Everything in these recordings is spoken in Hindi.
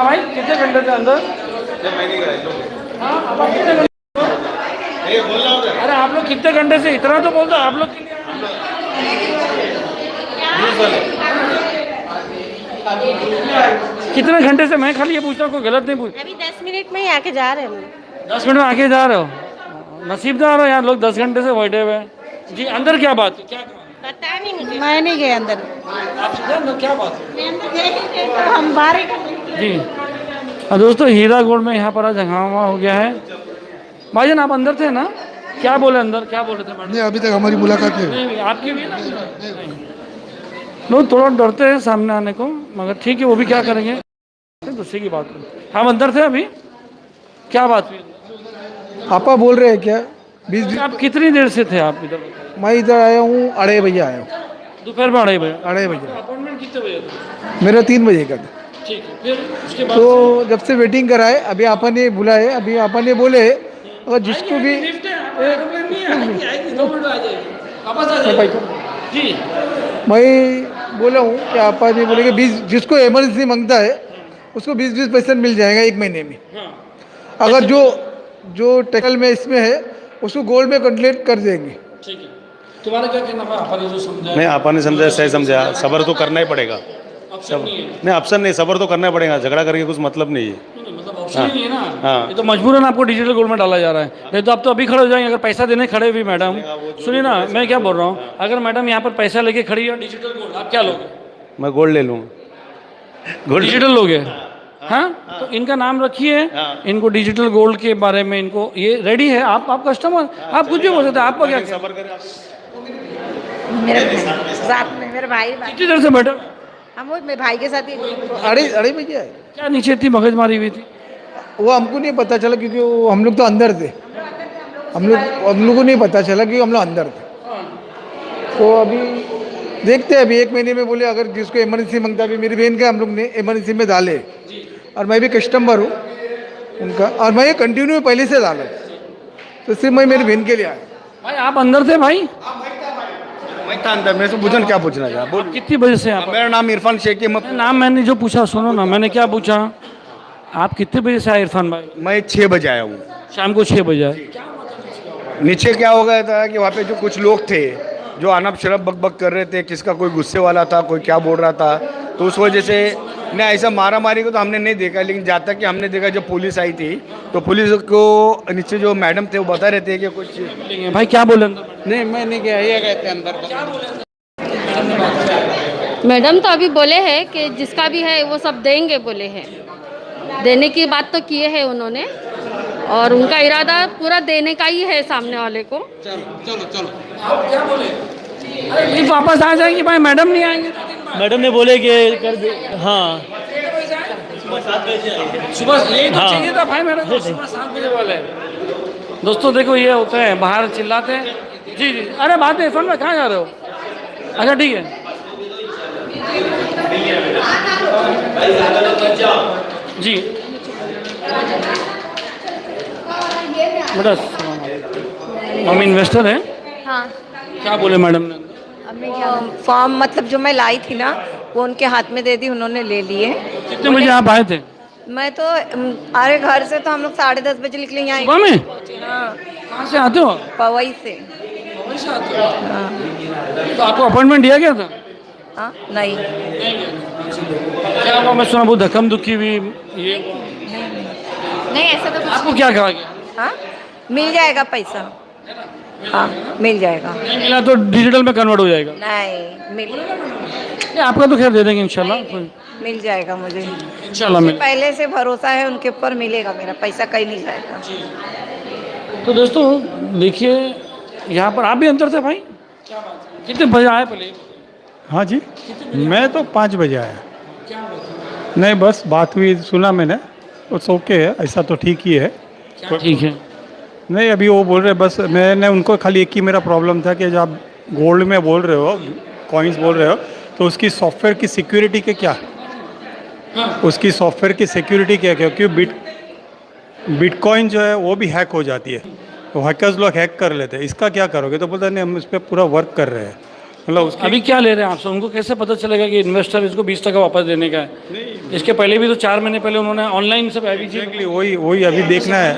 हाँ भाई कितने घंटे थे अंदर? हाँ अब आप कितने घंटे? अरे आप लोग कितने घंटे से, इतना तो बोल दो आप लोग कितने घंटे से? मैं खाली ये पूछता हूँ, कोई गलत नहीं पूछ। अभी 10 मिनट में ही आके जा रहे हैं। 10 मिनट में आके जा रहे हो, नसीबदार हो यार, लोग 10 घंटे से बैठे हुए हैं। जी अंदर क्या बात है, क्या पता नहीं मुझे, मैं नहीं गए अंदर। आप सीधे अंदर क्या बात है? मैं अंदर गए ही नहीं, तो हम बाहर ही कर जी और दोस्तों हीरा गोल्ड में यहाँ पर आज हंगामा हो गया है। भाईजान आप अंदर थे ना, क्या बोले अंदर, क्या बोल रहे थे मैडम? नहीं अभी तक हमारी मुलाकात नहीं हुई। नहीं आपकी भी ना? लोग थोड़ा डरते हैं सामने आने को, मगर ठीक है वो भी क्या करेंगे, दूसरे की बात करें। हम अंदर थे अभी, क्या बात हुई? आपा बोल रहे हैं क्या 20 आप कितनी देर से थे आप इधर? मैं इधर आया हूँ 2:30 बजे आया हूँ। दोपहर में 2:30 बजे? 2:30 बजे अपॉइंटमेंट कितने बजे था? मेरा 3 बजे का था। ठीक है, फिर उसके बाद तो जब से वेटिंग करा है, अभी आपा ने बुलाए, अभी आपा ने बोले अगर जिसको भी लिफ्ट है, एरोप्लेन नहीं है, आएगी 2 मिनट में आ जाएगी, वापस आ जाएगी। जी मैं बोला हूँ कि आपा ने बोले कि 20 जिसको इमरजेंसी मांगता है उसको 20% मिल जाएगा 1 महीने में। हाँ अगर जो टेकल में इसमें है उसको गोल्ड में कंप्लीट कर देंगे। ठीक है, तुम्हारा क्या कहना है? आपने जो समझा नहीं आपा ने समझा, सही समझा, सबर तो करना ही पड़ेगा। ऑप्शन नहीं है। नहीं ऑप्शन नहीं, सबर तो करना ही पड़ेगा, झगड़ा करके कुछ मतलब नहीं है। नहीं, मतलब ऑप्शन ही नहीं है ना। हाँ। ये तो मजबूरन आपको डिजिटल गोल्ड में डाला जा रहा है, नहीं तो आप तो अभी खड़े हो जाएंगे। अगर पैसा देने खड़े भी मैडम, सुनिए ना मैं क्या बोल रहा हूँ, अगर मैडम यहाँ पर पैसा लेके खड़ी है डिजिटल गोल्ड, आप क्या लोगे? मैं गोल्ड ले लूँगा, गोल्ड डिजिटल लोगे? हाँ तो इनका नाम रखिए, इनको डिजिटल गोल्ड के बारे में इनको ये रेडी है। आप कस्टमर, आप कुछ भी बोल सकते हैं, आपका क्या? सबर करें। मेरे साथ में मेरे भाई कितनी देर से बैठे? हम वो मेरे भाई के साथ ही 2:30 बजे आए। क्या नीचे इतनी मगज मारी हुई थी? वो हमको नहीं पता चला क्योंकि वो हम लोग तो अंदर थे। हम लोग को नहीं पता चला कि हम लोग अंदर थे। तो अभी देखते हैं, अभी 1 महीने में बोले अगर जिसको इमरजेंसी मांगता है, अभी मेरी बहन का हम लोग ने इमरजेंसी में डाले और मैं भी कस्टमर हूँ उनका, और मैं ये कंटिन्यू पहले से डाला, तो सिर्फ मैं मेरी बहन के लिए आया। भाई आप अंदर थे भाई? मैं था अंदर, मेरे से पूछना क्या पूछना है? बोल। कितनी बजे से आप? मेरा नाम इरफान शेख है। नाम मैंने जो पूछा सुनो ना, मैंने क्या पूछा, आप कितने बजे से आए इरफान भाई? मैं 6 बजे आया हूँ। शाम को 6 बजे आए। नीचे क्या हो गया था कि वहाँ पे जो कुछ लोग थे जो अनब शरब बक कर रहे थे, किसका कोई गुस्से वाला था, कोई क्या बोल रहा था, तो उस वजह से नहीं, ऐसा मारा मारी को तो हमने नहीं देखा, लेकिन जहाँ तक कि हमने देखा जब पुलिस आई थी तो पुलिस को नीचे जो मैडम थे वो बता रहे थे कि कुछ भाई क्या बोले? नहीं मैं नहीं गया, ये गए थे अंदर। मैडम तो अभी बोले हैं कि जिसका भी है वो सब देंगे, बोले हैं, देने की बात तो किए हैं उन्होंने, और उनका इरादा पूरा देने का ही है सामने वाले को। चलो आप क्या बोले? अरे ये वापस आ जाएंगे भाई, मैडम नहीं आएंगे। मैडम ने बोले कि कर दे। हाँ सुबह यही तो चाहिए था भाई, मैडम को सुबह 7 बजे वाले। दोस्तों देखो ये होता है, बाहर चिल्लाते हैं। जी जी अरे बात है, फोन में कहाँ जा रहे हो? अच्छा ठीक है जी बेटा। हम इन्वेस्टर हैं। हाँ क्या बोले मैडम ने? फॉर्म मतलब जो मैं लाई थी ना वो उनके हाथ में दे दी, उन्होंने ले लिए। कितने बजे आप आए थे? मैं तो अरे घर से तो हम लोग 10:30 बजे निकले यहाँ। सुबह में? हाँ कहाँ से आते हो? पवई से। वहीं से आते हो? हाँ तो आपको अपॉइंटमेंट दिया गया था? हाँ नहीं क्या हुआ? मैं सुना बहुत धक्कम दुखी हुई ये। नहीं ऐसा तो आपको क्या कहा गया? हाँ मिल जाएगा पैसा, हाँ मिल जाएगा। नहीं मिला तो डिजिटल में कन्वर्ट हो जाएगा? नहीं नहीं, आपका तो खैर दे देंगे इंशाल्लाह। मिल जाएगा, मुझे इंशाल्लाह मिल। पहले से भरोसा है उनके ऊपर, मिलेगा, मेरा पैसा कहीं नहीं जाएगा। तो दोस्तों देखिए यहाँ पर आप भी अंदर थे भाई? कितने बजे आए पहले? हाँ जी, मैं तो 5 बजे आया। नहीं बस बात हुई, सुना मैंने, उट्स ओके है, ऐसा तो ठीक ही है। ठीक है। नहीं अभी वो बोल रहे, बस मैंने उनको खाली एक ही मेरा प्रॉब्लम था कि जब आप गोल्ड में बोल रहे हो, कॉइन्स बोल रहे हो, तो उसकी सॉफ्टवेयर की सिक्योरिटी के क्या, उसकी सॉफ्टवेयर की सिक्योरिटी क्या, क्योंकि बिटकॉइन जो है वो भी हैक हो जाती है, तो हैकर्स लोग हैक कर लेते हैं, इसका क्या करोगे? तो बोलते नहीं हम इस पर पूरा वर्क कर रहे हैं। मतलब उसकी अभी क्या ले रहे हैं आपसे? उनको कैसे पता चलेगा कि इन्वेस्टर इसको 20% वापस देने का है? नहीं इसके पहले भी तो 4 महीने पहले उन्होंने ऑनलाइन सब IBG एग्जैक्टली वही अभी देखना है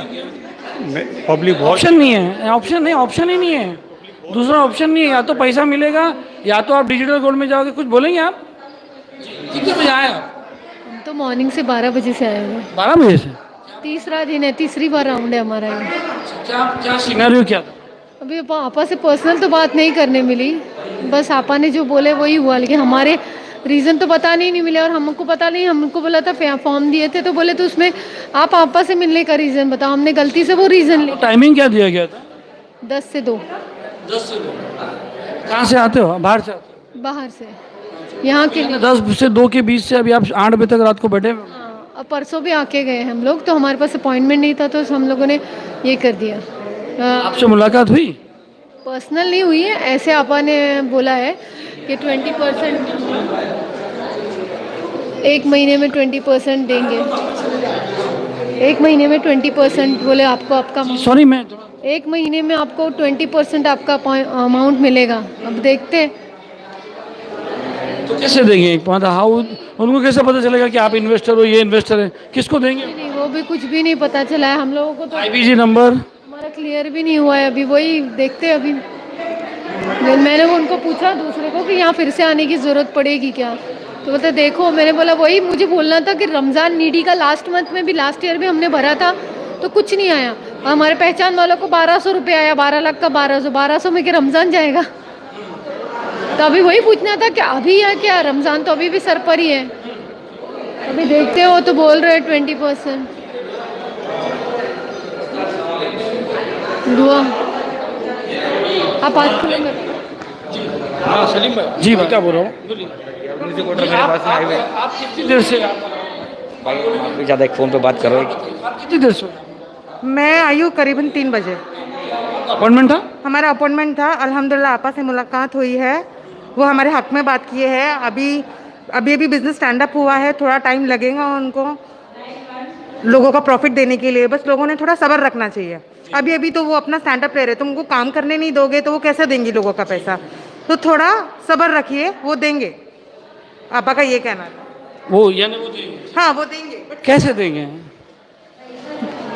पब्लिक बहुत ऑप्शन नहीं है, ऑप्शन ही नहीं है, दूसरा ऑप्शन नहीं है। या तो पैसा मिलेगा या तो आप डिजिटल गोल्ड में जाओगे। कुछ बोलेंगे आप? कितने बजे आए आप? हम तो मॉर्निंग से 12 बजे से आए हुए। 12 बजे से? तीसरा दिन है, तीसरी बार राउंड है हमारा ये। क्या सिनेरियो क्या था? अभी आपा से पर्सनल तो बात नहीं करने मिली, बस आपा ने जो बोले वही हुआ, लेकिन हमारे रीज़न तो बताने ही नहीं मिले और हमको पता नहीं। हमको बोला था फॉर्म दिए थे तो बोले तो उसमें आप आपा से मिलने का रीज़न बताओ। हमने गलती से वो रीज़न लिया। टाइमिंग क्या दिया गया था? 10 से 2। 10 से 2। कहाँ से आते हो? बाहर से आते हो? बाहर से, यहाँ के लिए। 10 से 2 के बीच से अभी आप 8 बजे तक रात को बैठे हुए हो? हाँ, अब परसों भी आके गए हम लोग, तो हमारे पास अपॉइंटमेंट नहीं था तो हम लोगों ने ये कर दिया। आपसे मुलाकात हुई? पर्सनल नहीं हुई है, ऐसे आपा ने बोला है कि 20% 1 महीने में 20% देंगे। 1 महीने में 20% बोले आपको आपका। सॉरी मैं 1 महीने में आपको 20% आपका अमाउंट मिलेगा। अब देखते हैं तो कैसे देंगे एक बात। हाउ उनको कैसे पता चलेगा कि आप इन्वेस्टर हो, ये इन्वेस्टर है? किसको देंगे? नहीं, वो भी कुछ भी नहीं पता चला है हम लोगों को। तो IBG नंबर हमारा क्लियर भी नहीं हुआ है अभी, वही देखते हैं अभी। मैंने वो उनको पूछा दूसरे को कि यहाँ फिर से आने की ज़रूरत पड़ेगी क्या, तो बोलते देखो। मैंने बोला वही मुझे बोलना था कि रमज़ान नीडी का लास्ट मंथ में भी, लास्ट ईयर भी हमने भरा था तो कुछ नहीं आया। हमारे पहचान वालों को 1200 रुपये आया, 12 लाख का 1200 में कि रमज़ान जाएगा। तो अभी वही पूछना था कि अभी है क्या रमज़ान, तो अभी भी सर पर ही है। अभी देखते हो तो बोल रहे 20%। दुआ आप बात करेंगे? हाँ सलीम भाई जी, भाई क्या बोल रहा हूँ? आप कितनी देर से? भाई ज़्यादा एक फ़ोन पे बात कर रहे हो। आप कितनी देर से? मैं आई हूँ करीबन 3 बजे। अपॉइंटमेंट था? हमारा अपॉइंटमेंट था। अल्हम्दुलिल्लाह आपा से मुलाकात हुई है, वो हमारे हक में बात किए हैं। अभी बिज़नेस स्टैंड अप हुआ है, थोड़ा टाइम लगेगा उनको लोगों का प्रॉफिट देने के लिए। बस लोगों ने थोड़ा सब्र रखना चाहिए। अभी तो वो अपना स्टैंड अप ले रहे, तुम उनको काम करने नहीं दोगे तो वो कैसे देंगी लोगों का पैसा। तो थोड़ा सब्र रखिए, वो देंगे। आपा का ये कहना है। वो यानी वो देंगे? हाँ वो देंगे। कैसे देंगे?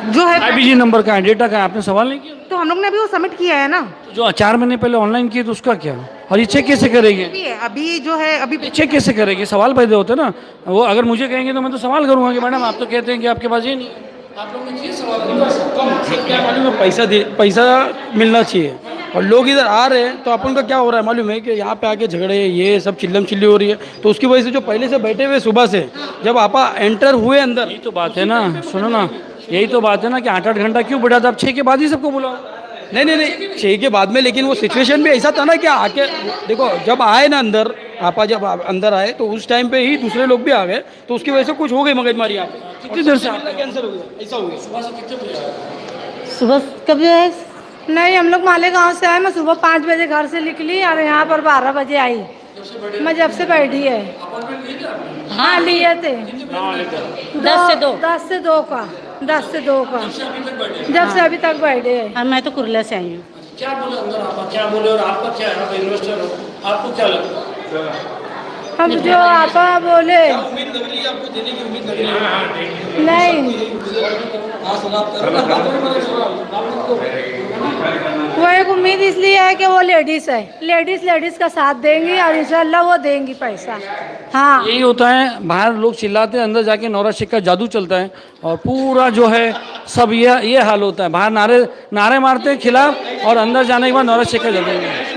जो है IBG नंबर का है, डेटा का है, आपने सवाल नहीं किया? तो हम लोग ने अभी वो सबमिट किया है ना। तो जो 4 महीने पहले ऑनलाइन किए तो उसका क्या? और ये चेक कैसे करेंगे? अभी जो है अभी चेक कैसे करेंगे? सवाल पैदा होते ना। वो अगर मुझे कहेंगे तो मैं तो सवाल करूंगा कि मैडम आप तो कहते हैं कि आपके पास ये नहीं है, आप लोगों ने किए सवाल क्या मालूम है, पैसा मिलना चाहिए और लोग इधर आ रहे हैं तो अपन का क्या हो रहा है मालूम है कि यहाँ पे आके झगड़े ये सब चिल्लम चिल्ली हो रही है। तो उसकी वजह से जो पहले से बैठे हुए सुबह से जब आपा एंटर हुए अंदर, यही तो बात है ना। सुनो ना, यही तो बात है ना कि 8-8 घंटा क्यों बैठा था? आप 6 के बाद ही सबको बुलाओ। नहीं 6 के बाद में, लेकिन वो सिचुएशन भी ऐसा था ना कि आके देखो जब आए ना अंदर, आपा जब अंदर आए तो उस टाइम पे ही दूसरे लोग भी आ गए, तो उसकी वजह से कुछ हो गई मगजमारी। यहाँ पे कितनी देर से कैंसिल हो गया, ऐसा हो गया। सुबह से कितने बजे? सुबह कब है? नहीं, हम लोग मालेगांव से आए। मैं सुबह 5 बजे घर से निकली और यहाँ पर 12 बजे आई। मैं जब से बैठी है। हाँ लिए थे। 10 से 2 10 से 2 का 10 से 2 का जब से अभी तक बैठे हैं। मैं तो कुरला से आई हूँ। क्या बोले अंदर? आप क्या बोले और आपका क्या है? आप इन्वेस्टर हो, आपको क्या लगता है? हम जो आपा बोले नहीं, वो एक उम्मीद इसलिए है कि वो लेडीज़ है, लेडीज़ का साथ देंगी और इंशाल्लाह वो देंगी पैसा। हाँ यही होता है, बाहर लोग चिल्लाते हैं, अंदर जाके नौरा शेख का जादू चलता है और पूरा जो है सब ये हाल होता है। बाहर नारे मारते हैं खिलाफ और अंदर जाने के बाद नौरा शेख का जादू।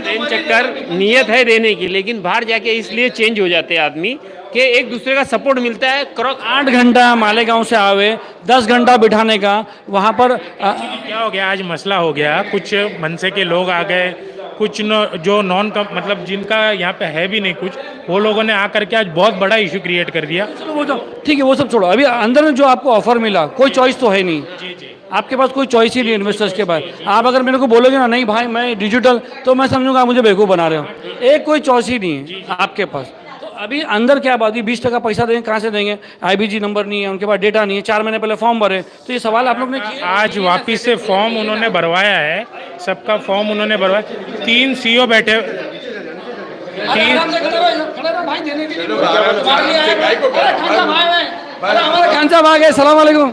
देन चक्कर नियत है देने की, लेकिन बाहर जाके इसलिए चेंज हो जाते हैं आदमी कि एक दूसरे का सपोर्ट मिलता है। 8 घंटा मालेगांव से आवे, 10 घंटा बिठाने का वहाँ पर क्या हो गया, आज मसला हो गया। कुछ मनसे के लोग आ गए, कुछ जो नॉन मतलब जिनका यहाँ पे है भी नहीं कुछ, वो लोगों ने आकर के आज बहुत बड़ा इशू क्रिएट कर दिया। वो तो ठीक है, वो सब छोड़ो। अभी अंदर में जो आपको ऑफर मिला, कोई चॉइस तो है नहीं। जी आपके पास कोई चॉइस ही नहीं इन्वेस्टर्स के पास। आप अगर मेरे को बोलोगे ना नहीं भाई मैं डिजिटल, तो मैं समझूंगा आप मुझे बेवकूफ़ बना रहे हो। एक कोई चॉइस ही नहीं है आपके पास। तो अभी अंदर क्या बात है, 20% पैसा देंगे, कहाँ से देंगे? IBG नंबर नहीं है, उनके पास डेटा नहीं है, 4 महीने पहले फॉर्म भरे। तो ये सवाल आप लोग ने किया? आज वापिस से फॉर्म उन्होंने भरवाया है, सबका फॉर्म उन्होंने भरवाया। 3 CEO बैठे, 3 खान साहब आ गए, सलाम वालेकुम।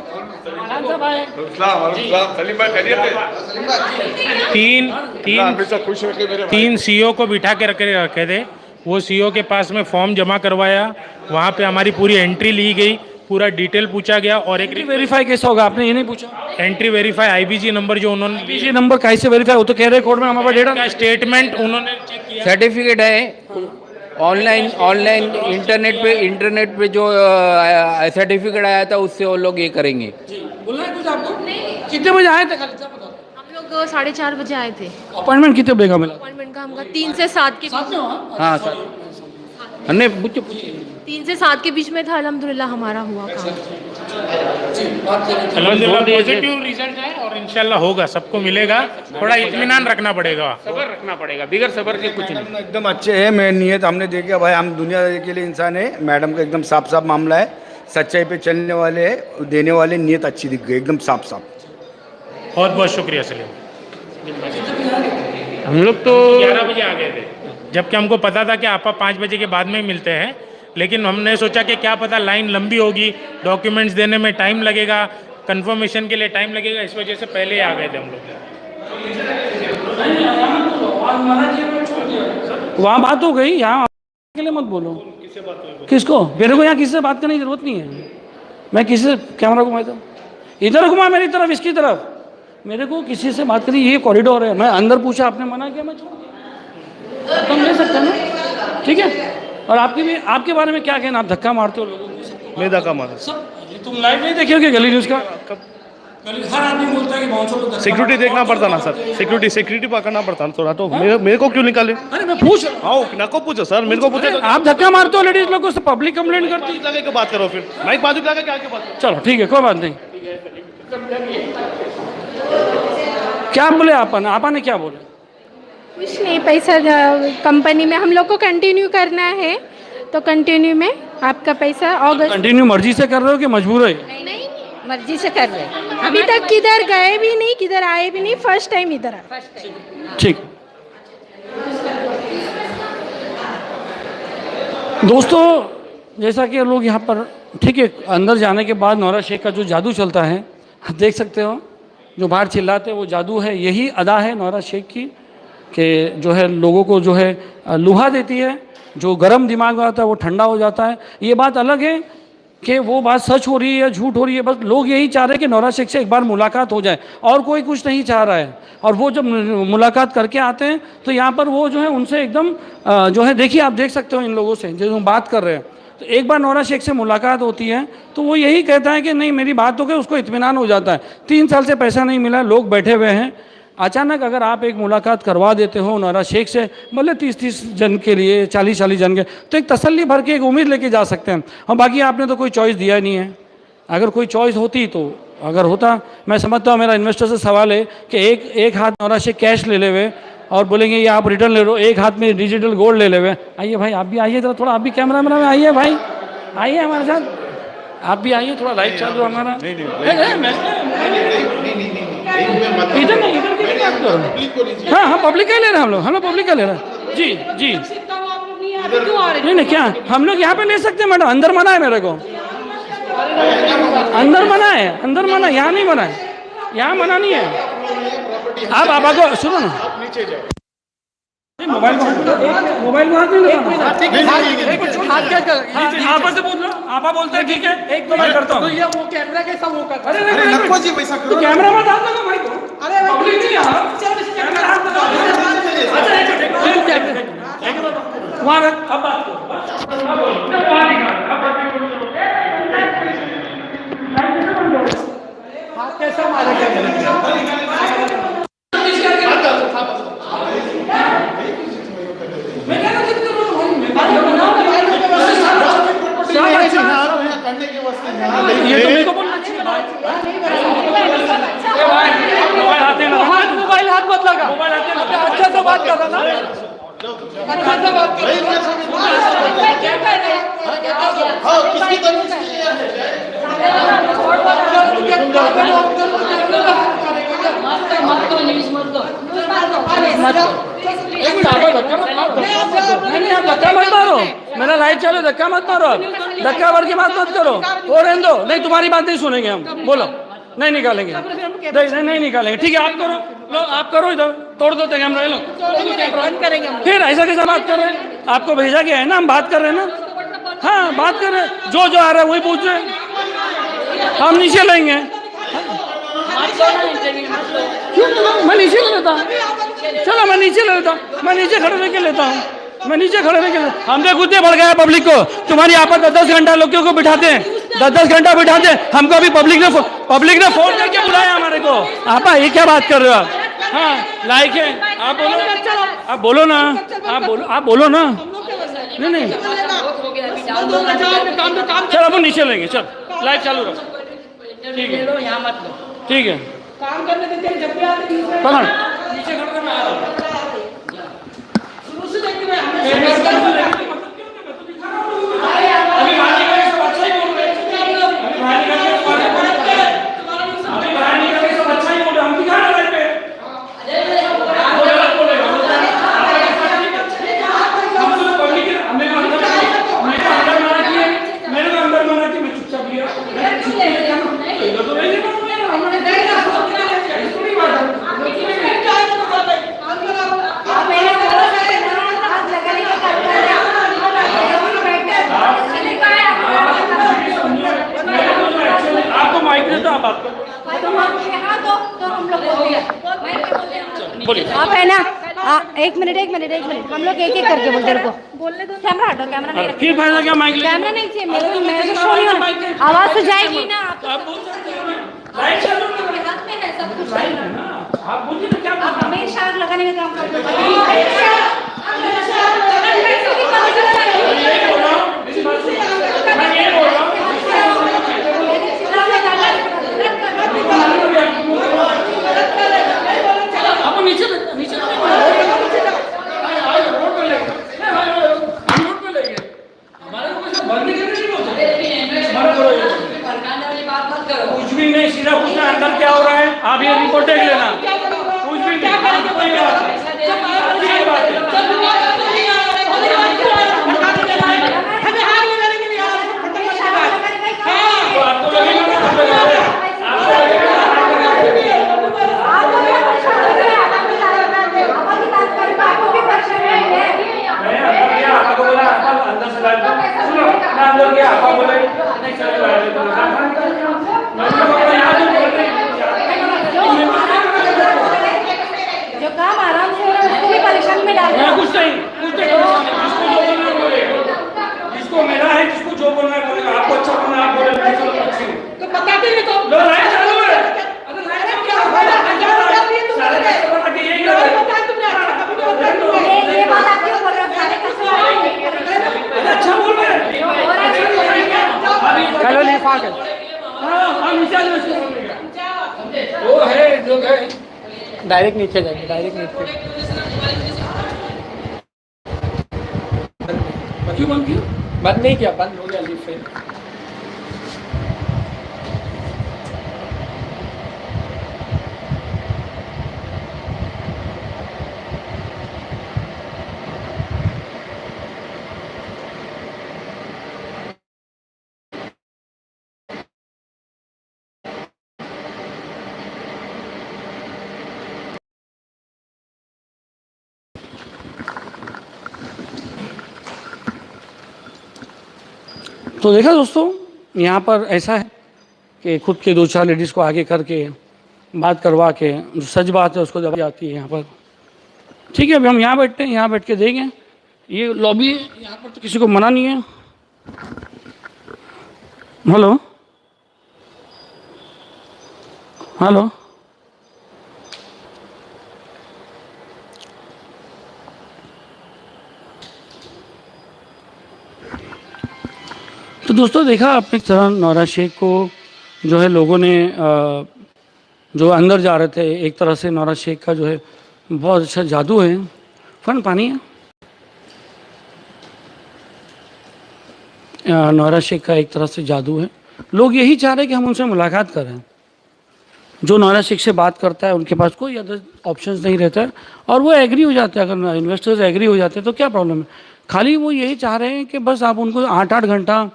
तीन सीईओ को बिठा के रखे थे। वो सीईओ के पास में फॉर्म जमा करवाया, वहाँ पे हमारी पूरी एंट्री ली गई, पूरा डिटेल पूछा गया और एक वेरीफाई कैसे होगा, आपने ये नहीं पूछा? एंट्री वेरीफाई आईबीजी नंबर जो उन्होंने आईबीजी नंबर कैसे वेरीफाई? वो तो कह रहे कोर्ट में हमारे डेटा का स्टेटमेंट उन्होंने चेक किया। सर्टिफिकेट है ऑनलाइन इंटरनेट पे जो सर्टिफिकेट आया था उससे वो लोग ये करेंगे। बोलना है कुछ आपको? कितने बजे आए थे? हम लोग 4:30 बजे आए थे। अपॉइंटमेंट कितने बजे का मिला? अपॉइंटमेंट का हमका 3 से 7 के बीच। हाँ सर, हमने पूछे 3 से 7 के बीच में था। अल्हम्दुलिल्लाह हमारा हुआ काम। अल्हम्दुलिल्लाह पॉजिटिव रिजल्ट है और इंशाल्लाह होगा, सबको मिलेगा। थोड़ा इत्मीनान रखना पड़ेगा, सबर रखना पड़ेगा, बिगर सबर के कुछ नहीं। एकदम अच्छे है, मैं नियत हमने देखा भाई, हम दुनिया के लिए इंसान है। मैडम का एकदम साफ साफ मामला है, सच्चाई पे चलने वाले है, देने वाले, नियत अच्छी दिख गई एकदम साफ साफ। बहुत बहुत शुक्रिया सलीम। हम लोग तो 11 बजे आ गए थे, जबकि हमको पता था कि आपा 5 बजे के बाद में मिलते हैं, लेकिन हमने सोचा कि क्या पता लाइन लंबी होगी, डॉक्यूमेंट्स देने में टाइम लगेगा, कंफर्मेशन के लिए टाइम लगेगा, इस वजह से पहले ही आ गए थे हम लोग। वहाँ बात हो गई, यहाँ के लिए मत बोलो। किसको? मेरे को यहाँ किसी से बात करने की जरूरत नहीं है। मैं किसी से कैमरा घुमाता हूँ, इधर घुमा मेरी तरफ, इसकी तरफ। मेरे को किसी से बात करी, ये कॉरिडोर है, मैं अंदर पूछा, आपने मना किया, मैं छोड़ दिया। तुम ले सकते हो ना, ठीक है। और आपके बारे में क्या कहना? आप धक्का मारते हो लोगों को। मैं धक्का मारा सब तुम लाइव नहीं देखे हो गली न्यूज़ का? हर आदमी बोलता है कि सिक्योरिटी देखना पड़ता ना सर, सिक्योरिटी पकड़ना पड़ता ना थोड़ा। तो मेरे को क्यों निकाले? अरे मैं पूछ हाँ ना को पूछो सर, मेरे को पूछो। आप धक्का मारते हो लेडीज लोगों से, पब्लिक कंप्लेंट करती है। लगे के बात करो, फिर माइक बाजू लगा के आगे बात करो। चलो ठीक है, कोई बात नहीं। क्या बोले आपा ने क्या बोले? कुछ नहीं, पैसा कंपनी में हम लोग को कंटिन्यू करना है, तो कंटिन्यू में आपका पैसा अगस्त। कंटिन्यू मर्जी से कर रहे हो कि मजबूर है? नहीं, मर्जी से कर रहे हैं। अभी तक किधर गए भी नहीं, किधर आए भी नहीं, फर्स्ट टाइम इधर आए। ठीक। दोस्तों, जैसा कि लोग यहाँ पर, ठीक है, अंदर जाने के बाद नौरा शेख का जो जादू चलता है, देख सकते हो, जो बाहर चिल्लाते हैं वो जादू है। यही अदा है नौरा शेख की, कि जो है लोगों को जो है लुभा देती है, जो गर्म दिमाग में आता है वो ठंडा हो जाता है। ये बात अलग है कि वो बात सच हो रही है या झूठ हो रही है, बस लोग यही चाह रहे हैं कि नौरा शेख से एक बार मुलाकात हो जाए, और कोई कुछ नहीं चाह रहा है। और वो जब मुलाकात करके आते हैं तो यहाँ पर वो जो है उनसे एकदम जो है, देखिए आप देख सकते हो इन लोगों से जो हम बात कर रहे हैं, तो एक बार नौरा शेख से मुलाकात होती है तो वो यही कहता है कि नहीं मेरी बात हो गई, उसको इत्मीनान हो जाता है। 3 साल से पैसा नहीं मिला, लोग बैठे हुए हैं। अचानक अगर आप एक मुलाकात करवा देते हो नौरा शेख से, भले 30-30 जन के लिए, 40-40 जन के, तो एक तसल्ली भर के एक उम्मीद लेके जा सकते हैं। और बाकी आपने तो कोई चॉइस दिया नहीं है। अगर कोई चॉइस होती तो, अगर होता, मैं समझता हूँ, मेरा इन्वेस्टर से सवाल है कि एक हाथ नौरा शेख कैश ले ले हुए और बोलेंगे ये आप रिटर्न ले लो, एक हाथ में डिजिटल गोल्ड ले ले हुए। आइए भाई, आप भी आइए जरा, थोड़ा आप भी कैमरा में आइए भाई, आइए हमारे साथ, आप भी आइए, थोड़ा लाइव चालू हमारा। इधर नहीं, इधर की बात करो। हाँ, पब्लिक का ले रहे हैं हम लोग पब्लिक का ले रहे हैं। जी जी, नहीं क्या हम लोग यहाँ पे ले सकते हैं मैडम? अंदर मना है मेरे को, अंदर मना है, अंदर मना, यहाँ नहीं मना है, यहाँ मना नहीं है। आप आपा को सुनो ना, मोबाइल को हाथ नहीं लगाना। आपस से बोल लो, आपा बोलते हैं ठीक है, एक तो मैं करता हूँ। वो कैमरा कैसा वो करता है? तो कैमरा मत हाथ लगा भाई को। अरे पब्लिक नहीं यहाँ, कैमरा हाथ लगा। अच्छा वहाँ रख, अब बात हाथ कैसा मारा कैमरा? मोबाइल हाथ मत लगा, अच्छा से बात कर रहा ना, अच्छा से बात कर धक्का मत मारो, मेरा लाइट चालू, धक्का मत मारो। धक्का भर के बात मत करो, वो रहने दो। नहीं, तुम्हारी बात नहीं सुनेंगे हम, बोलो। नहीं निकालेंगे, नहीं निकालेंगे। ठीक है, आप करो, लो आप करो, इधर तोड़ दो कैमरा, लो फिर ऐसा कैसा बात कर रहे हैं? आपको भेजा गया है ना, हम बात कर रहे हैं ना। हाँ, बात कर रहे हैं, जो आ रहा है वही पूछ रहे हैं, हम नीचे लेंगे। मैं नीचे ले लेता हूँ, चलो मैं नीचे ले लेता हूँ, मैं नीचे खड़े रह के लेता हूँ, मैं नीचे खड़े रह के। हमने खुद बढ़ गया पब्लिक को, तुम्हारी यहाँ पर 10-10 घंटा लोगों को बिठाते हैं, 10-10 घंटा बिठाते हैं। हमको अभी पब्लिक ने फोन करके बुलाया हमारे को। आपा ये क्या बात कर रहे हो आप? हाँ, लाइक है, आप बोलो ना, आप बोलो ना। नहीं, चल अपन नीचे लेंगे, चल लाइव चालू रखो। ठीक है, यहाँ मत लो, ठीक है, काम करने देते हैं। जब भी आते हैं पकड़, नीचे खड़े रहना। शुरू से देखते हैं अभी बाहर निकलने सब अच्छा ही बोल रहे हैं, अभी बाहर निकलने सब अच्छा ही बोल रहे हैं, हम दिखा रहे हैं। वो गलत बोलेगा, मेरे को अंदर मना किया, मैं चुपचाप लिया। आपको माइक देता, आप बात करो। बोलिए। आप है ना, एक मिनट हम लोग एक करके बोलते हैं, बोलने दो। कैमरा हटो, कैमरा नहीं, फिर फायदा क्या? माइक कैमरा नहीं चाहिए मेरे को, शो नहीं होना, आवाज तो जाएगी ना। आप बोल सकते हो ना, राइट चलो, हाथ में है सब कुछ, आप बोलिए ना, क्या आप हमेशा आग लगाने का काम करते हो। कुछ भी नहीं, सीधा पूछना अंदर क्या हो रहा है, आप ये रिपोर्ट देख लेना। कुछ भी नहीं, कोई बात नहीं। जो काम आराम से हो रहा है उसको भी परेशानी में डाल रहे हैं। कुछ नहीं, जिसको मेरा है, जिसको जो बोलना है बोलेगा। आपको अच्छा बोलना है, आप बोले, मैं चलो अच्छी तो बताते नहीं, तो लो लाइन चालू है। अरे लाइन क्या हो रहा है? सारे कस्टमर के यही बताया तुमने, ये बात आप क्यों बोल रहे हो? सारे कस्टमर अच्छा बोल रहे हैं, चलो लिफाक है। हाँ, नीचे वो है जो है, डायरेक्ट नीचे जाएंगे, डायरेक्ट नीचे। क्यों बंद किया? बंद नहीं किया, बंद हो गया लिफ्ट से। तो देखा दोस्तों, यहाँ पर ऐसा है कि खुद के 2-4 लेडीज़ को आगे करके बात करवा के, जो सच बात है उसको दबा जाती है यहाँ पर। ठीक है, अभी हम यहाँ बैठते हैं, यहाँ बैठ के देंगे। ये लॉबी है, यहाँ पर तो किसी को मना नहीं है। हेलो हेलो, तो दोस्तों देखा आपने तरह नौरा शेख को जो है लोगों ने जो अंदर जा रहे थे, एक तरह से नौरा शेख का जो है बहुत अच्छा जादू है। फन पानी है, नौरा शेख का एक तरह से जादू है। लोग यही चाह रहे हैं कि हम उनसे मुलाकात करें। जो नौरा शेख से बात करता है उनके पास कोई अदर ऑप्शंस नहीं रहता है और वो एग्री हो जाते हैं। अगर इन्वेस्टर्स एग्री हो जाते हैं तो क्या प्रॉब्लम है। खाली वो यही चाह रहे हैं कि बस आप उनको 8-8 घंटा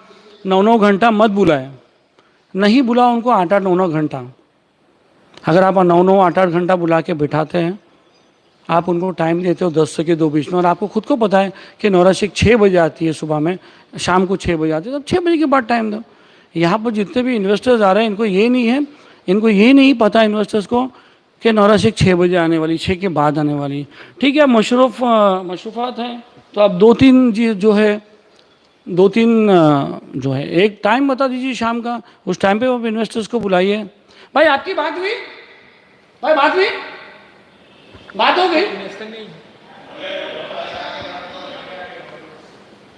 9-9 घंटा मत बुलाए, नहीं बुलाओ उनको 8-8 9-9 घंटा। अगर आप 9-9 8-8 घंटा बुला के बिठाते हैं, आप उनको टाइम देते हो 10 से के 2 बीच में, और आपको खुद को पता है कि नौरा शेख 6 बजे आती है सुबह में, शाम को 6 बजे आती है, तब 6 बजे के बाद टाइम दो। यहाँ पर जितने भी इन्वेस्टर्स आ रहे हैं, इनको ये नहीं पता इन्वेस्टर्स को कि नौरा शेख 6 बजे आने वाली, 6 के बाद आने वाली। ठीक है, मशरूफ़ात हैं, तो आप 2-3 जो है एक टाइम बता दीजिए शाम का, उस टाइम पे आप इन्वेस्टर्स को बुलाइए। भाई आपकी बात हुई? भाई बात हो गई?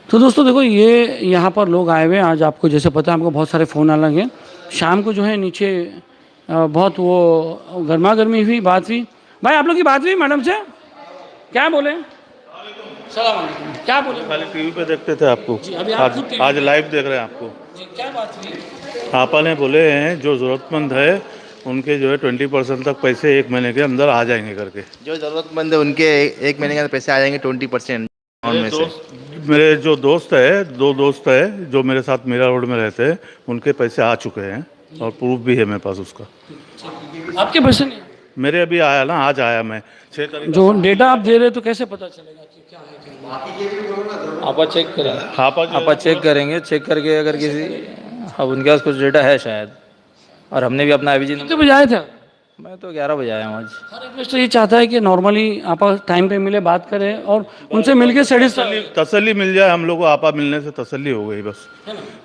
तो दोस्तों देखो, ये यहाँ पर लोग आए हुए हैं आज, आपको जैसे पता है, हमको बहुत सारे फ़ोन आ लगे। शाम को जो है नीचे बहुत वो गर्मा गर्मी हुई, बात हुई। भाई आप लोग की बात हुई मैडम से? क्या बोले? सलाम अलैकुम। क्या बोले? खाली टीवी पे देखते थे आपको, आज लाइव देख रहे हैं आपको। क्या बात हुई? आपा ने बोले हैं जो ज़रूरतमंद है उनके जो है 20% तक पैसे 1 महीने के अंदर आ जाएंगे करके। जो ज़रूरतमंद है उनके 1 महीने के अंदर पैसे आ जाएंगे 20% में से। मेरे जो दोस्त है, 2 दोस्त है जो मेरे साथ मीरा रोड में रहते हैं, उनके पैसे आ चुके हैं और प्रूफ भी है मेरे पास उसका। आपके पैसे नहीं? मेरे अभी आया ना, आज आया। मैं 6 तारीख जो डेटा आप दे रहे तो कैसे पता चलेगा कि क्या है? आप चेक करें, आप चेक करेंगे, चेक करके अगर किसी, अब उनके पास कुछ डेटा है शायद, और हमने भी अपना IBG कितने बजे आए थे? मैं तो 11 बजे आया हूँ आज। हर इन्वेस्टर ये चाहता है कि नॉर्मली आप टाइम पे मिले, बात करें और उनसे मिलके तसल्ली मिल जाए। हम लोग को आपा मिलने से तसल्ली हो गई बस।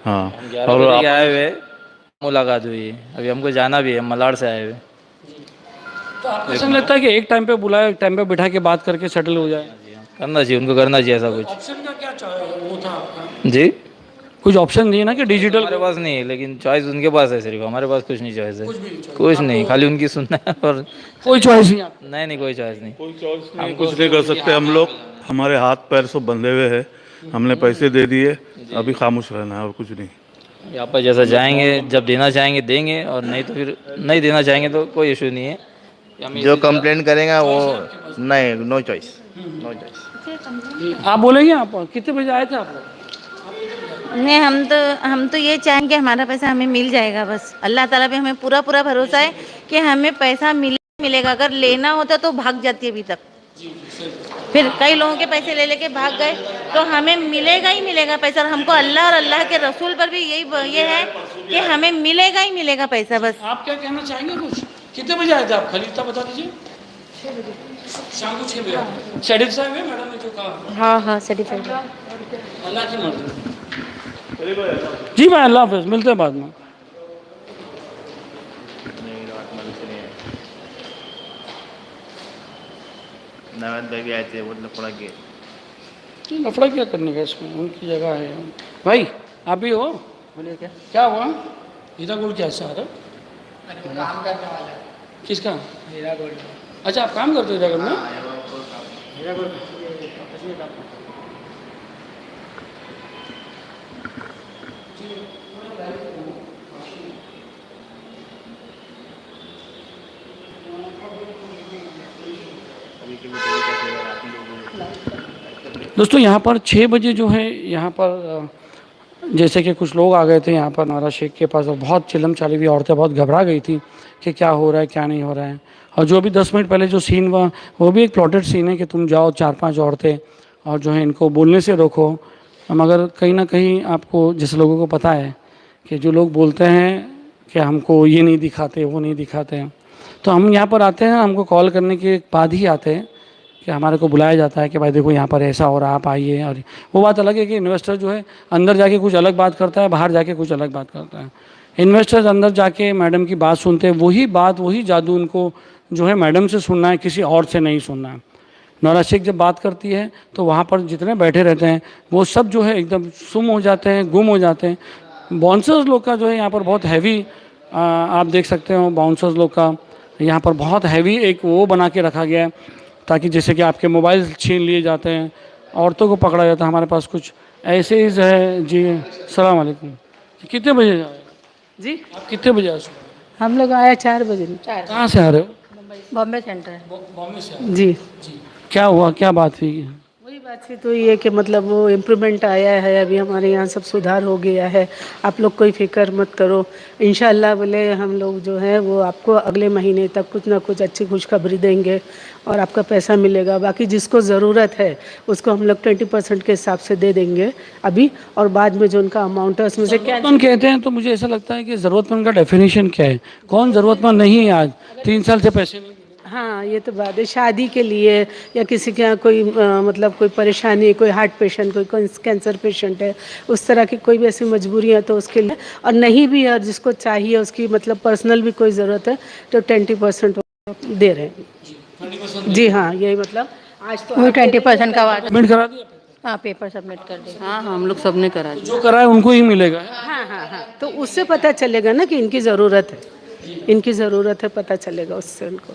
हाँ, और आए हुए मुलाकात हुई, अभी हमको जाना भी है, मलाड से आए हुए। तो आपको ऐसा लगता है कि एक टाइम पे बुलाए, एक टाइम पे बिठा के बात करके सेटल हो जाए? करना चाहिए, उनको करना चाहिए ऐसा कुछ। ऑप्शन का क्या वो था आपका? जी, कुछ ऑप्शन नहीं है ना कि डिजिटल? हमारे पास नहीं है, लेकिन चॉइस उनके पास है, सिर्फ हमारे पास कुछ नहीं चॉइस है। कुछ नहीं, खाली उनकी सुनना है और कोई चॉइस नहीं। नहीं, कोई चॉइस नहीं। हम कुछ नहीं कर सकते। हम लोग, हमारे हाथ पैर सब बंधे हुए हैं। हमने पैसे दे दिए, अभी खामोश रहना है और कुछ नहीं। यहाँ पर जैसा जाएंगे, जब देना चाहेंगे देंगे, और नहीं तो फिर नहीं देना चाहेंगे तो कोई इशू नहीं है। जो कंप्लेन करेगा वो नहीं, नो चॉइस। आप बोलेंगे? आप कितने बजे आए थे आप लोग? नहीं, हम तो ये चाहेंगे हमारा पैसा हमें मिल जाएगा बस। अल्लाह ताला पे हमें पूरा भरोसा है कि हमें पैसा मिलेगा। अगर लेना होता तो भाग जाती अभी तक। फिर कई लोगों के पैसे ले लेके भाग गए, तो हमें मिलेगा ही मिलेगा पैसा। और हमको अल्लाह और अल्लाह के रसूल पर भी ये है कि हमें मिलेगा ही मिलेगा पैसा बस। आप क्या कहना चाहेंगे? कुछ कितने बजे आए थे आप? खलीफा बता दीजिए। 6 बजे, शाम को 6 बजे। सेटिस्फाई हुए मैडम ने जो कहा? हाँ, सेटिस्फाई। अल्लाह की मर्जी। जी भाई, अल्लाह हाफिज़, मिलते हैं बाद में। नवाज भाई भी आए थे, वो लफड़ा क्या करने का इसमें, उनकी जगह है। भाई आप भी हो? बोलिए। क्या हुआ? हीरा गोल्ड क्या ऐसा आ रहा? काम करने वाला है। किसका? हीरा गोल्ड। अच्छा, आप काम करते हो हीरा गोल्ड में? हीरा गोल्ड। दोस्तों यहाँ पर 6 बजे जो है, यहाँ पर जैसे कि कुछ लोग आ गए थे यहाँ पर नौरा शेख के पास, और बहुत चिल्लम चाली हुई, औरतें बहुत घबरा गई थी कि क्या हो रहा है क्या नहीं हो रहा है। और जो अभी 10 मिनट पहले जो सीन हुआ, वो भी एक प्लॉटेड सीन है कि तुम जाओ 4-5 औरतें और जो है इनको बोलने से रोको। मगर कहीं ना कहीं आपको, जैसे लोगों को पता है कि जो लोग बोलते हैं कि हमको ये नहीं दिखाते, वो नहीं दिखाते हैं, तो हम यहाँ पर आते हैं, हमको कॉल करने के बाद ही आते हैं कि हमारे को बुलाया जाता है कि भाई देखो यहाँ पर ऐसा हो रहा है, आप आइए। और वो बात अलग है कि इन्वेस्टर जो है अंदर जाके कुछ अलग बात करता है, बाहर जाके कुछ अलग बात करता है। इन्वेस्टर्स अंदर जाके मैडम की बात सुनते हैं, वही बात, वही जादू उनको जो है मैडम से सुनना है, किसी और से नहीं सुनना है। नौरा शेख जब बात करती है तो वहाँ पर जितने बैठे रहते हैं वो सब जो है एकदम सुम हो जाते हैं, गुम हो जाते हैं। बाउंसर्स लोग का जो है यहाँ पर बहुत हैवी, आप देख सकते हो बाउंसर्स लोग का यहाँ पर बहुत हैवी एक वो बना के रखा गया है, ताकि जैसे कि आपके मोबाइल छीन लिए जाते हैं, औरतों को पकड़ा जाता है। हमारे पास कुछ ऐसे ही है जी। सलाम अलैकुम। कितने बजे आए जी? आप कितने बजे आए? हम लोग आए 4 बजे। कहाँ से आ रहे हो? बॉम्बे सेंटर। बॉम्बे से? जी। क्या हुआ, क्या बात हुई? वही बात तो ये कि मतलब वो इम्प्रूवमेंट आया है, अभी हमारे यहाँ सब सुधार हो गया है, आप लोग कोई फिक्र मत करो। इंशाल्लाह बोले हम लोग जो है वो आपको अगले महीने तक कुछ ना कुछ अच्छी खुशखबरी देंगे और आपका पैसा मिलेगा। बाकी जिसको ज़रूरत है उसको हम लोग 20% के हिसाब से दे देंगे अभी, और बाद में जो उनका अमाउंट है उसमें से क्या कहते हैं तो मुझे ऐसा लगता है कि ज़रूरतमंद का डेफिनेशन क्या है, कौन ज़रूरतमंद नहीं है आज 3 साल से पैसे नहीं। हाँ ये तो बात है, शादी के लिए या किसी के यहाँ कोई मतलब कोई परेशानी, कोई हार्ट पेशेंट, कोई कैंसर पेशेंट है, उस तरह की कोई भी ऐसी मजबूरियाँ तो उसके लिए, और नहीं भी है जिसको चाहिए उसकी मतलब पर्सनल भी कोई ज़रूरत है तो 20% दे रहे हैं। जी हाँ, यही मतलब आज तो 20% का वादा सबमिट करा दिया। हाँ, पेपर सबमिट कर दे। हाँ हम लोग सबने करा दिया। जो करा है उनको ही मिलेगा। हाँ हाँ हाँ, तो उससे पता चलेगा ना कि इनकी ज़रूरत है, इनकी ज़रूरत है, पता चलेगा उससे उनको।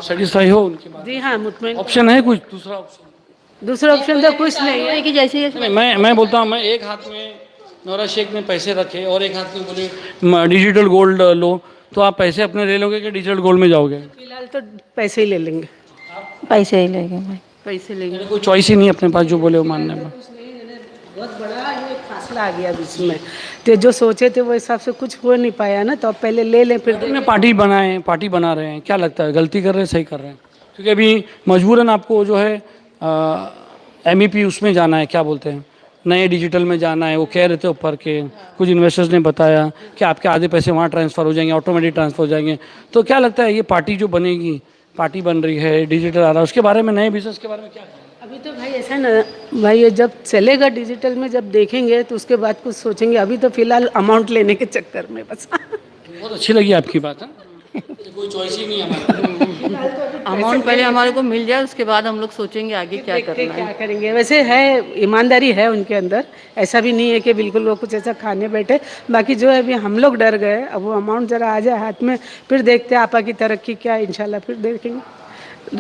सेटिस्फाई हो उनके बाद? जी हाँ, मुतमईन। ऑप्शन है कुछ दूसरा ऑप्शन? दूसरा ऑप्शन तो कुछ नहीं है कि जैसे मैं बोलता हूँ, मैं एक हाथ में नौरा शेख ने पैसे रखे और एक हाथ में बोले डिजिटल गोल्ड लो, तो आप पैसे अपने ले लोगे कि डिजिटल गोल्ड में जाओगे? फिलहाल तो पैसे ही ले लेंगे। पैसे ही लेंगे भाई, पैसे लेंगे, कोई चॉइस ही नहीं अपने पास, जो बोले वो मानने में। बहुत बड़ा ये फासला आ गया बीच में, तो जो सोचे थे वो हिसाब से कुछ हो नहीं पाया ना, तो अब पहले ले लें फिर पार्टी बना रहे हैं। क्या लगता है, गलती कर रहे हैं सही कर रहे हैं? क्योंकि अभी मजबूरन आपको जो है MEP उसमें जाना है, क्या बोलते हैं, नए डिजिटल में जाना है। वो कह रहे थे ऊपर के कुछ इन्वेस्टर्स ने बताया कि आपके आधे पैसे वहाँ ट्रांसफ़र हो जाएंगे, ऑटोमेटिक ट्रांसफ़र हो जाएंगे। तो क्या लगता है ये पार्टी जो बनेगी, पार्टी बन रही है, डिजिटल आ रहा है, उसके बारे में, नए बिजनेस के बारे में क्या? अभी तो भाई ऐसा ना भाई, ये जब चलेगा डिजिटल में, जब देखेंगे तो उसके बाद कुछ सोचेंगे। अभी तो फिलहाल अमाउंट लेने के चक्कर में बस। बहुत अच्छी लगी आपकी बात है, कोई चॉइस ही नहीं है। अमाउंट पहले हमारे को मिल जाए, उसके बाद हम लोग सोचेंगे आगे क्या करना है, क्या करेंगे। वैसे है, ईमानदारी है उनके अंदर, ऐसा भी नहीं है कि बिल्कुल वो कुछ ऐसा खाने बैठे। बाकी जो है अभी हम लोग डर गए, अब वो अमाउंट ज़रा आ जाए हाथ में, फिर देखते हैं आपा की तरक्की क्या, इंशाल्लाह फिर देखेंगे।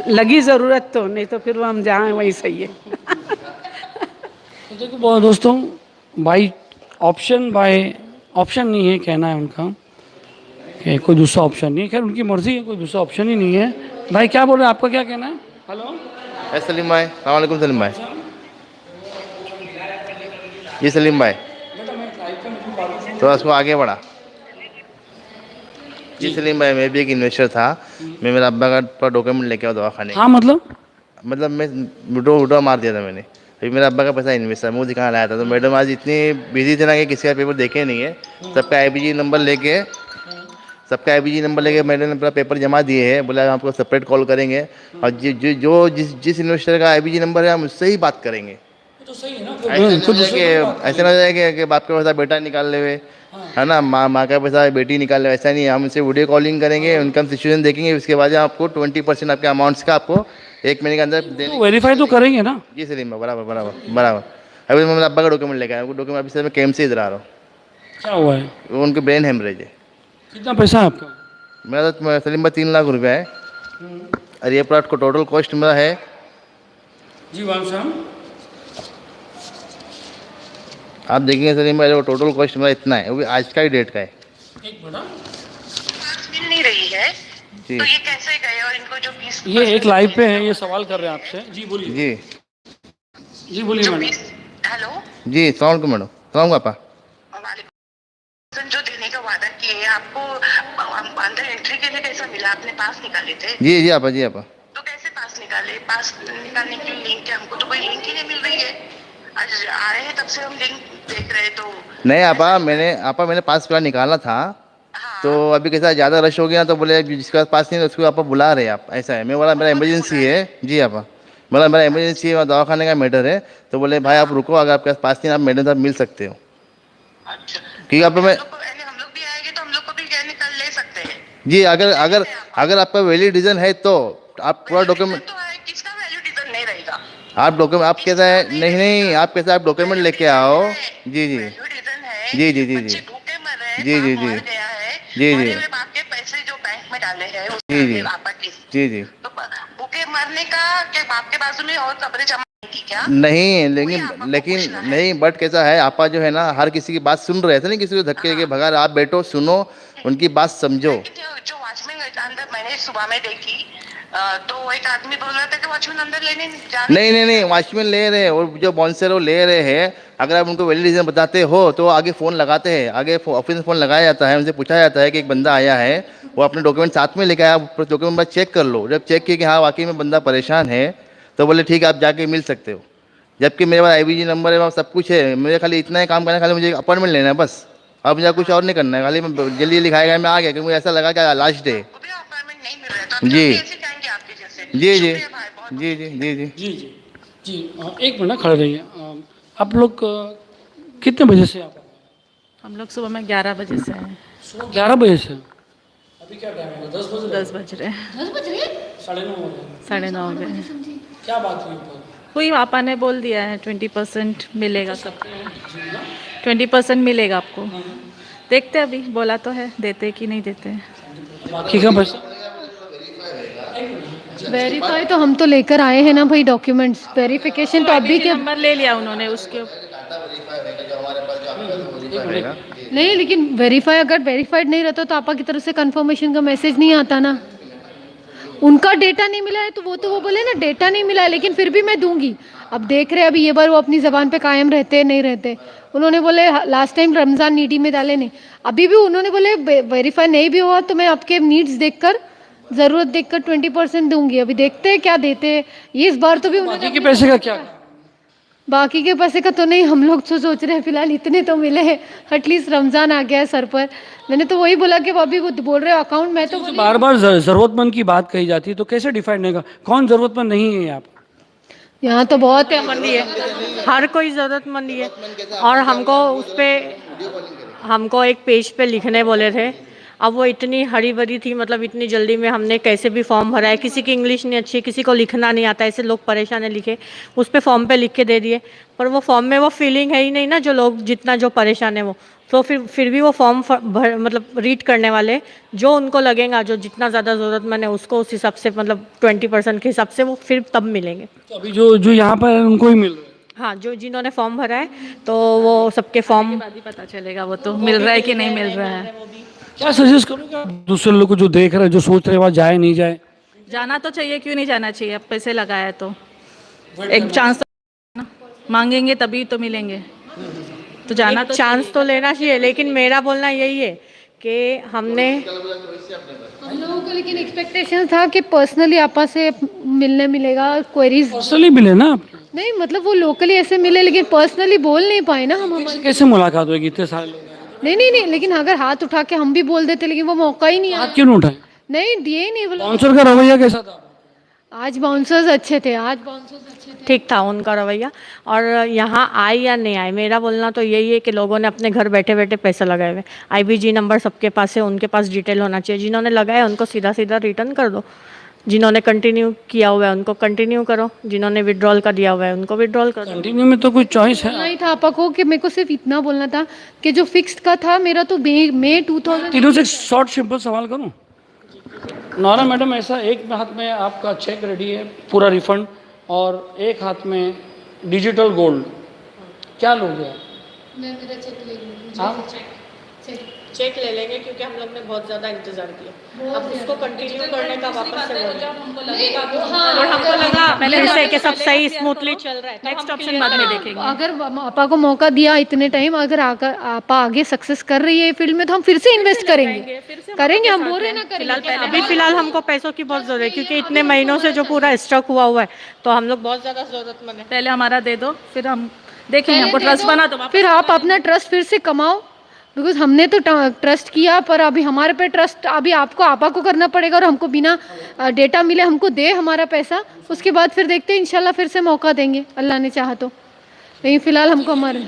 लगी ज़रूरत तो, नहीं तो फिर वो हम जहाँ वहीं सही है। तो देखो दोस्तों, बाई ऑप्शन नहीं है, कहना है उनका कि कोई दूसरा ऑप्शन नहीं है। खैर उनकी मर्जी है, कोई दूसरा ऑप्शन ही नहीं है। भाई क्या बोल रहे हैं, आपका क्या कहना है? हेलो सलीम भाई, अस्सलाम वालेकुम सलीम भाई। जी सलीम भाई, तो उसको आगे बढ़ा। जी सलीम भाई, मैं भी एक इन्वेस्टर था। मैं मेरा अब्बा का डॉक्यूमेंट लेके आया दवाखाने। हाँ मतलब मैं विड्रॉ मार दिया था मैंने। अभी मेरा अब्बा का पैसा इन्वेस्ट था, मुझे दिखाने लाया था। तो मैडम आज इतनी बिजी थे ना कि किसी का पेपर देखे नहीं है। सबका IBG नंबर लेके मैडम ने पूरा पेपर जमा दिए हैं। बोला आपको सेपरेट कॉल करेंगे, और जिस इन्वेस्टर का IBG नंबर है हम उससे ही बात करेंगे। तो सही है ना, ऐसे ना हो जाए कि बाप का पैसा बेटा निकाल ले, है ना, माँ का पैसा बेटी निकाल ले। ऐसा नहीं है, हम उनसे वीडियो कॉलिंग करेंगे, उनका सिचुएशन देखेंगे, उसके बाद आपको 20% आपके अमाउंट्स का आपको 1 महीने के अंदर देने। वेरीफाई तो करेंगे ना? जी सलीम, बराबर। अभी मैं मेरा अब्बा का डॉक्यूमेंट लेकर आया, डॉक्यूमेंट अभी सर मैं कैम्प से इधर आ रहा हूँ। क्या हुआ है? वो उनके ब्रेन हेमरेज है। कितना पैसा है आपका? मेरा तो सलीम भाई 3 लाख रुपया है, और ये प्लॉट को टोटल कॉस्ट मेरा है। जी वाम साहब, आप देखेंगे सलीम भाई, टोटल कॉस्ट मेरा इतना है, वो भी आज का ही डेट का है। एक बड़ा मिल नहीं रही है जी। तो ये कैसे गए, और इनको जो 20 ये एक लाइव पे है, ये सवाल कर रहे हैं आपसे। जी बोलिए। जी बोलिए मैडम। हेलो जी, सलाम वालेकुम मैडम। सलाम पापा। जो देने का वादा किए आपको, अंदर एंट्री के लिए कैसा मिला? आपने पास निकाले थे? जी आपा। तो कैसे पास निकाले? पास निकालने के लिए लिंक है, हमको तो कोई लिंक ही नहीं मिल रही है। आज आए हैं तब से हम लिंक देख रहे तो नहीं आपा, मैंने पास पूरा निकाला था। तो अभी कैसा ज़्यादा रश हो गया, तो बोले जिसके पास पास नहीं है उसको आप बुला रहे हैं आप। ऐसा है, मैं बोला मेरा इमरजेंसी है। जी आपा, बोला मेरा इमरजेंसी है, दवाखाने का मैटर है। तो बोले भाई आप रुको, अगर आपके पास नहीं आप मैडम साहब मिल सकते हो। क्योंकि आप मैं जी, अगर आपका वैलिड रीजन है तो आप पूरा डॉक्यूमेंट, आप डॉक्यूमेंट आप कैसा है, नहीं आप कैसा, आप डॉक्यूमेंट लेके आओ। जी जी जी जी जी जी जी जी जी जी जी पैसे जो बैंक में डाले हैं जी जी जी जी भूखे मरने का के बाप के बाजू में और कब्रें जमा की क्या? नहीं, लेकिन नहीं, बट कैसा है, आपा जो है ना हर किसी की बात सुन रहे थे, नहीं किसी को धक्के के भगा। आप बैठो, सुनो, उनकी बात समझो। जो वॉचमैन अंदर मैंने सुबह में देखी, तो एक आदमी बोल रहा था कि वॉचमैन अंदर लेने जा नहीं वॉचमैन ले रहे हैं और जो बाउंसर वो ले रहे हैं। अगर आप उनको वैलिड रीज़न बताते हो तो आगे फ़ोन लगाते हैं, आगे ऑफिस में फ़ोन लगाया जाता है, उनसे पूछा जाता है कि एक बंदा आया है, वो अपने डॉक्यूमेंट साथ में लेके आया, डॉक्यूमेंट बस चेक कर लो। जब चेक किए कि हाँ वाकई में बंदा परेशान है तो बोले ठीक है आप जाके मिल सकते हो। जबकि मेरे पास IBG नंबर है, सब कुछ है, मुझे खाली इतना ही काम करना है, खाली मुझे अपॉइंटमेंट लेना है बस। अब मुझे कुछ और नहीं करना है, खाली मैं जल्दी जल्दी खाएगा मैं आ गया, क्योंकि मुझे ऐसा लगा कि लास्ट डे। जी जी जी जी जी जी जी जी जी जी एक मिनट खड़े रहिए। आप लोग कितने बजे से आप? हम लोग सुबह में 11 बजे से हैं। सुबह 11 बजे से? अभी क्या टाइम है? 10 बज रहे? 10 बज रहे हैं। 10 बज रहे? 9:30 हो गए। 9:30 हो गए। क्या बात हुई ऊपर? कोई पापा ने बोल दिया है 20% मिलेगा सबको, 20% मिलेगा आपको। देखते अभी, बोला तो है, देते कि नहीं देते। बाकी का पैसा वेरीफाई तो हम तो लेकर आए हैं ना भाई, डॉक्यूमेंट्स वेरिफिकेशन तो अभी के नंबर ले लिया उन्होंने उसके। नहीं, लेकिन वेरीफाई अगर वेरीफाइड नहीं रहता तो आपा की तरफ से कंफर्मेशन का मैसेज नहीं आता ना। उनका डेटा नहीं मिला है तो वो बोले ना डेटा नहीं मिला है, लेकिन फिर भी मैं दूंगी। अब देख रहे अभी ये बार वो अपनी ज़बान पे कायम रहते नहीं रहते। उन्होंने बोले लास्ट टाइम रमज़ान नीडी में डाले नहीं, अभी भी उन्होंने बोले वेरीफाई नहीं भी हुआ तो मैं आपके नीड्स देखकर, ज़रूरत देखकर 20% दूंगी। अभी देखते हैं क्या देते हैं ये इस बार। तो भी बाकी के पैसे का क्या? बाकी के पैसे का तो नहीं, हम लोग तो सोच रहे हैं फिलहाल इतने तो मिले हैं, एटलीस्ट रमज़ान आ गया है सर पर। मैंने तो वही बोला कि अभी वो बोल रहे हो अकाउंट में तो बार बार ज़रूरतमंद की बात कही जाती है तो कैसे डिफाइन नहीं होगा कौन ज़रूरतमंद नहीं है यहाँ? यहाँ तो बहुत है, मंदी है, हर कोई ज़रूरतमंद है। और हमको उस पर हमको एक पेज पे लिखने बोले थे, अब वो इतनी हरी भरी थी, मतलब इतनी जल्दी में हमने कैसे भी फॉर्म भरा है। किसी की इंग्लिश नहीं अच्छी, किसी को लिखना नहीं आता, ऐसे लोग परेशान है लिखे, उस पर फॉर्म पे लिख के दे दिए। पर वो फॉर्म में वो फीलिंग है ही नहीं ना, जो लोग जितना जो परेशान है वो तो फिर भी वो फॉर्म मतलब रीड करने वाले जो उनको लगेगा, जो जितना ज़्यादा ज़रूरतमंद है उसको उस हिसाब से, मतलब 20% के हिसाब से वो फिर तब मिलेंगे। तो अभी जो यहाँ पर उनको ही मिल रहा है? हाँ, जो जिन्होंने फॉर्म भरा है तो वो सबके फॉर्म बाद ही पता चलेगा वो तो मिल रहा है कि नहीं मिल रहा है। क्या सजेस्ट करोगे दूसरे लोग को जो देख रहे हैं, जो सोच रहे हैं वहाँ जाए नहीं जाए? जाना तो चाहिए, क्यों नहीं जाना चाहिए। अब पैसे लगाया तो एक चांस तो मांगेंगे तभी तो मिलेंगे, तो जाना तो चांस तो लेना चाहिए। लेकिन मेरा बोलना यही है कि हम लोगों को लेकिन एक्सपेक्टेशन था कि पर्सनली आपा से मिलेगा, क्वेरीज पर्सनली मिले ना? नहीं मतलब वो लोकली ऐसे मिले, लेकिन पर्सनली बोल नहीं पाए ना हम। कैसे मुलाकात होगी इतने सारे लोग? नहीं, लेकिन अगर हाथ उठा के हम भी बोल देते, लेकिन वो मौका ही नहीं आया। हाथ क्यों नहीं उठाए? नहीं दिए ही नहीं। बाउंसर का रवैया कैसा था? आज बाउंसर्स अच्छे थे, ठीक था उनका रवैया। और यहाँ आए या नहीं आए, मेरा बोलना तो यही है कि लोगों ने अपने घर बैठे बैठे पैसा लगाए हुए। IBG नंबर सबके पास है, उनके पास डिटेल होना चाहिए। जिन्होंने लगाया उनको सीधा सीधा रिटर्न कर दो, जिन्होंने कंटिन्यू किया हुआ है उनको कंटिन्यू करो, जिन्होंने विड्रॉल का दिया हुआ है उनको विड्रॉल करो। कंटिन्यू में तो कोई चॉइस है नहीं था आपा को कि मेरे को सिर्फ इतना बोलना था कि जो फिक्स्ड का था मेरा तो मई 2000। तीनों से शॉर्ट सिंपल सवाल करूं? नौरा मैडम, ऐसा एक हाथ में आपका चेक रेडी है पूरा रिफंड और एक हाथ में डिजिटल गोल्ड, क्या लोगे आप? मैं मेरा चेक ले लूँगी। चेक ले लेंगे क्योंकि हम लोग ने बहुत ज़्यादा इंतजार किया। अब उसको कंटिन्यू करने का वापस से और हमको लगा पहले से कि सब सही स्मूथली चल रहा है, नेक्स्ट ऑप्शन बाद में देखेंगे। अगर आपा को मौका दिया इतने टाइम, अगर आपा आगे सक्सेस कर रही है फील्ड में तो हम फिर से इन्वेस्ट करेंगे हम बोल रहे ना करेंगे। अभी फिलहाल हमको पैसों की बहुत जरूरत है क्योंकि इतने महीनों से जो पूरा स्टॉक हुआ है तो हम लोग बहुत ज़्यादा जरूरतमंद है। पहले हमारा दे दो, फिर हम देखेंगे, हमको ट्रस्ट बना दो, फिर आप अपना ट्रस्ट फिर से कमाओ। बिकॉज हमने तो ट्रस्ट किया, पर अभी हमारे पे ट्रस्ट अभी आपा को करना पड़ेगा और हमको बिना डेटा मिले हमको दे हमारा पैसा, उसके बाद फिर देखते हैं इंशाल्लाह फिर से मौका देंगे अल्लाह ने चाहा तो। लेकिन फिलहाल हमको हमारे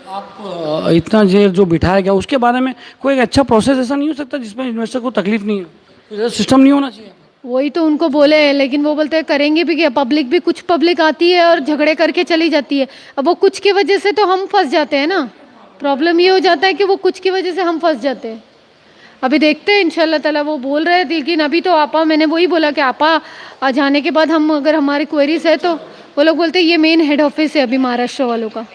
आप इतना देर जो बिठाया गया उसके बारे में कोई एक अच्छा प्रोसेस ऐसा नहीं हो सकता जिसमें इन्वेस्टर को तकलीफ नहीं हो, सिस्टम नहीं होना चाहिए? वही तो उनको बोले हैं, लेकिन वो बोलते हैं करेंगे भी क्या। पब्लिक भी कुछ पब्लिक आती है और झगड़े करके चली जाती है। अब वो कुछ की वजह से तो हम फंस जाते हैं ना। प्रॉब्लम ये हो जाता है कि वो कुछ की वजह से हम फंस जाते हैं। अभी देखते हैं इंशाल्लाह ताला। वो बोल रहे थे, लेकिन अभी तो आपा, मैंने वही बोला कि आपा आ जाने के बाद हम अगर हमारी क्वेरीज है तो वो लोग बोलते हैं ये मेन हेड ऑफिस है अभी महाराष्ट्र वालों का,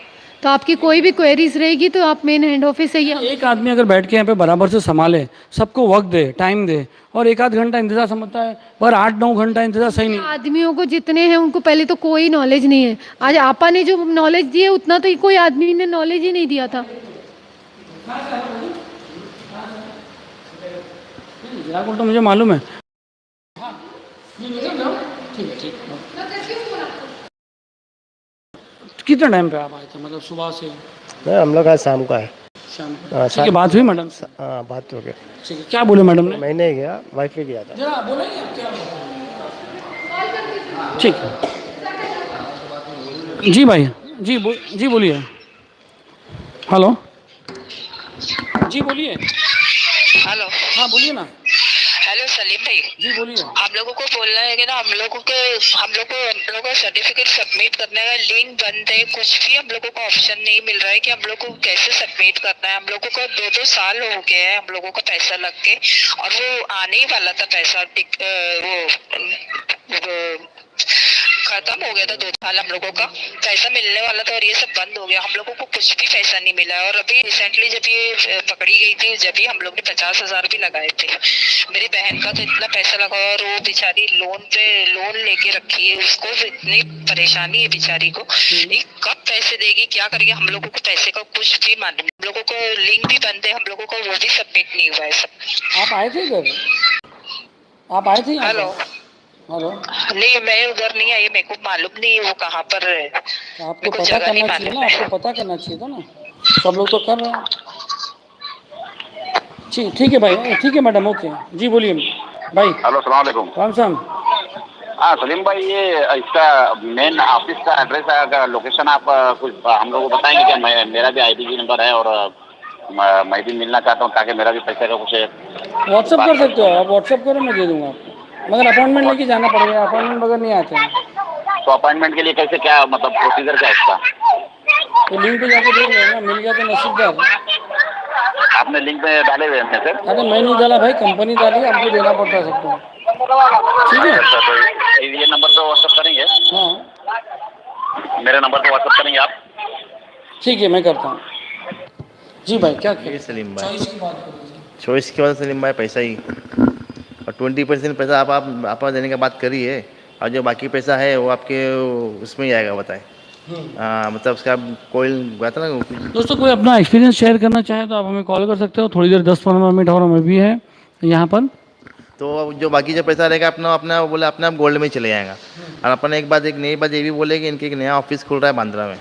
तो आपकी कोई भी क्वेरीज रहेगी तो आप मेन हेड ऑफिस से ही एक आदमी अगर बैठ के यहाँ पे बराबर से संभाले, सबको वक्त दे, टाइम दे, और एक आध घंटा इंतजार समझता है, पर 8-9 घंटा इंतजार सही नहीं। आदमियों को जितने हैं उनको पहले तो कोई नॉलेज नहीं है। आज आपा ने जो नॉलेज दी है उतना तो कोई आदमी ने नॉलेज ही नहीं दिया था। ग्राहक तो मुझे मालूम है। कितने टाइम पे आप आए थे, मतलब सुबह से? नहीं, हम लोग आज शाम को आए। शाम को। हाँ, ठीक है, बात हुई मैडम से? हाँ, बात हो गई। ठीक है, क्या बोले मैडम ने? मैं नहीं गया, वाइफ भी गया था। जरा बोलेंगे आप क्या? ठीक है जी भाई, जी बोलिए। हेलो जी बोलिए। हेलो। हाँ बोलिए ना। हेलो सलीम भाई। जी बोलिए। हम लोगों को बोलना है कि ना हम लोगों का सर्टिफिकेट सबमिट करने का लिंक बंद है, कुछ भी हम लोगों को ऑप्शन नहीं मिल रहा है कि हम लोग को कैसे सबमिट करना है। हम लोगों को 2-2 साल हो गए हैं हम लोगों को पैसा लग के, और वो आने ही वाला था पैसा, वो खत्म हो गया था 2 साल हम लोगों का पैसा मिलने वाला था, और ये सब बंद हो गया। हम लोगों को कुछ भी पैसा नहीं मिला है। और अभी रिसेंटली जब ये पकड़ी गई थी, जब भी हम लोग ने 50,000 भी लगाए थे। मेरी बहन का तो इतना पैसा लगा, और वो बेचारी लोन लेके रखी है, उसको इतनी परेशानी है बेचारी को। ये कब पैसे देगी, क्या करेगी, हम लोगों को पैसे का कुछ भी मालूम। हम लोगों को लिंक भी बंद है, हम लोगों को वो भी सबमिट नहीं हुआ है सब। आप आए थे इधर? आप आए थे? हेलो। हेलो। नहीं, मैं उधर नहीं आई, मेरे को मालूम नहीं वो कहाँ पर है। आपको पता करना चाहिए ना, आपको पता करना चाहिए था ना। सब लोग तो कर रहे हैं। ठीक है भाई, ठीक है मैडम, ओके जी बोलिए भाई। हेलो, सलाम वालेकुम। वालेकुम। हाँ सलीम भाई, ये इसका मेन ऑफिस का एड्रेस है, अगर लोकेशन आप कुछ हम लोग को बताएंगे क्या? मेरा भी IDG नंबर है, और मैं भी मिलना चाहता हूँ ताकि मेरा भी पैसे का कुछ। व्हाट्सअप कर सकते हो आप, व्हाट्सअप करो, मैं दे दूँगा आपको, मगर अपॉइंटमेंट लेके जाना पड़ेगा, अपॉइंटमेंट बगैर नहीं आते हैं। तो अपॉइंटमेंट के लिए कैसे, क्या मतलब प्रोसीजर क्या है इसका? तो लिंक पे जाके देख लेना, मिल गया तो नसीबदार। आपने लिंक पे डाले हुए हैं सर? अरे मैं नहीं डाला भाई, कंपनी डाली, हमको देना पड़ता है सबको। ठीक है, अच्छा, तो ये नंबर पे व्हाट्सअप करेंगे? हाँ, मेरे नंबर पे व्हाट्सअप करेंगे आप? ठीक है, मैं करता हूँ। जी भाई, क्या सलीम भाई, चॉइस की बात करो। चॉइस की बात सलीम भाई, पैसा ही, और 20% पैसा आप देने की बात करी है, और जो बाकी पैसा है वो आपके उसमें ही आएगा, बताएं। हाँ, मतलब उसका कोई बात ना। दोस्तों, कोई अपना एक्सपीरियंस शेयर करना चाहे तो आप हमें कॉल कर सकते हो, थोड़ी देर 10-15 मिनट और हमें भी है यहाँ पर। तो जो बाकी जो पैसा रहेगा अपना बोले अपने आप गोल्ड में चले जाएगा। और अपन एक नई बात ये भी बोले कि इनके एक नया ऑफिस खुल रहा है बांद्रा में।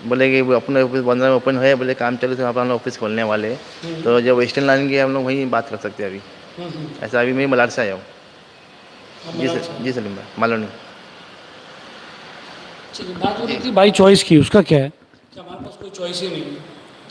बोले कि अपने ऑफिस बांद्रा में ओपन है, बोले काम चले तो अपन ऑफिस खोलने वाले हैं। तो जब वेस्टर्न लाइन की हम लोग वहीं बात कर सकते हैं अभी। ऐसा अभी मैं मलाड से आया हूँ। जी सलीम भाई, मालूम बात हो रही थी भाई चॉइस की, उसका क्या है? हमारे पास कोई चॉइस ही नहीं है।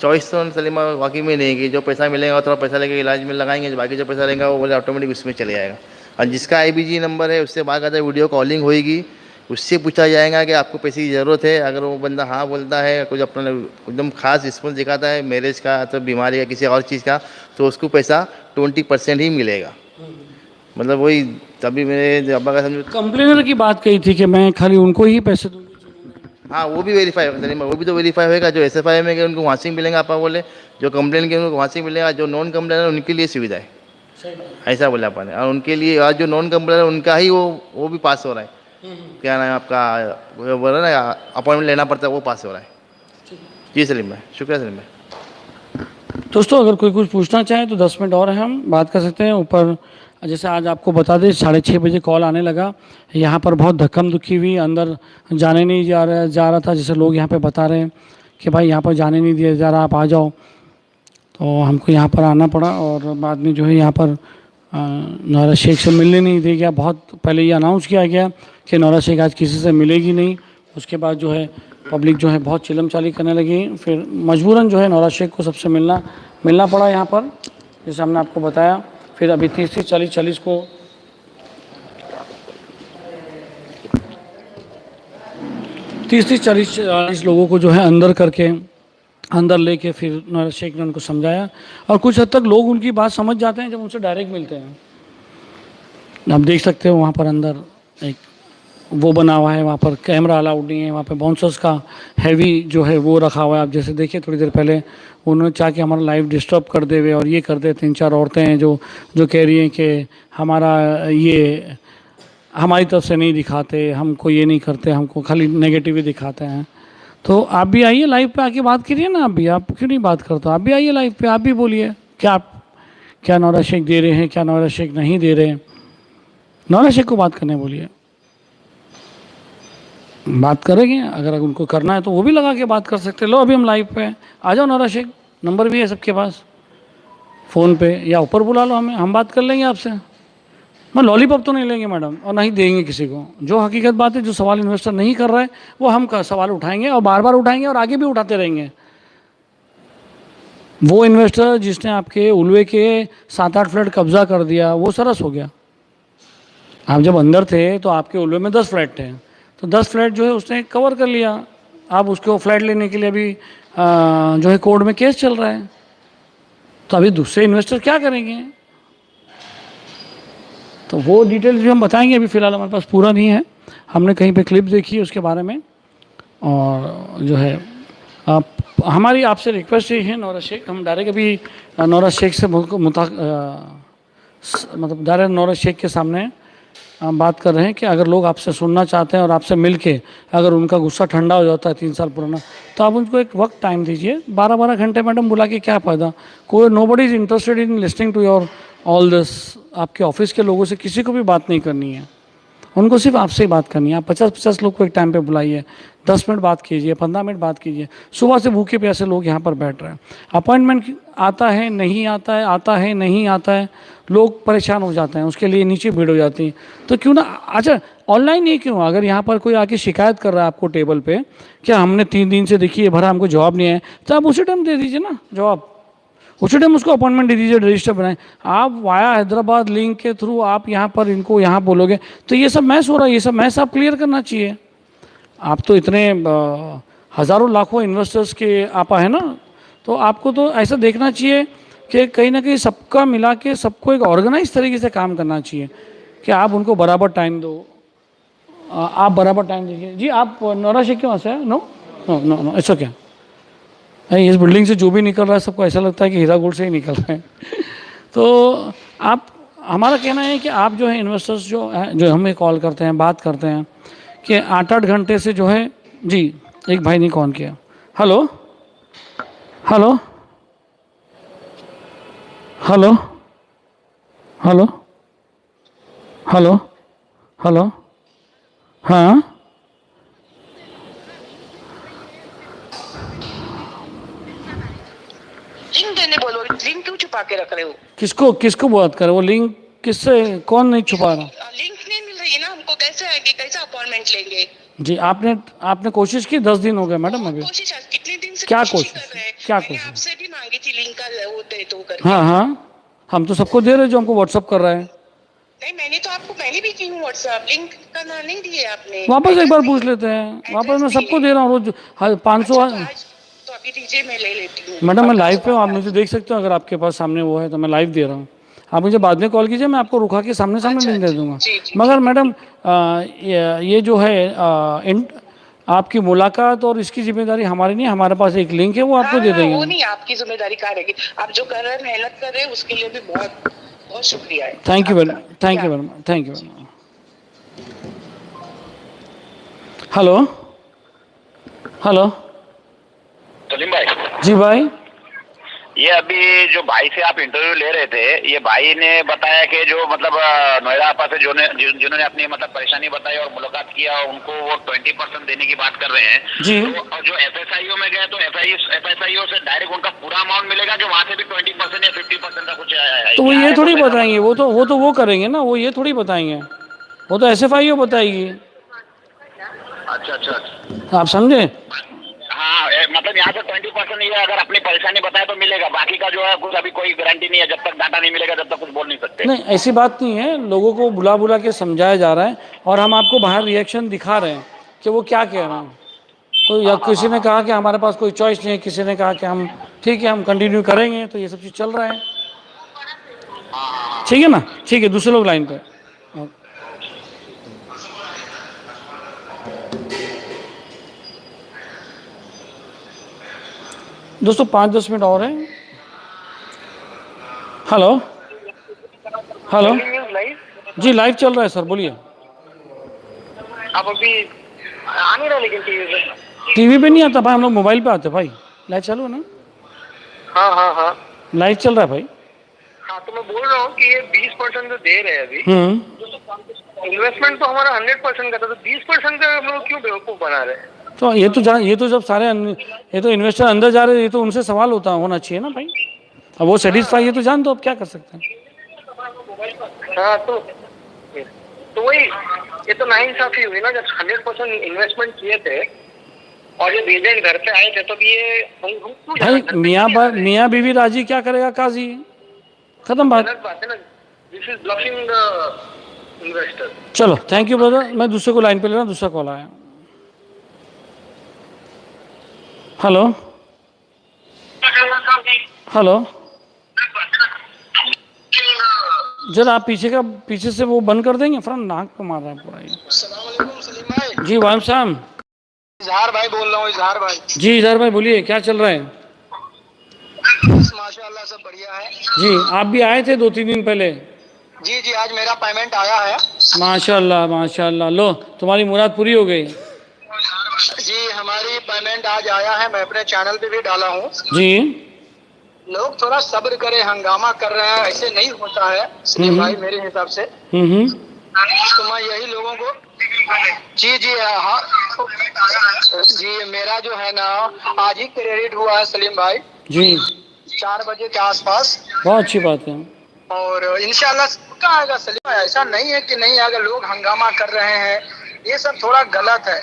चॉइस तो सलीम वाकई में नहीं कि जो पैसा मिलेगा थोड़ा पैसा लेके इलाज में लगाएंगे, जो बाकी जो पैसा रहेगा वो बोले ऑटोमेटिक उसमें चले जाएगा। और जिसका IBG नंबर है उससे बात करते वीडियो कॉलिंग होएगी, उससे पूछा जाएगा कि आपको पैसे की ज़रूरत है। अगर वो बंदा हाँ बोलता है, कुछ अपना एकदम खास रिस्पॉन्स दिखाता है मैरिज का तो बीमारी या किसी और चीज़ का, तो उसको पैसा 20% ही मिलेगा। मतलब वही तभी मेरे अब्बा का समझो। कंप्लेनर की बात कही थी कि मैं खाली उनको ही पैसे दूँगी। हाँ, वो भी वेरीफाई होगा, वो भी तो वेरीफाई होगा। जो SFI में उनको वहाँ से मिलेगा, आपा बोले जो कंप्लेन के उनको वहाँ से मिलेगा, जो नॉन कंप्लेनर उनके लिए सुविधा है, ऐसा बोला अपन ने। और उनके लिए आज जो नॉन कंप्लेनर उनका ही वो भी पास हो रहा है। क्या नाम है आपका, बोला ना अपॉइंटमेंट लेना पड़ता है, वो पास हो रहा है। जी सलीम भाई, शुक्रिया सलीम भाई। दोस्तों, अगर कोई कुछ पूछना चाहे तो 10 मिनट और है, हम बात कर सकते हैं। ऊपर जैसे आज आपको बता दें 6:30 बजे कॉल आने लगा, यहाँ पर बहुत धक्कम धुक्की हुई, अंदर जाने नहीं जा रहा था। जैसे लोग यहाँ पे बता रहे हैं कि भाई यहाँ पर जाने नहीं दिया जा रहा, आप आ जाओ। तो हमको यहाँ पर आना पड़ा, और बाद में जो है यहाँ पर नौरा शेख से मिलने नहीं दिया गया। बहुत पहले ये अनाउंस किया गया कि नौरा शेख आज किसी से मिलेगी नहीं। उसके बाद जो है पब्लिक जो है बहुत चिलम चाली करने लगी, फिर मजबूरन जो है नौरा शेख को सबसे मिलना पड़ा यहाँ पर, जैसे हमने आपको बताया। फिर अभी 30-40 को 30-40 लोगों को जो है अंदर लेके फिर नौरा शेख ने उनको समझाया, और कुछ हद तक लोग उनकी बात समझ जाते हैं जब उनसे डायरेक्ट मिलते हैं। आप देख सकते हो वहाँ पर अंदर एक वो बना हुआ है, वहाँ पर कैमरा अलाउड नहीं है, वहाँ पे बाउंसर्स का हैवी जो है वो रखा हुआ है। आप जैसे देखिए थोड़ी देर पहले उन्होंने चाह के हमारा लाइव डिस्टर्ब कर दे हुए और ये कर दे। 3-4 औरतें हैं जो कह रही हैं कि हमारा ये हमारी तरफ से नहीं दिखाते, हमको ये नहीं करते, हमको खाली नेगेटिव ही दिखाते हैं। तो आप भी आइए लाइव पे आके बात करिए ना। आप क्यों नहीं बात करते? आप भी आइए लाइव पे, आप भी बोलिए क्या नौरा शेख दे रहे हैं, क्या नौरा शेख नहीं दे रहे हैं। नौरा शेख को बात करने बोलिए, बात करेंगे। अगर उनको करना है तो वो भी लगा के बात कर सकते हैं। लो अभी हम लाइव पे हैं, आ जाओ नौरा शेख, नंबर भी है सबके पास फ़ोन पे, या ऊपर बुला लो हमें, हम बात कर लेंगे आपसे। मैं लॉलीपॉप तो नहीं लेंगे मैडम, और नहीं देंगे किसी को। जो हकीकत बात है, जो सवाल इन्वेस्टर नहीं कर रहा है वो हम का सवाल उठाएंगे और बार बार उठाएंगे और आगे भी उठाते रहेंगे। वो इन्वेस्टर जिसने आपके उल्वे के 7-8 फ्लैट कब्जा कर दिया वो सरस हो गया। आप जब अंदर थे तो आपके उल्वे में 10 फ्लैट थे, तो 10 फ्लैट जो है उसने कवर कर लिया। आप उसको फ्लैट लेने के लिए अभी जो है कोर्ट में केस चल रहा है, तो अभी दूसरे इन्वेस्टर क्या करेंगे? तो वो डिटेल्स भी हम बताएंगे। अभी फ़िलहाल हमारे पास पूरा नहीं है, हमने कहीं पे क्लिप देखी है उसके बारे में। और जो है आप हमारी आपसे रिक्वेस्ट ये है नौरा शेख, हम डायरेक्ट अभी नौरा शेख से मतलब डायरेक्ट नौरा शेख के सामने बात कर रहे हैं कि अगर लोग आपसे सुनना चाहते हैं और आपसे मिल के अगर उनका गुस्सा ठंडा हो जाता है 3 साल पुराना, तो आप उनको एक वक्त टाइम दीजिए। 12-12 घंटे मैडम बुला के क्या फ़ायदा? कोई nobody is interested in listening to your all this. आपके ऑफिस के लोगों से किसी को भी बात नहीं करनी है, उनको सिर्फ आपसे ही बात करनी है। आप 50-50 लोग को एक टाइम पे बुलाइए, 10 मिनट बात कीजिए, 15 मिनट बात कीजिए। सुबह से भूखे प्यासे लोग यहाँ पर बैठ रहे हैं। अपॉइंटमेंट आता है नहीं आता है, आता है नहीं आता है, लोग परेशान हो जाते हैं, उसके लिए नीचे भीड़ हो जाती है। तो क्यों ना, अच्छा ऑनलाइन ही क्यों, अगर यहाँ पर कोई आके शिकायत कर रहा है आपको टेबल पे, क्या हमने 3 दिन से देखिए भरा हमको जवाब नहीं है, तो आप उसी टाइम दे दीजिए ना जवाब, उसी टाइम उसको अपॉइंटमेंट दे दीजिए, रजिस्टर बनाएं। आप वाया हैदराबाद लिंक के थ्रू आप यहाँ पर इनको यहाँ बोलोगे तो ये सब मैस हो रहा है, ये सब मैस आप क्लियर करना चाहिए। आप तो इतने हज़ारों लाखों इन्वेस्टर्स के आपा है ना, तो आपको तो ऐसा देखना चाहिए कि कहीं ना कहीं सबका मिला के सबको एक ऑर्गेनाइज तरीके से काम करना चाहिए कि आप उनको बराबर टाइम दो, आप बराबर टाइम दीजिए। जी आप नौरा शेख क्यों से? नो नो नो नो ऐसा क्या है, इस बिल्डिंग से जो भी निकल रहा है सबको ऐसा लगता है कि हीरा गोल्ड से ही निकल रहे हैं। तो आप, हमारा कहना है कि आप जो है इन्वेस्टर्स जो हमें कॉल करते हैं, बात करते हैं कि 8-8 घंटे से जो है, जी एक भाई ने कॉल किया। Hello hello hello hello hello hello हाँ लिंक देने बोलो, लिंक क्यों छुपा के रख रहे हो? किसको बात करे? वो लिंक किससे, कौन नहीं छुपा रहा? लिंक नहीं मिल रही है ना हमको, कैसे आएंगे, कैसे अपॉइंटमेंट लेंगे? जी आपने कोशिश की? 10 दिन हो गए मैडम अभी। कोशिश कितने दिन से क्या कोशिश कर रहे हैं? क्या मैंने कोशिश? आपसे भी मांगी थी लिंक का, वो दे दो करके। हाँ हम तो सबको दे रहे जो हमको व्हाट्सअप कर रहा है। नहीं, मैंने तो आपको पहले भी की हूँ व्हाट्सएप, लिंक का नाम नहीं दिए आपने। वापस एक बार पूछ लेते हैं, वापस मैं सबको दे रहा हूँ रोज 500। तो अभी दीजिए, मैं ले लेती हूँ। मैडम मैं लाइव पे हूँ, आप मुझे देख सकते हो, अगर आपके पास सामने वो है तो मैं लाइव दे रहा हूँ। आप मुझे बाद में कॉल कीजिए, मैं आपको रुका के सामने लिंक दे दूंगा। मगर मैडम ये जो है आपकी मुलाकात और इसकी जिम्मेदारी हमारी नहीं, हमारे पास एक लिंक है वो आपको दे देंगे। वो नहीं, आपकी जिम्मेदारी कहाँ रहेगी? आप जो कर रहे हैं, मेहनत कर रहे हैं, उसके लिए भी बहुत बहुत शुक्रिया है। Thank you very much, thank you very much, thank you very much. Hello hello Salim भाई। जी भाई। ये अभी जो भाई से आप इंटरव्यू ले रहे थे, ये भाई ने बताया कि जो मतलब नोएडा आपा से जिन्होंने अपनी मतलब परेशानी बताई और मुलाकात किया, उनको वो 20% देने की बात कर रहे हैं जी। तो जो FSIO में गए तो FSIO से डायरेक्ट उनका पूरा अमाउंट मिलेगा कि वहाँ से भी 20% या 50% का कुछ है? तो वो ये थोड़ी बताएंगे, वो करेंगे ना, वो ये थोड़ी बताएंगे, वो तो SFIO बताएगी। अच्छा आप समझे? हाँ, मतलब यहाँ से 20% ये अगर अपनी परेशानी बताए तो मिलेगा, बाकी का जो है कुछ अभी कोई गारंटी नहीं है, जब तक डाटा नहीं मिलेगा जब तक कुछ बोल नहीं सकते। नहीं ऐसी बात नहीं है, लोगों को बुला के समझाया जा रहा है और हम आपको बाहर रिएक्शन दिखा रहे हैं कि वो क्या कह रहे हैं। तो या किसी ने कहा कि हमारे पास कोई चॉइस नहीं है, किसी ने कहा कि हम ठीक है हम कंटिन्यू करेंगे, तो ये सब चीज़ चल रहा है। ठीक है ना, ठीक है, दूसरे लोग लाइन पर। दोस्तों 5-10 मिनट और हैं। हेलो हेलो जी, लाइव चल रहा है सर, बोलिए। आप अभी आ नहीं रहा लेकिन टीवी पे नहीं आता भाई, हम लोग मोबाइल पे आते हैं भाई। लाइव चालू है ना? हाँ लाइव चल रहा है भाई। हाँ, तो मैं बोल रहा हूँ कि ये 20% जो दे रहे हैं अभी, इन्वेस्टमेंट तो हमारा 100% का था, तो 20% का हम लोग क्यों बेवकूफ बना रहे हैं? तो ये तो जब सारे ये तो इन्वेस्टर अंदर जा रहे हैं, ये तो उनसे सवाल होना चाहिए ना भाई। अब वो सेटिस्फाई है तो जान दो, अब क्या कर सकते हैं। हाँ, तो वही, ये तो नाइंसाफी हुई ना, जब 100% इन्वेस्टमेंट किए थे और जब एजेंट घर पे आए थे तो ये भाई मियाँ बीवी राजी, क्या करेगा काजी, खत्म बात। This is bluffing the investor. चलो थैंक यू ब्रदर, मैं दूसरे को लाइन पे ले रहा हूँ, दूसरा कॉल आया। हेलो हेलो, जरा आप पीछे से वो बंद कर देंगे, फ्रंट नाक पे मार रहा है पूरा ये। जी वालेकुम सलाम। इजहार भाई बोल रहा हूँ, इजहार भाई। जी इजहार भाई बोलिए, क्या चल रहा है? माशाल्लाह सब बढ़िया है जी। आप भी आए थे 2-3 दिन पहले? जी, आज मेरा पेमेंट आया है। माशाल्लाह माशाल्लाह, लो तुम्हारी मुराद पूरी हो गई। जी, हमारी पेमेंट आज आया है, मैं अपने चैनल पे भी डाला हूँ। जी। लोग थोड़ा सब्र करें, हंगामा कर रहे हैं, ऐसे नहीं होता है सलीम भाई मेरे हिसाब से। तो मैं यही लोगों को जी हाँ जी, मेरा जो है ना आज ही क्रेडिट हुआ है सलीम भाई जी, 4 बजे के आसपास। बहुत अच्छी बात है। और इंशाल्लाह सबका आएगा सलीम भाई, ऐसा नहीं है कि नहीं आएगा। लोग हंगामा कर रहे हैं, ये सब थोड़ा गलत है।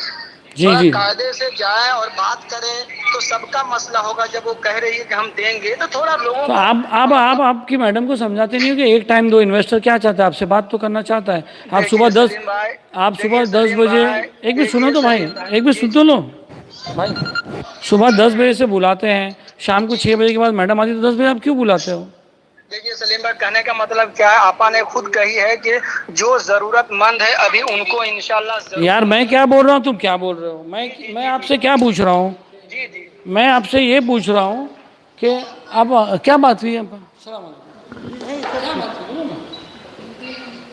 जी कायदे से जाए और बात करें तो सबका मसला होगा। जब वो कह रही है कि हम देंगे तो थोड़ा लोगों तो आप आपकी मैडम को समझाते नहीं हो कि एक टाइम दो, इन्वेस्टर क्या चाहता है, आपसे बात तो करना चाहता है। आप सुबह 10 बजे, एक भी सुनो तो भाई, एक भी सुन तो लो भाई। सुबह 10 बजे से बुलाते हैं, शाम को 6 बजे के बाद मैडम आती तो 10 बजे आप क्यों बुलाते हो? देखिए सलीम भाई, कहने का मतलब क्या है, आपा ने खुद कही है कि जो जरूरतमंद है अभी उनको इंशाल्लाह। यार मैं क्या बोल रहा हूँ, तुम क्या बोल रहे हो? मैं आपसे क्या पूछ रहा हूँ? मैं आपसे ये पूछ रहा हूँ कि अब क्या बात हुई है?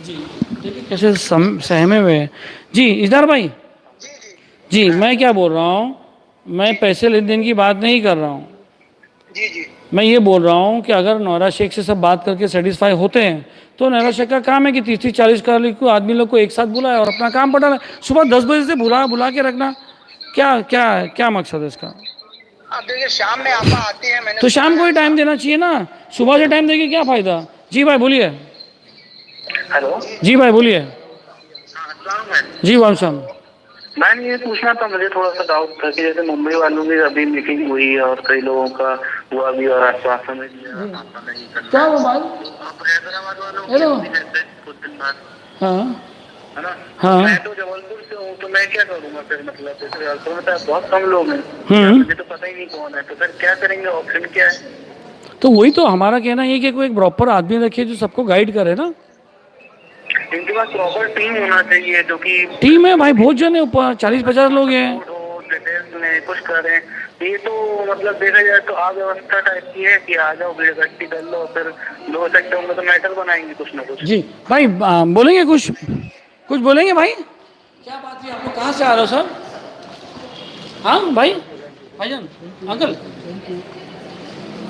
जी देखिए कैसे सहमे हुए हैं। जी इजहार भाई, जी मैं क्या बोल रहा हूँ, मैं पैसे लेन देन की बात नहीं कर रहा हूँ। मैं ये बोल रहा हूँ कि अगर नौरा शेख से सब बात करके सेटिस्फाई होते हैं तो नौरा शेख का काम है कि 30-40 को आदमी लोग को एक साथ बुलाए और अपना काम पटा। सुबह 10 बजे से बुला के रखना, क्या मकसद है इसका? अब देखिए शाम में आपा आती है, मैंने तो शाम को ही टाइम देना चाहिए ना, सुबह से टाइम देके क्या फायदा? जी भाई बोलिए। हेलो जी भाई बोलिए। जी वालेकुम। मैम ये पूछना था, मुझे थोड़ा सा डाउट था कि जैसे मुंबई वालों की अभी मीटिंग हुई और कई लोगों का हुआ भी और आश्वासन दिया क्या हुआ भाई? हेलो हाँ हाँ, मैं तो जबलपुर से हूँ, तो मैं क्या करूँगा फिर? मतलब तो बहुत कम लोग हैं, मुझे तो पता ही नहीं कौन है, तो फिर क्या करेंगे? ऑप्शन क्या है? तो वही तो हमारा कहना है कि कोई एक प्रॉपर आदमी रखिए जो सबको गाइड करे ना। इनके पास प्रॉपर टीम होना चाहिए, जो कि टीम है भाई, बहुत जन है, 40-50 लोग हैं। डिटेल्स में कुछ करें। ये तो मतलब देखा जाए तो अव्यवस्था टाइप की है कि आ जाओ भीड़ इकट्ठी कर लो, फिर लो सकते होंगे तो मैटर बनाएंगे कुछ ना कुछ। जी भाई बोलेंगे कुछ बोलेंगे भाई? क्या बात है, आप लोग कहाँ से आ रहे हो सर? हाँ भाईजान अंकल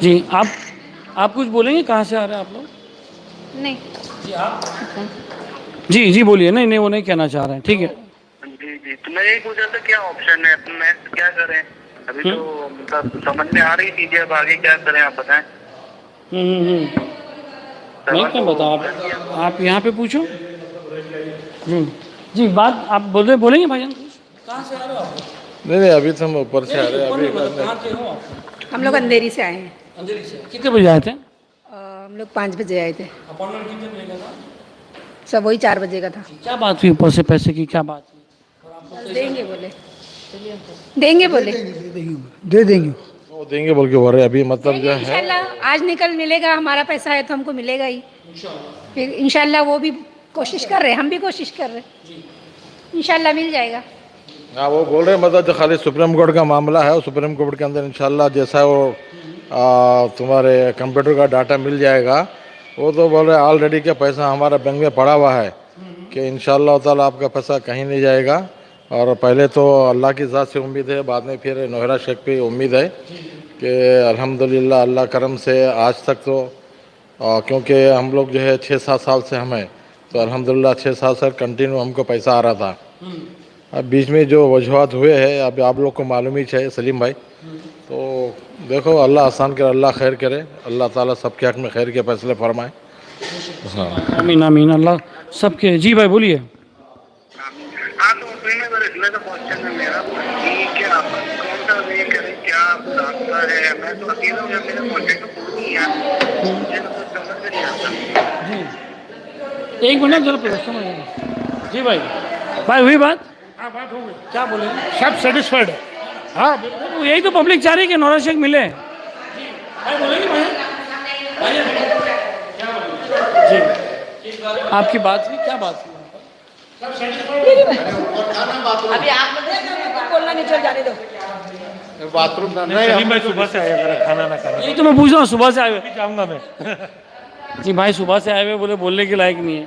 जी, आप कुछ बोलेंगे? कहाँ से आ रहे हैं आप लोग? नहीं जी आप जी बोलिए। नहीं वो नहीं कहना चाह रहे हैं, ठीक है। जी तो मैं यही पूछ रहा था क्या ऑप्शन है, मैं क्या करें? अभी तो मतलब समझ में आ रही चीजें, अब आगे क्या करें आप बताएं। मैं क्या बताऊँ, आप यहाँ पे पूछो। जी बात आप बोलेंगे भाईजान? कहाँ से आ रहे हो आप? नहीं अभी तो हम ऊपर से आ रहे हैं। अभी कहाँ के हो आप? हम लोग अंधेरी से आए हैं। अंधेरी से कितने बजे आए थे? हम लोग 5 बजे आए थे। अपॉइंटमेंट कितने बजे का था? सब वही 4 बजे का था। क्या बात हुई ऊपर से पैसे की, क्या बात हुई? देंगे बोले, देंगे बोले, दे देंगे, वो देंगे बोल के बोल रहे अभी। मतलब जो है इंशाल्लाह आज निकल मिलेगा, हमारा पैसा है तो हमको मिलेगा ही। फिर इंशाल्लाह वो भी कोशिश कर रहे हैं, हम भी कोशिश कर रहे हैं, इंशाल्लाह मिल जाएगा। हाँ वो बोल रहे हैं मतलब जो खाली सुप्रीम कोर्ट का मामला है, सुप्रीम कोर्ट के अंदर इंशाल्लाह जैसा वो तुम्हारे कंप्यूटर का डाटा मिल जाएगा, वो तो बोल रहे हैं ऑलरेडी के पैसा हमारा बैंक में पड़ा हुआ है कि इंशाल्लाह ताला आपका पैसा कहीं नहीं जाएगा। और पहले तो अल्लाह की ज़ात से उम्मीद है, बाद में फिर नोहरा शेख पे उम्मीद है कि अल्हम्दुलिल्लाह अल्लाह करम से आज तक तो क्योंकि हम लोग जो है 6-7 साल से हमें तो अल्हम्दुलिल्लाह 6-7 साल कंटिन्यू हमको पैसा आ रहा था। अब बीच में जो वजूहत हुए हैं अभी आप लोग को मालूम ही है सलीम भाई, तो देखो अल्लाह आसान करे, अल्लाह खैर करे, अल्लाह ताला सबके हक में खैर के फैसले फरमाए। हाँ आमीन आमीन, अल्लाह सबके। जी भाई बोलिए। हाँ तो इसमें तो क्वेश्चन है मेरा कि क्या कौन सा वे करें, क्या रास्ता है? मैं तो अकेला हूँ, मेरे कॉन्टेक्ट में कोई नहीं है, मुझे तो कुछ समझ में नहीं आता। जी एक मिनट जरा प्रश्न। जी भाई भाई हुई बात? हाँ बात हो गई, क्या बोले? सब सेटिस्फाइड है। हाँ तो यही तो पब्लिक चाह रही है कि नोहरा शेख मिले। भाई बोलेंगे भाई? जी आपकी बात हुई, क्या बात हुई? अभी आप बोलना नहीं, चल जाने दो। बाथरूम सलीम भाई सुबह से आया अगर खाना ना खाना, यही तो मैं पूछ रहा हूँ, सुबह से आए हुए। जाऊँगा मैं। जी भाई सुबह से आए हुए, बोले बोलने के लायक नहीं है।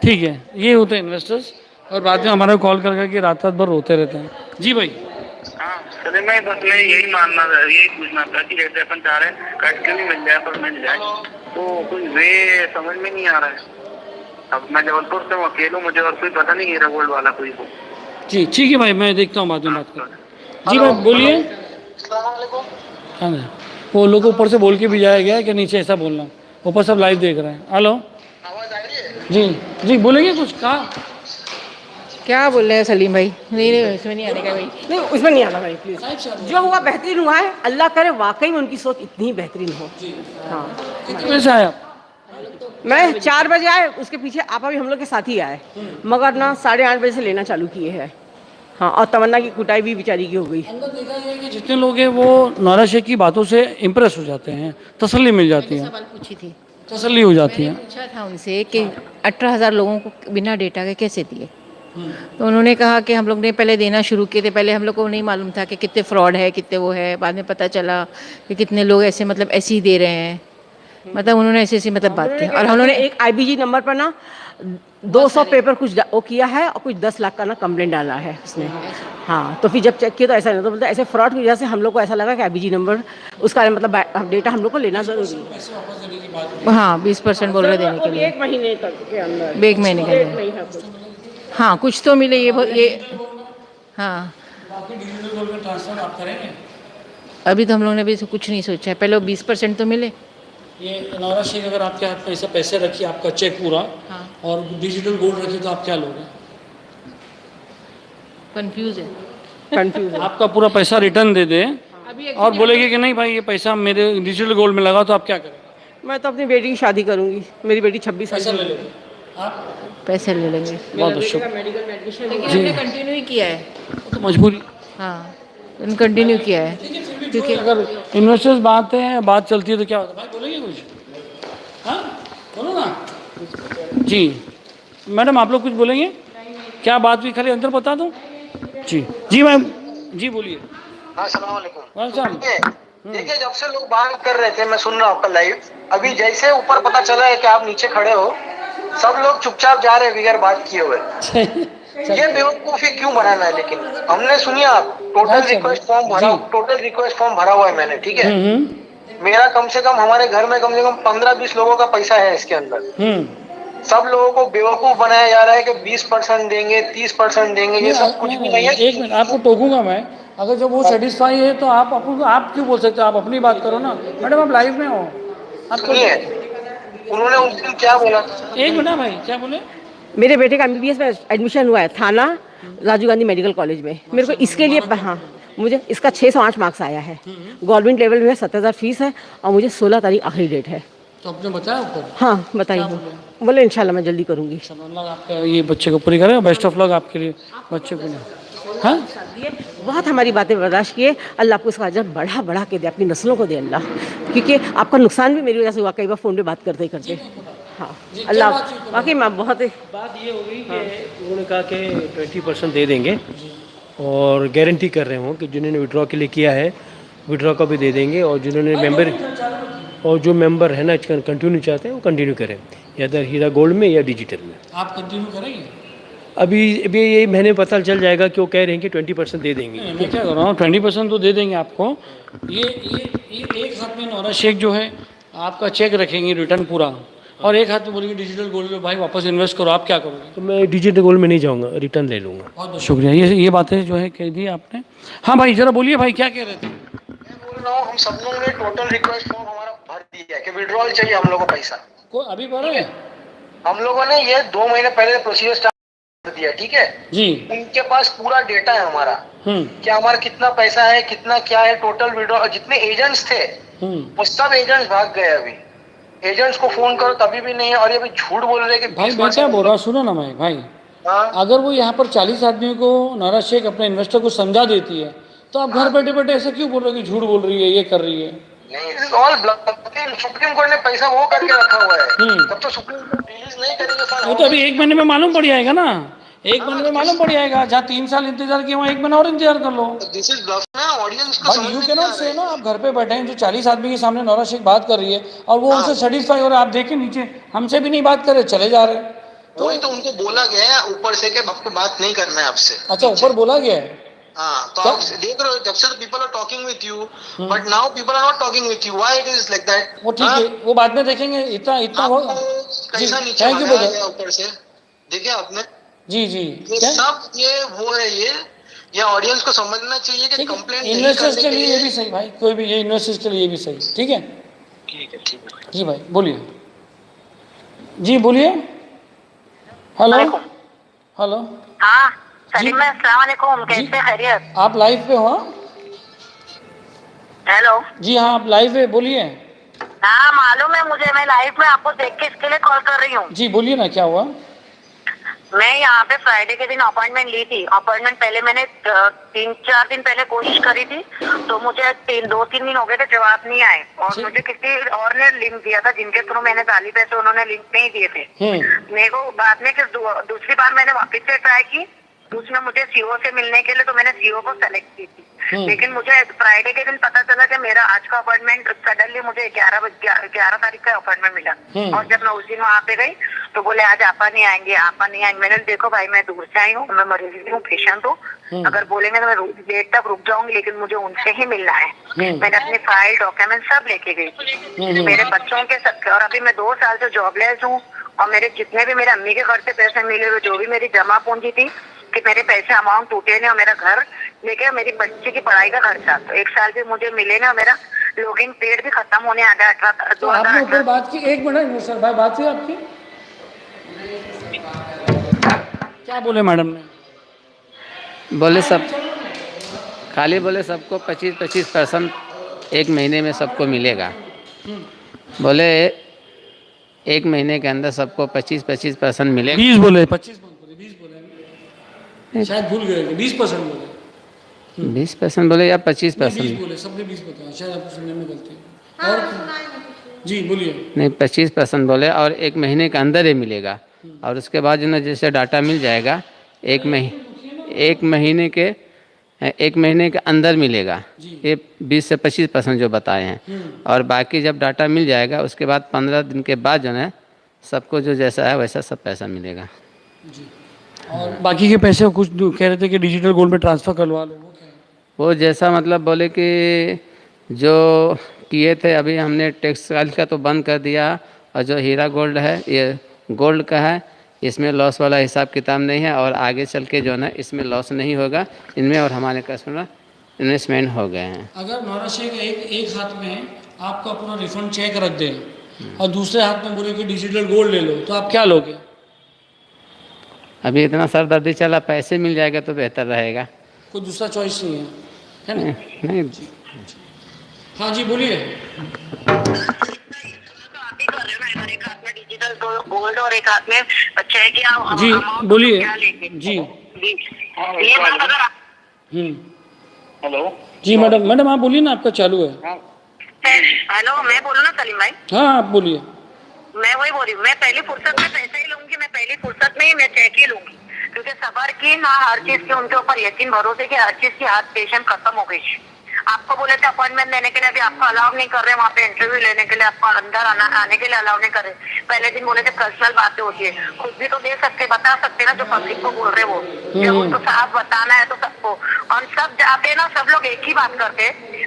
ठीक है, ये होते हैं इन्वेस्टर्स, और बाद में हमारा कॉल करके रात रात भर रोते रहते हैं। जी भाई। हाँ सलीम भाई बस मैं यही मानना था, यही पूछना था कि जैसे अपन चाह रहे हैं कट के नहीं मिल जाए पर मिल जाए, तो कोई वे समझ में नहीं आ रहा है। अब मैं जबलपुर से हूँ, अकेले हूँ, मुझे और कोई पता नहीं हीरा गोल्ड वाला कोई को। जी ठीक है भाई, मैं देखता हूँ, बाद में बात कर। जी भाई बोलिए। हाँ वो लोग ऊपर से बोल के भी जाया गया है कि नीचे ऐसा बोलना, ऊपर सब लाइव देख रहे हैं। हेलो जी जी बोलेंगे कुछ? कहा क्या बोल रहे हैं सलीम भाई? नहीं उसमें नहीं आने का भाई, नहीं उसमें नहीं आना भाई प्लीज। जो हुआ बेहतरीन हुआ है, अल्लाह करे वाकई में उनकी सोच इतनी ही बेहतरीन हो। हाँ कितने बजे से आए आप? मैं 4 बजे आए, उसके पीछे आपा भी हम लोग के साथ ही आए, मगर ना 8:30 बजे से लेना चालू किए हैं। हाँ और तमन्ना की कुटाई भी बेचारी की हो गई। अंदर देखा गया कि जितने लोग हैं वो नोहरा शेख की बातों से इम्प्रेस हो जाते हैं, तसल्ली मिल जाती है, सवाल पूछी थी, तसल्ली हो जाती है। पूछा था उनसे कि 18,000 लोगों को बिना डेटा के कैसे दिए, तो उन्होंने कहा कि हम लोग ने पहले देना शुरू किए थे, पहले हम लोग को नहीं मालूम था कि कितने फ्रॉड है, कितने वो है, बाद में पता चला कि कितने लोग ऐसे मतलब ऐसे ही दे रहे हैं, मतलब उन्होंने ऐसी मतलब बात की। और हम लोगों ने एक IBG नंबर पर ना 200 पेपर कुछ वो किया है और कुछ 10 लाख का ना कंप्लेंट डाला है उसने। हाँ तो फिर जब चेक किया तो ऐसा नहीं, तो मतलब ऐसे फ्रॉड की वजह से हम लोग को ऐसा लगा कि IBG नंबर उसका मतलब डेटा हम लोग को लेना ज़रूरी है। हाँ 20% बोल रहे देने के लिए, 1 महीने तक के अंदर, 1 महीने के अंदर। हाँ कुछ तो मिले ये हाँ। ट्रांसफर आप करेंगे? अभी तो हम लोगों ने अभी कुछ नहीं सोचा है, पहले 20% तो मिले। ये नोहरा शेख अगर आपके हाथ में ऐसे पैसे रखिए, आपका चेक पूरा, हाँ। और डिजिटल गोल्ड रखिए, तो आप क्या लोगे? कंफ्यूज है, कंफ्यूज है। आपका पूरा पैसा रिटर्न दे दे और बोलेगी कि नहीं भाई ये पैसा मेरे डिजिटल गोल्ड में लगा, तो आप क्या करेंगे? मैं तो अपनी बेटी की शादी करूंगी, मेरी बेटी 26 साल पैसा ले की लोगे आप? पैसे ले लेंगे। बहुत अच्छा। मेडिकल में एडमिशन, लेकिन हमने कंटिन्यू ही किया है। तो मजबूरी। हाँ कंटिन्यू किया है, क्योंकि अगर इन्वेस्टर्स बात है, बात चलती है तो क्या होता है? भाई बोलेंगे कुछ? हाँ बोलो ना। जी मैडम आप लोग कुछ बोलेंगे? क्या बात हुई, खाली अंदर बता दूं? जी जी मैम जी बोलिए। हाँ अस्सलाम वालेकुम। वालेकुम। देखिए जब से लोग बात कर रहे थे, मैं सुन रहा हूँ आपका लाइव, अभी जैसे ऊपर पता चला है कि आप नीचे खड़े हो, सब लोग चुपचाप जा रहे हैं बगैर बात किए हुए। ये बेवकूफी क्यों बनाना है? लेकिन हमने सुनिए, आप टोटल रिक्वेस्ट फॉर्म भरा हुआ है मैंने, ठीक है? मेरा कम से कम हमारे घर में कम से कम 15-20 लोगों का पैसा है इसके अंदर। सब लोगों को बेवकूफ बनाया जा रहा है कि 20% देंगे, 30% देंगे, ये सब कुछ भी नहीं है। एक मिनट आपको टोकूंगा मैं, अगर जब वो सेटिस्फाई है तो आप क्यों बोल सकते हो? आप अपनी बात करो ना मैडम, आप लाइव में हो। आप उन्होंने उस दिन क्या बोला? एक मिनट भाई क्या बोले? मेरे बेटे का MBBS में एडमिशन हुआ है थाना राजीव गांधी मेडिकल कॉलेज में। मेरे को इसके लिए हाँ मुझे इसका 608 मार्क्स आया है, गवर्नमेंट लेवल में 70,000 फीस है और मुझे 16 तारीख आखिरी डेट है। तो आपने बताया ऊपर? हाँ बताइए, बोले इंशाल्लाह मैं जल्दी करूँगी। आपका ये बच्चे को पूरी करें, बेस्ट ऑफ लक आपके लिए बच्चे को। हाँ बहुत हमारी बातें बर्दाश्त किए, अल्लाह आपको इसका अजर बढ़ा के दे, अपनी नस्लों को दे अल्लाह, क्योंकि आपका नुकसान भी मेरी वजह से हुआ कई बार फ़ोन पे बात करते करते। हाँ अल्लाह बाकी मैं बहुत बात ये हो गई कि उन्होंने कहा कि 20% दे देंगे और गारंटी कर रहे हो कि जिन्होंने विड्रॉ के लिए किया है विड्रॉ का भी दे देंगे, और जिन्होंने जो मेंबर है ना कंटिन्यू चाहते हैं वो कंटिन्यू करें, या तो हीरा गोल्ड में या डिजिटल में। आप कंटिन्यू करेंगे? अभी ये महीने पता चल जाएगा कि वो कह रहे हैं कि 20% दे देंगे। मैं क्या कर रहा हूँ, 20% तो दे देंगे आपको। ये एक हाथ में नौरा शेख जो है आपका चेक रखेंगे रिटर्न पूरा, और एक हाथ में बोलेंगे डिजिटल गोल्ड में भाई वापस इन्वेस्ट करो। आप क्या करोगे? तो मैं डिजिटल गोल्ड में नहीं जाऊँगा, रिटर्न ले लूँगा। बहुत बहुत शुक्रिया, ये बातें जो है कह दी आपने। हाँ भाई जरा बोलिए भाई, क्या कह रहे थे? बोल रहा हूँ, हम सब लोगों ने टोटल रिक्वेस्ट फॉर्म हमारा भर दिया है कि विड्रॉल चाहिए हम लोगों को पैसा। अभी भरा है? हम लोगों ने ये 2 महीने पहले प्रोसीजर स्टार्ट कर दिया, ठीक है जी। उनके पास पूरा डेटा है हमारा, कि हमारा कितना पैसा है, कितना क्या है, टोटल विड्रॉल। जितने एजेंट्स थे वो सब एजेंट्स भाग गए। अभी एजेंट्स को फोन करो तभी भी नहीं है, और ये भी झूठ बोल रहे हैं कि भाई मैं क्या बोल रहा हूँ, सुनो ना भाई, अगर वो यहाँ पर 40 आदमियों को नौरा शेख अपने इन्वेस्टर को समझा देती है, तो आप घर बैठे बैठे ऐसा क्यों बोल रहे हो कि झूठ बोल रही है, ये कर रही है? नहीं, ऑल सुप्रीम कोर्ट ने पैसा वो करके रखा हुआ है, तब तो सुप्रीम कोर्ट रिलीज नहीं करेंगे। वो तो अभी 1 महीने में मालूम पड़ जाएगा ना, 1 महीने में मालूम पड़ जाएगा। जहाँ 3 साल इंतजार किया वहाँ 1 महीना और इंतजार कर लो। दिस इज ब्लफ ना, ऑडियंस को समझ यू कैन नॉट से ना, आप घर पे बैठे हैं, जो 40 आदमी के सामने नौरा शेख बात कर रही है और वो उनसे सेटिस्फाई हो रहा है। आप देखें नीचे हमसे भी नहीं बात कर रहे, चले जा रहे। तो वही तो उनको बोला गया है ऊपर से कि आपको बात नहीं करना है आपसे। अच्छा, ऊपर बोला गया है? हाँ, तो आप देख रहे हो, जब से people are talking with you, but now people are not talking with you, why it is like that? वो ठीक है, वो बाद में देखेंगे। इतना हो कैसा नीचे लगाया गया ऊपर से, देखिए आपने? जी ये सब ये वो है, ये ऑडियंस को समझना चाहिए कि कंप्लेंट इन्वेस्टर्स के लिए ये भी सही भाई, कोई भी ये इन्वेस्टर्स के लिए भी सही। ठीक है जी भाई, बोलिए जी, बोलिए। हेलो हेलो, हाँ सलीम भाई, अस्सलाम वालेकुम, कैसे खैरियत? आप लाइव पे हो? हेलो जी हाँ, आप लाइव पे, बोलिए। हाँ मालूम है मुझे, मैं लाइव में आपको देख के इसके लिए कॉल कर रही हूँ। जी बोलिए ना, क्या हुआ? मैं यहाँ पे फ्राइडे के दिन अपॉइंटमेंट ली थी। अपॉइंटमेंट पहले मैंने 3-4 दिन पहले कोशिश करी थी, तो मुझे 2-3 दिन हो गए थे, जवाब नहीं आए। और मुझे किसी और ने लिंक दिया था, जिनके थ्रू मैंने डाली पैसे, उन्होंने लिंक नहीं दिए थे मेरे को। बाद में फिर दूसरी बार मैंने वापस से ट्राई की, उसमें मुझे सीओ से मिलने के लिए, तो मैंने सीओ को सेलेक्ट की थी। लेकिन मुझे फ्राइडे के दिन पता चला कि मेरा आज का अपॉइंटमेंट, सडनली मुझे 11 तारीख का अपॉइंटमेंट मिला। और जब मैं उस दिन वहाँ पे गई तो बोले आज आपा नहीं आएंगे, आपा नहीं आएंगे। मैंने देखो भाई, मैं दूर से आई हूँ, मैं मरीज हूँ, पेशेंट हूँ, अगर बोलेंगे तो मैं देर तक रुक जाऊंगी, लेकिन मुझे उनसे ही मिलना है। मैंने अपनी फाइल, डॉक्यूमेंट सब लेके गई, मेरे बच्चों के सबके। और अभी मैं 2 साल से जॉबलेस हूँ, और मेरे जितने भी मेरे अम्मी के घर से पैसे मिले हुए, जो भी मेरी जमा पूंजी थी, कि मेरे पैसे अमाउंट टूटे नहीं, और मेरा घर लेके मेरी बच्ची की पढ़ाई का खर्चा, तो 1 साल भी मुझे मिले ना, मेरा लॉगिन पीरियड भी खत्म होने आ गया। तो आपने ऊपर बात की, 1 मिनट सर भाई, बात हुई आपकी? क्या बोले मैडम ने? बोले सब खाली बोले सबको 25% 1 महीने में सबको मिलेगा। बोले 1 महीने के अंदर सबको 25% मिलेगा। 20 बोले, 25 बोले, 20 बोले, शायद भूल गए, 20% बोले। 20% बोले या 25%? 20 बोले, सबने 20 बताया, शायद आपको सुनने में गलती। और जी बोलिए। नहीं, 25% बोले, और 1 महीने के अंदर ही मिलेगा। और उसके बाद जो ना जैसे डाटा मिल जाएगा 1 महीने के अंदर मिलेगा। ये 20 से 25% जो बताए हैं। और बाकी जब डाटा मिल जाएगा उसके बाद 15 दिन के बाद जो है सबको जो जैसा है वैसा सब पैसा मिलेगा। और बाकी के पैसे कुछ कह रहे थे कि डिजिटल गोल्ड में ट्रांसफ़र करवा लो, वो जैसा मतलब बोले कि जो किए थे, अभी हमने टेक्सटाइल का तो बंद कर दिया, और जो हीरा गोल्ड है ये गोल्ड का है, इसमें लॉस वाला हिसाब किताब नहीं है, और आगे चल के जो है इसमें लॉस नहीं होगा इनमें, और हमारे कस्टमर इन्वेस्टमेंट हो गए हैं। अगर नौरा शेख एक हाथ में आपको अपना रिफंड चेक रख दे और दूसरे हाथ में बोले कि डिजिटल गोल्ड ले लो, तो आप क्या लोगे? अभी इतना सरदर्दी चला, पैसे मिल जाएगा तो बेहतर रहेगा। कोई दूसरा चॉइस नहीं है ना? नहीं। हाँ जी बोलिए। डिजिटल गोल्ड और एक हाथ में चेक या जी बोलिए। जी हेलो जी मैडम आप बोलिए ना, आपका चालू है। हेलो, मैं बोलूँ ना सलीम भाई? हाँ आप बोलिए। मैं वही बोल रही हूँ, मैं पहली फुर्सत में पैसे ही लूंगी, मैं पहली फुर्सत में ही मैं चेक ही लूंगी। क्योंकि सबर की ना हर चीज की उनके ऊपर यकीन भरोसे की हर चीज की हाथ पेशेंट खत्म हो गई। आपको बोले थे अपॉइंटमेंट देने के लिए, अभी आपको अलाउ नहीं कर रहे वहाँ पे इंटरव्यू लेने के लिए, आपको अंदर आने के लिए अलाउ नहीं कर रहे। पहले दिन बोले थे पर्सनल बातें होती है, खुद भी तो दे सकते, बता सकते ना जो पब्लिक को बोल रहे वो, जब उनको साफ बताना है तो सबको। और सब जाते ना सब लोग एक ही बात करते।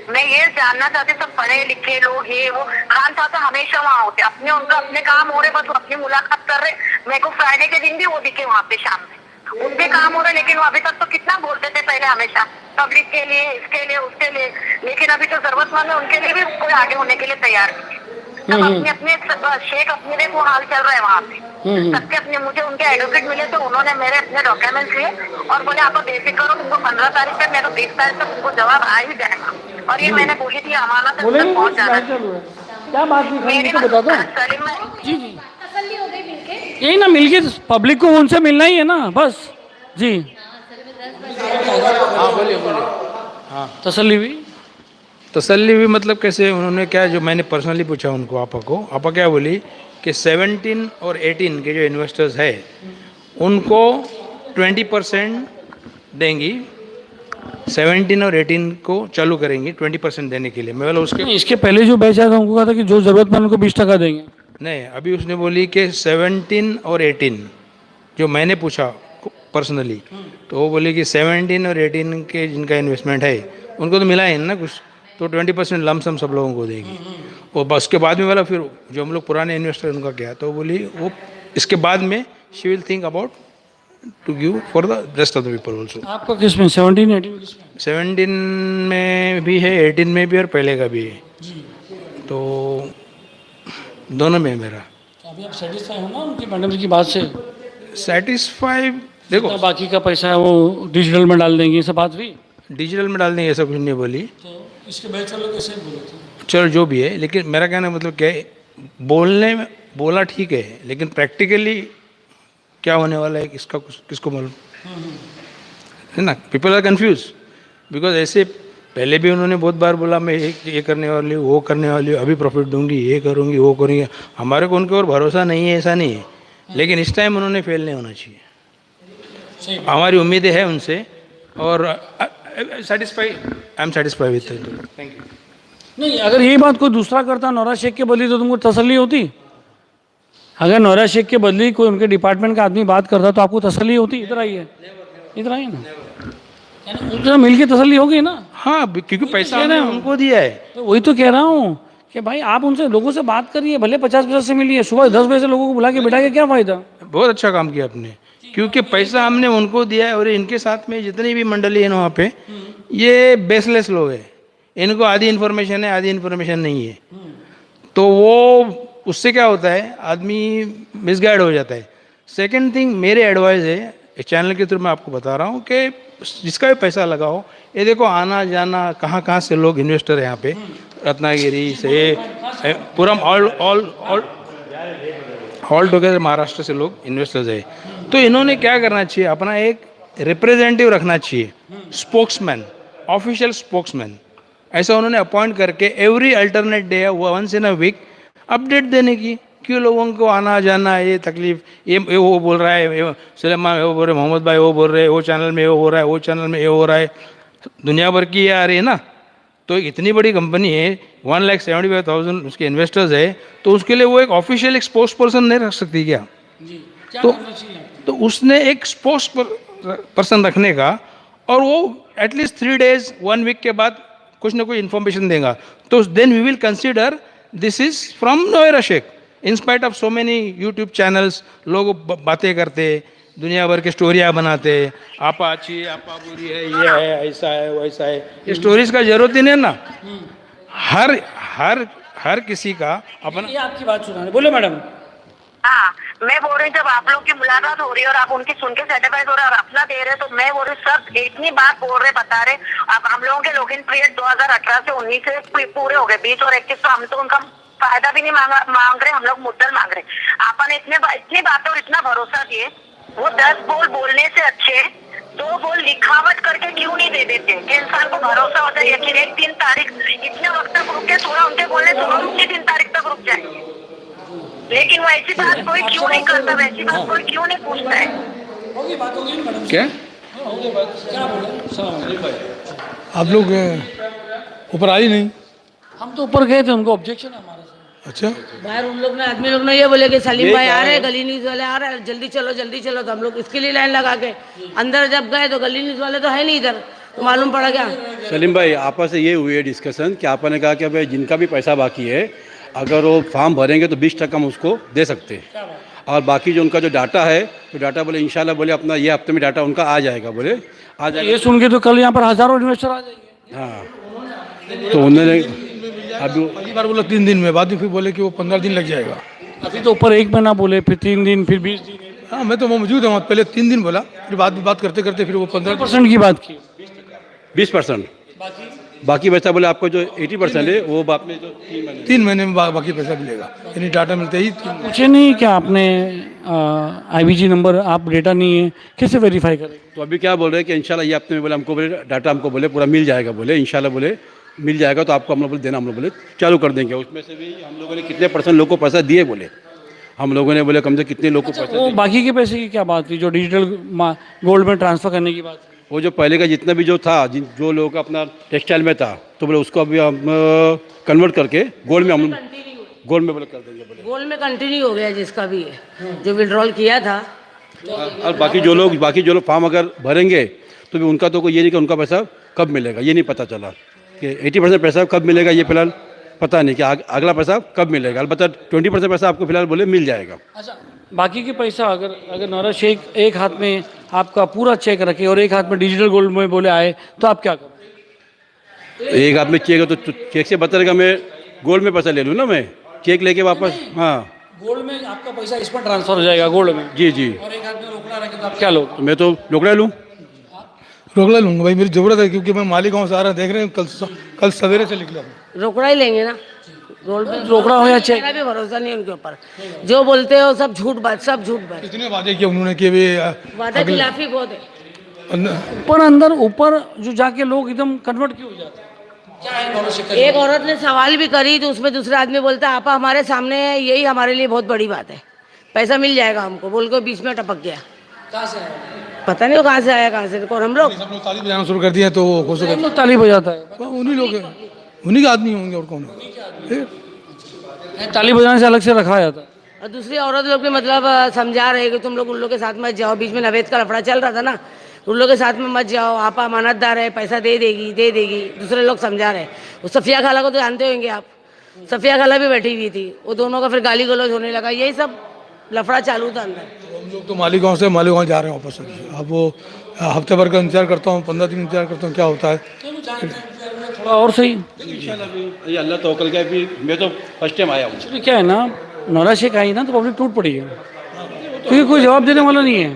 मैं ये जानना चाहती, सब पढ़े लिखे लोग ये वो, खान साहब तो हमेशा वहाँ होते, अपने उनका अपने काम हो रहे, बस वो अपनी मुलाकात कर रहे। मेरे को फ्राइडे के दिन भी वो दिखे वहाँ पे शाम में, उनके काम हो रहे, लेकिन अभी तक तो कितना बोलते थे पहले हमेशा पब्लिक के लिए, इसके लिए उसके लिए, लेकिन अभी तो जरूरतमंद है उनके लिए भी कोई आगे होने के लिए तैयार नहीं। सब अपने अपने शेख अपने देखो हाल चल रहा है वहाँ पे, सबके अपने। मुझे उनके एडवोकेट मिले तो उन्होंने मेरे अपने डॉक्यूमेंट्स लिए और बोले आप बेफिक्र करो, तुमको 15 तारीख तक, मैं तो 20 तारीख तक तुमको जवाब आ ही जाएगा। और ये मैंने बोली थी अमाना तक पहुँच जाना। क्या बात नहीं तो बता दो। जी जी तसल्ली हो गई मिलके। यही ना, मिलके पब्लिक को उनसे मिलना ही है ना, बस। जी हाँ बोलिए बोलिए। हाँ तसल्ली हुई। तसल्ली हुई मतलब कैसे, उन्होंने क्या, जो मैंने पर्सनली पूछा उनको, आपा को, आपा क्या बोली कि 17 और 18 के जो इन्वेस्टर्स है उनको 20% देंगी, 17 और 18 को चालू करेंगी 20% देने के लिए। मैं बोला उसके इसके पहले जो बैच आया था उनको कहा था कि जो जरूरतमंद उनको 20% देंगे। नहीं, अभी उसने बोली कि 17 और 18 जो मैंने पूछा पर्सनली, तो वो बोली कि 17 और 18 के जिनका इन्वेस्टमेंट है उनको तो मिला है ना कुछ, तो 20% लमसम सब लोगों को देगी। और बस के बाद में वाला फिर जो हम लोग पुराने इन्वेस्टर उनका क्या, तो बोली वो इसके बाद में she will think about to give for the rest of the people also. आपका किस में 17 18 किस में? 17 में भी है, 18 में भी और पहले का भी है, तो दोनों में है मेरा। अभी आप सेटिस्फाई हो ना उनकी मैडम की बात से? सेटिस्फाई देखो, बाकी का पैसा है वो डिजिटल में डाल देंगे, ये सब बात हुई? डिजिटल में डाल देंगे ऐसा कुछ नहीं बोली। तो इसके बैच वालों कैसे बोले थे? चलो जो भी है, लेकिन मेरा कहना मतलब क्या है, बोलने में बोला ठीक है, लेकिन प्रैक्टिकली क्या होने वाला है इसका किसको मालूम है ना। पीपल आर कंफ्यूज बिकॉज ऐसे पहले भी उन्होंने बहुत बार बोला मैं ये करने वाली हूँ, वो करने वाली हूँ, अभी प्रॉफिट दूंगी, ये करूँगी, वो करूँगी। हमारे को उनके और भरोसा नहीं है, ऐसा नहीं है, लेकिन इस टाइम उन्होंने फेल नहीं होना चाहिए। हमारी उम्मीदें हैं उनसे और satisfy, I am satisfy with it. Thank you. नहीं, अगर यही बात कोई दूसरा करता नौरा शेख के बदली तो तुमको तसल्ली होती? अगर नौरा शेख के बदली कोई उनके डिपार्टमेंट का आदमी बात करता तो आपको तसल्ली होती? इधर आइए, इधर आइए ना, उनसे मिल के तसल्ली होगी ना। हाँ, क्योंकि पैसा हमने उनको दिया है। तो वही तो कह रहा हूँ कि भाई आप उनसे लोगों से बात करिए, भले 50% से मिलिए, सुबह 10 बजे से लोगों को बुला के बिठा के क्या फायदा। बहुत अच्छा काम किया आपने, क्योंकि पैसा हमने उनको दिया है और इनके साथ में जितनी भी मंडली है ना वहाँ पे, ये बेसलेस लोग हैं, इनको आधी इन्फॉर्मेशन है आधी इन्फॉर्मेशन नहीं है, तो वो उससे क्या होता है आदमी मिसगाइड हो जाता है। सेकंड थिंग, मेरे एडवाइस है इस चैनल के थ्रू मैं आपको बता रहा हूँ कि जिसका भी पैसा लगाओ, ये देखो आना जाना कहाँ कहाँ से लोग इन्वेस्टर है यहाँ पे, रत्नागिरी से पूरा ऑल टुगेदर महाराष्ट्र से लोग इन्वेस्टर्स है। तो इन्होंने क्या करना चाहिए, अपना एक रिप्रेजेंटेटिव रखना चाहिए, स्पोक्समैन, ऑफिशियल स्पोक्समैन, ऐसा उन्होंने अपॉइंट करके every alternate day once in a week update देने की। क्यों लोगों को आना जाना ये तकलीफ, ये वो बोल रहा है, सुलेमान वो बोल रहे, मोहम्मद भाई वो बोल रहे, वो चैनल में वो हो रहा है, वो चैनल में ये हो रहा है, दुनिया भर की ये आ रही है ना। तो इतनी बड़ी कंपनी है, 1,75,000 उसके इन्वेस्टर्स है, तो उसके लिए वो एक ऑफिशियल एक स्पोक्स पर्सन नहीं रख सकती क्या? तो उसने एक स्पोक्स पर्सन रखने का, और वो एटलीस्ट 3 days 1 week के बाद कुछ ना कुछ इन्फॉर्मेशन देगा, तो then we will consider this is from नोएरा Sheikh. In spite of so many YouTube channels, लोग बातें करते, दुनिया भर के स्टोरियाँ बनाते, आपा अच्छी आपा बुरी है, ये है, ऐसा है, वैसा है, ये स्टोरीज का जरूरत ही नहीं है ना। हर हर हर किसी का अपना। ये आपकी बात सुना, बोलो मैडम। हाँ, मैं बोल रही हूँ जब आप लोग की मुलाकात हो रही है और आप उनकी सुन के सेटिस्फाइड हो रहे हैं और अपना दे रहे हैं, तो मैं बोल रही हूँ सब इतनी बात बोल रहे बता रहे। अब हम लोगों के लॉगिन पीरियड 2018 से 19 से पूरे हो गए, 20 और 21 तो हम तो उनका फायदा भी नहीं मांग रहे, हम लोग मुद्दल मांग रहे। आपने इतनी बातें और इतना भरोसा दिए, वो 10 बोल बोलने से अच्छे 2 बोल लिखावट करके क्यों नहीं दे देते कि इंसान को भरोसा होता है यकीन। एक 3 तारीख इतने वक्त तक रुक के थोड़ा उनके बोलने थोड़ा उनकी 3 तारीख तक रुक जाए, लेकिन वो ऐसी बात कोई क्यों नहीं करता, वैसी बात कोई क्यों नहीं पूछता है। क्या आप लोग ऊपर आई नहीं? हम तो ऊपर गए थे, उनको ऑब्जेक्शन है हमारे से। अच्छा, बाहर उन लोग ने आदमी लोग ने ये बोले कि सलीम भाई आ रहे हैं, गली न्यूज वाले आ रहे हैं, जल्दी चलो। तो हम लोग इसके लिए लाइन लगा के अंदर जब गए तो गली न्यूज वाले तो है नहीं इधर, तो मालूम पड़ा क्या। सलीम भाई आपस से ये हुई है डिस्कशन कि आपने कहा कि भाई जिनका भी पैसा बाकी है अगर वो फॉर्म भरेंगे तो 20% हम उसको दे सकते हैं, और बाकी जो उनका जो डाटा है तो डाटा बोले इंशाल्लाह बोले अपना ये हफ्ते में डाटा उनका आ जाएगा, बोले आ जाएगा। ये सुन के तो कल यहाँ पर हजारों इन्वेस्टर आ जाएंगे। हाँ, तो उन्होंने अभी पहली बार बोला 3 दिन में, बाद में फिर बोले कि वो 15 दिन लग जाएगा। अभी तो ऊपर 1 महीना बोले, फिर 3 दिन, फिर 20 दिन। हाँ, मैं तो मौजूद हूँ, पहले 3 दिन बोला, फिर बाद में बात करते करते फिर वो 15% की बात की, 20%। बाकी पैसा बोले आपको जो 80% है वो बाप में जो 3 महीने में बाकी पैसा मिलेगा, यानी डाटा मिलते ही। पूछे नहीं क्या आपने IBG नंबर, आप डेटा नहीं है कैसे वेरीफाई करें? तो अभी क्या बोल रहे हैं कि इंशाल्लाह ये हफ्ते में बोले हमको बोले डाटा हमको बोले पूरा मिल जाएगा, बोले इंशाल्लाह बोले मिल जाएगा, तो आपको हम लोग बोले देना, हम लोग बोले चालू कर देंगे। उसमें से भी हम लोगों ने कितने % लोग को पैसा दिए, बोले हम लोगों ने बोले कम से कितने लोग को पैसा वो बाकी के पैसे की क्या बात थी, जो डिजिटल गोल्ड में ट्रांसफर करने की बात? वो जो पहले का जितना भी जो था, जो लोगों का अपना टेक्सटाइल में था, तो बोले उसको अभी हम कन्वर्ट करके गोल्ड में हम बोले कर देंगे, बोले गोल्ड में कंटिन्यू हो गया जिसका भी है, जो विड्रॉल किया था। और बाकी जो लोग फॉर्म अगर भरेंगे तो भी उनका तो कोई ये नहीं कि उनका पैसा कब मिलेगा, ये नहीं पता चला कि 80% पैसा कब मिलेगा, ये फिलहाल पता नहीं कि अगला पैसा कब मिलेगा। अलबत्ता 20% पैसा आपको फिलहाल बोले मिल जाएगा। अच्छा, बाकी के पैसा अगर नौरा शेख एक हाथ में आपका पूरा चेक रखे और एक हाथ में डिजिटल गोल्ड में बोले आए तो आप क्या करोगे? एक हाथ में चेक है तो चेक से बता रहेगा मैं गोल्ड में पैसा ले लूँ ना, मैं चेक लेके वापस। हाँ, गोल्ड में आपका पैसा इस पर ट्रांसफर हो जाएगा गोल्ड में। जी जी। और एक हाथ में रोकड़ा रखे तो आप क्या लोगे? मैं तो रोकड़ा लूँ, रोकड़ा लूँगा भाई, मेरी ज़रूरत है, क्योंकि मैं मालीगांव से आ रहा देख रहे हैं, कल सवेरे से निकला। रोकड़ा ही लेंगे ना, गोल्ड में रोकड़ा हो या चेक, मेरा भी भरोसा नहीं उनके ऊपर, जो बोलते हो सब झूठ बात, सब झूठ बात। कितने वादे किए उन्होंने कि वे वादा खिलाफी बहुत है। ऊपर जो जाके लोग एकदम कन्वर्ट क्यों हो जाते हैं? क्या है नौरा शेख? एक औरत ने सवाल भी करी तो उसमें दूसरा आदमी बोलता है आपा हमारे सामने है, यही हमारे लिए बहुत बड़ी बात है, पैसा मिल जाएगा हमको, बोल के बीच में टपक गया। कहाँ से आया? पता नहीं वो कहाँ से आया, कहाँ से। और हम लोग ताली बजाना शुरू कर दिया, तो हो सकता ताली बजाता है, उन्हीं लोग, उन्हीं के आदमी होंगे, और कौन ताली बजाने से अलग से रखा जाता है। और दूसरी औरत लोग भी मतलब समझा रहे कि तुम लोग उन लोग के साथ मत जाओ, बीच में नवेद का लफड़ा चल रहा था ना, उन लोग के साथ में मत जाओ, आपा अमानतदार है, पैसा दे देगी। दूसरे लोग समझा रहे। वो सफिया खाला को तो जानते होंगे आप, सफिया खाला भी बैठी हुई थी, वो दोनों का फिर गाली गलौज होने लगा, यही सब लफड़ा चालू था अंदर। हम लोग तो मालीगांव से मालीगांव जा रहे हैं वापस। अब वो हफ्ते भर का इंतजार करता हूँ, 15 दिन इंतजार करता हूँ, क्या होता है थोड़ा और सही। ये अल्लाह तवक्कल का, भी मैं तो फर्स्ट टाइम आया हूँ। क्या है ना, नौरा शेख आई ना तो पब्लिक टूट पड़ी है, क्योंकि कोई जवाब देने वाला नहीं है।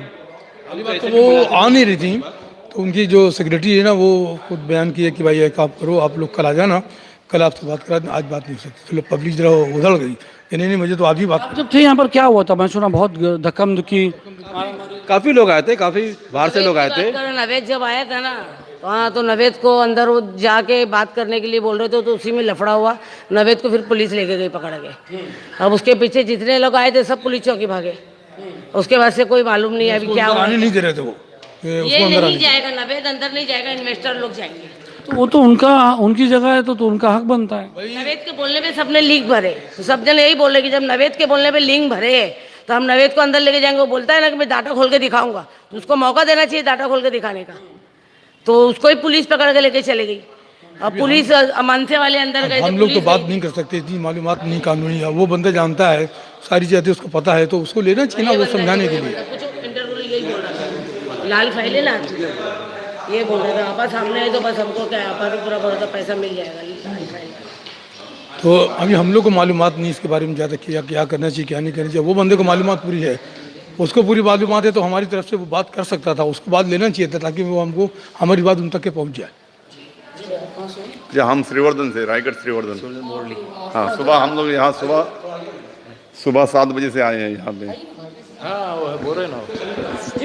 तो वो आ नहीं रही थी, तो उनकी जो सेक्रेटरी है ना, वो खुद बयान किया कि भाई एक आप करो, आप लोग कल आ जाना, कल आपसे बात करा, आज बात नहीं हो सकती। चलो पब्लिक जरा उधड़ गई, नहीं मुझे तो आज ही बात। जब थे यहाँ पर क्या हुआ था? मैं सुना बहुत धक्कम धुक्की, काफ़ी लोग आए थे, काफ़ी बाहर से लोग आए थे। नवेद जब आया था ना, हाँ, तो नवेद को अंदर वो जाके बात करने के लिए बोल रहे थे, तो उसी में लफड़ा हुआ। नवेद को फिर पुलिस लेके गई पकड़ के। अब उसके पीछे जितने लोग आए थे सब पुलिस चौकी भागे, उसके बाद से कोई मालूम नहीं है अभी क्या हुआ। नहीं दे रहे थे वो, ये नहीं जाएगा नवेद, अंदर नहीं जाएगा, इन्वेस्टर लोग जाएंगे। तो वो तो उनकी जगह है, तो उनका हक बनता है। नवेद के बोलने पे सबने लिंक भरे, तो सब जन यही बोल रहे कि जब नवेद के बोलने पे लिंक भरे तो हम नवेद को अंदर लेके जाएंगे। वो बोलता है ना कि मैं डाटा खोल के दिखाऊंगा, तो उसको मौका देना चाहिए डाटा खोल के दिखाने का, तो उसको ही पुलिस पकड़ के लेके चले गई। अब पुलिस मानसे वाले अंदर गए। हम लोग तो बात नहीं कर सकते, इतनी मालूमात नहीं कानूनी है। वो बंदा जानता है सारी चीजें, उसको पता है, तो उसको लेना चाहिए ना, वो समझाने के लिए। यही बोल रहा था, लाल फाइले ना, ये बोल रहा था आपा सामने है तो बस हमको क्या, आपा तो पूरा भरोसा पैसा मिल जाएगा। तो अभी हम लोग को मालूमात नहीं इसके बारे में ज़्यादा, क्या करना चाहिए क्या नहीं करना चाहिए। वो बंदे को मालूमात पूरी है, उसको पूरी मालूमात है, तो हमारी तरफ से वो बात कर सकता था, उसको बात लेना चाहिए था, ताकि वो हमको हमारी बात उन तक के पहुँच जाए। जी, हम श्रीवर्धन से, रायगढ़ श्रीवर्धन। हाँ, सुबह हम लोग यहाँ सुबह 7 बजे से आए हैं यहाँ पे। हाँ, वो बोल रहे ना,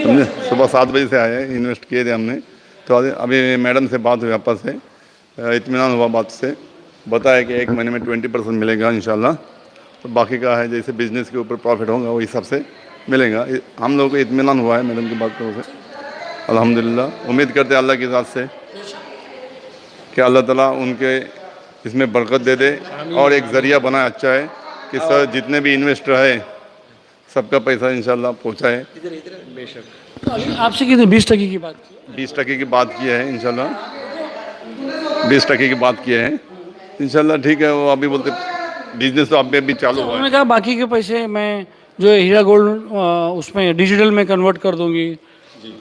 हमने सुबह 7 बजे से आए हैं, इन्वेस्ट किए थे हमने। तो अभी मैडम से बात हुई, आपस से इत्मीनान हुआ, बात से बताया कि 1 महीने में 20% मिलेगा इंशाल्लाह, और बाकी का है जैसे बिजनेस के ऊपर प्रॉफिट होगा वही हिसाब से मिलेगा। हम लोगों को इत्मीनान हुआ है मैडम की बातों से, अल्हम्दुलिल्लाह। उम्मीद करते हैं अल्लाह की ज़ात से कि अल्लाह ताला उनके इसमें बरकत दे दे और एक ज़रिया बनाए अच्छा है कि सर जितने भी इन्वेस्टर है सबका पैसा इंशाल्लाह पहुँचाए। बेशक। आपसे कितने 20% की बात की? 20% की बात की है इंशाल्लाह, 20% की बात की है इंशाल्लाह। ठीक है, वो अभी बोलते बिजनेस तो अभी चालू हुआ है। उन्होंने कहा बाकी के पैसे मैं जो है हीरा गोल्ड उसमें डिजिटल में कन्वर्ट कर दूंगी,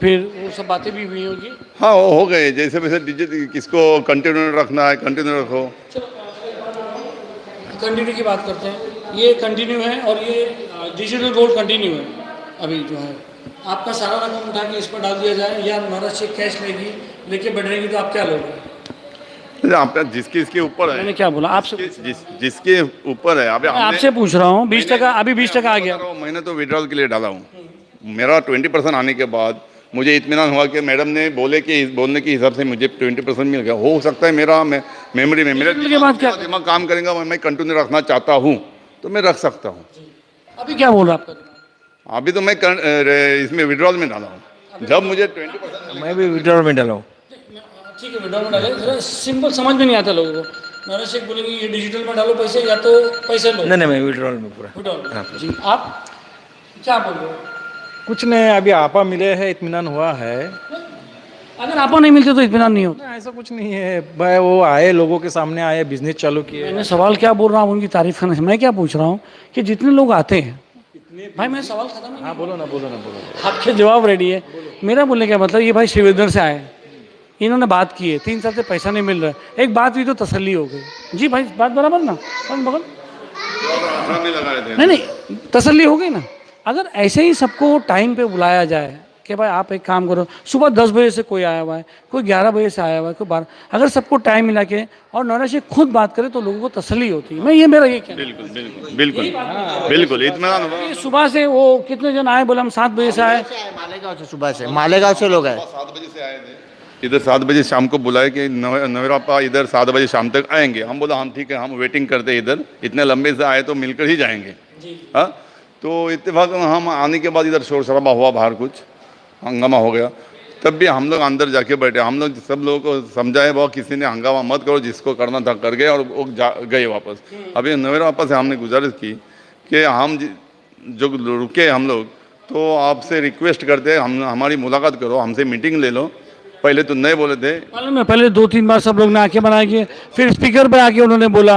फिर वो सब बातें भी हुई होगी। हाँ, वो हो गए जैसे वैसे डिजिटल किसको कंटिन्यू रखना है कंटिन्यू रखो। कंटिन्यू की बात करते हैं, ये कंटिन्यू है और ये डिजिटल गोल्ड कंटिन्यू है। अभी जो है आपका सारा रकम उठा के इस पर डाल दिया जाए या महाराज से कैश लेके बैठेंगे तो आप क्या लोगे? आप जिसके इसके ऊपर है। मैंने क्या बोला आपसे? जिसके ऊपर है। अभी आपसे पूछ रहा हूँ 20%, अभी 20% आ गया। मैंने तो विड्रॉल के लिए डाला हूँ। मेरा 20% आने के बाद मुझे इत्मीनान हुआ कि मैडम ने बोले कि बोलने के हिसाब से मुझे 20% मिल गया। हो सकता है मेरा मेमोरी में मेरे दिमाग काम करेगा, मैं कंटिन्यू रखना चाहता हूँ तो मैं रख सकता हूँ। अभी क्या बोल रहा आपका? अभी तो मैं इसमें विड्रॉल में डाला हूँ। जब मुझे 20% मैं भी विड्रॉल में डाला हूँ। ठीक है, विड्रॉल में डाले। थोड़ा सिंपल समझ में नहीं आता लोगों को। महाराज शेख बोलेंगे ये डिजिटल में डालो पैसे या तो पैसे लो। नहीं मैं विड्रॉल में पूरा। विड्रॉल जी। आप क्या बोल रहे हो? कुछ नहीं, अभी आपा मिले हैं, इत्मीनान हुआ है। अगर आपा नहीं मिलते तो इत्मीनान नहीं होता। ऐसा कुछ नहीं है भाई, वो आए लोगों के सामने आए, बिजनेस चालू किए। मैंने सवाल क्या बोल रहा हूँ उनकी तारीफ करने से, मैं क्या पूछ रहा हूँ कि जितने लोग आते हैं भाई, मैं सवाल खत्म। हाँ बोलो ना। आपके जवाब रेडी है। मेरा बोलने का मतलब ये भाई श्रीविंदर से आए, इन्होंने बात की है, 3 साल से पैसा नहीं मिल रहा है, एक बात हुई तो तसल्ली हो गई। जी भाई बात बराबर ना? बगल नहीं तसल्ली हो गई ना। अगर ऐसे ही सबको टाइम पे बुलाया जाए कि भाई आप एक काम करो, सुबह 10 बजे से कोई आया हुआ है, कोई 11 बजे से आया हुआ है, कोई 12, अगर सबको टाइम मिला के और नौरा शेख खुद बात करे तो लोगों को तसल्ली होती है। मैं ये मेरा ये कहना। बिल्कुल इत्मीनान हुआ। सुबह से वो कितने जन आए? बोले हम 7 बजे से आए। मालेगांव से, सुबह से मालेगांव से लोग आए। 7 बजे से आए थे इधर, 7 बजे शाम को बुलाए कि नवेरापा इधर 7 बजे शाम तक आएंगे। हम बोला हम ठीक है, हम वेटिंग करते इधर, इतने लंबे से आए तो मिलकर ही जाएंगे। हाँ, तो इत्तेफाक हम आने के बाद इधर शोर शराबा हुआ, बाहर कुछ हंगामा हो गया। तब भी हम लोग अंदर जाके बैठे, हम लोग सब लोगों को समझाए बहुत, किसी ने हंगामा मत करो, जिसको करना था कर गए और वो गए वापस। अभी नवेरापा से हमने गुजारिश की कि हम जो रुके हम लोग, तो आपसे रिक्वेस्ट करते हैं हमारी मुलाकात करो, हमसे मीटिंग ले लो। पहले तो नहीं बोले थे, मालूम है, पहले 2-3 बार सब लोग ने आके बनाए किए, फिर स्पीकर पे आके उन्होंने बोला।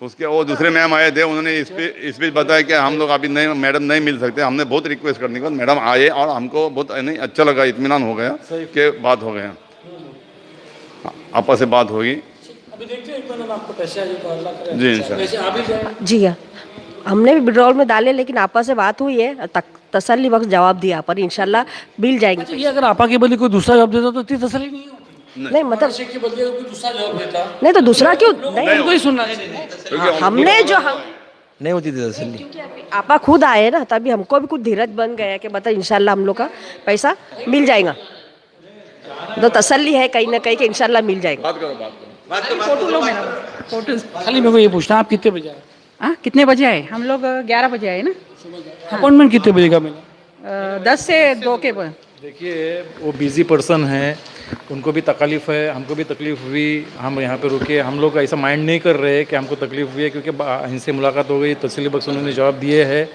उसके वो दूसरे मैम आए थे, उन्होंने इस बीच बताया कि हम लोग अभी नहीं, मैडम नहीं मिल सकते। हमने बहुत रिक्वेस्ट करने के बाद मैडम आए और हमको बहुत नहीं अच्छा लगा, इत्मीनान हो गया कि बात हो गया, आपस से बात होगी। अभी देखते हैं एक आपको पैसे आ जाए तो अल्लाह करे। जी इंशाल्लाह। जी हाँ, हमने भी विड्रॉल में डाले, लेकिन आपस से बात हुई है, तसल्ली बख्श जवाब दिया पर इंशाल्लाह मिल जाएंगे। अच्छा, ये अगर आपा के बदले कोई दूसरा जवाब देता तो इतनी तसल्ली नहीं होती। नहीं मतलब शेख के बदले कोई दूसरा जवाब देता नहीं तो दूसरा क्यों नहीं, उनको ही सुनना है। हमने जो हम नहीं होती थी तसल्ली। आपा खुद आए ना, तभी हमको भी कुछ धीरज बन गया कि बता इंशाल्लाह हम लोग का पैसा मिल जाएगा। तो तसल्ली है कहीं ना कहीं कि इंशाल्लाह मिल जाएगा। खाली मेरे को ये पूछना, आप कितने बजे आए? हाँ, कितने बजे आए? हम लोग 11 बजे आए ना। अपॉइंटमेंट कितने बजे का मिला? 10 से 2 के बाद। देखिए वो बिजी पर्सन है, उनको भी तकलीफ़ है, हमको भी तकलीफ़ हुई, हम यहाँ पे रुके। हम लोग ऐसा माइंड नहीं कर रहे कि हमको तकलीफ़ हुई है, क्योंकि इनसे मुलाकात हो गई, तसल्ली बख्श उन्होंने जवाब दिए है,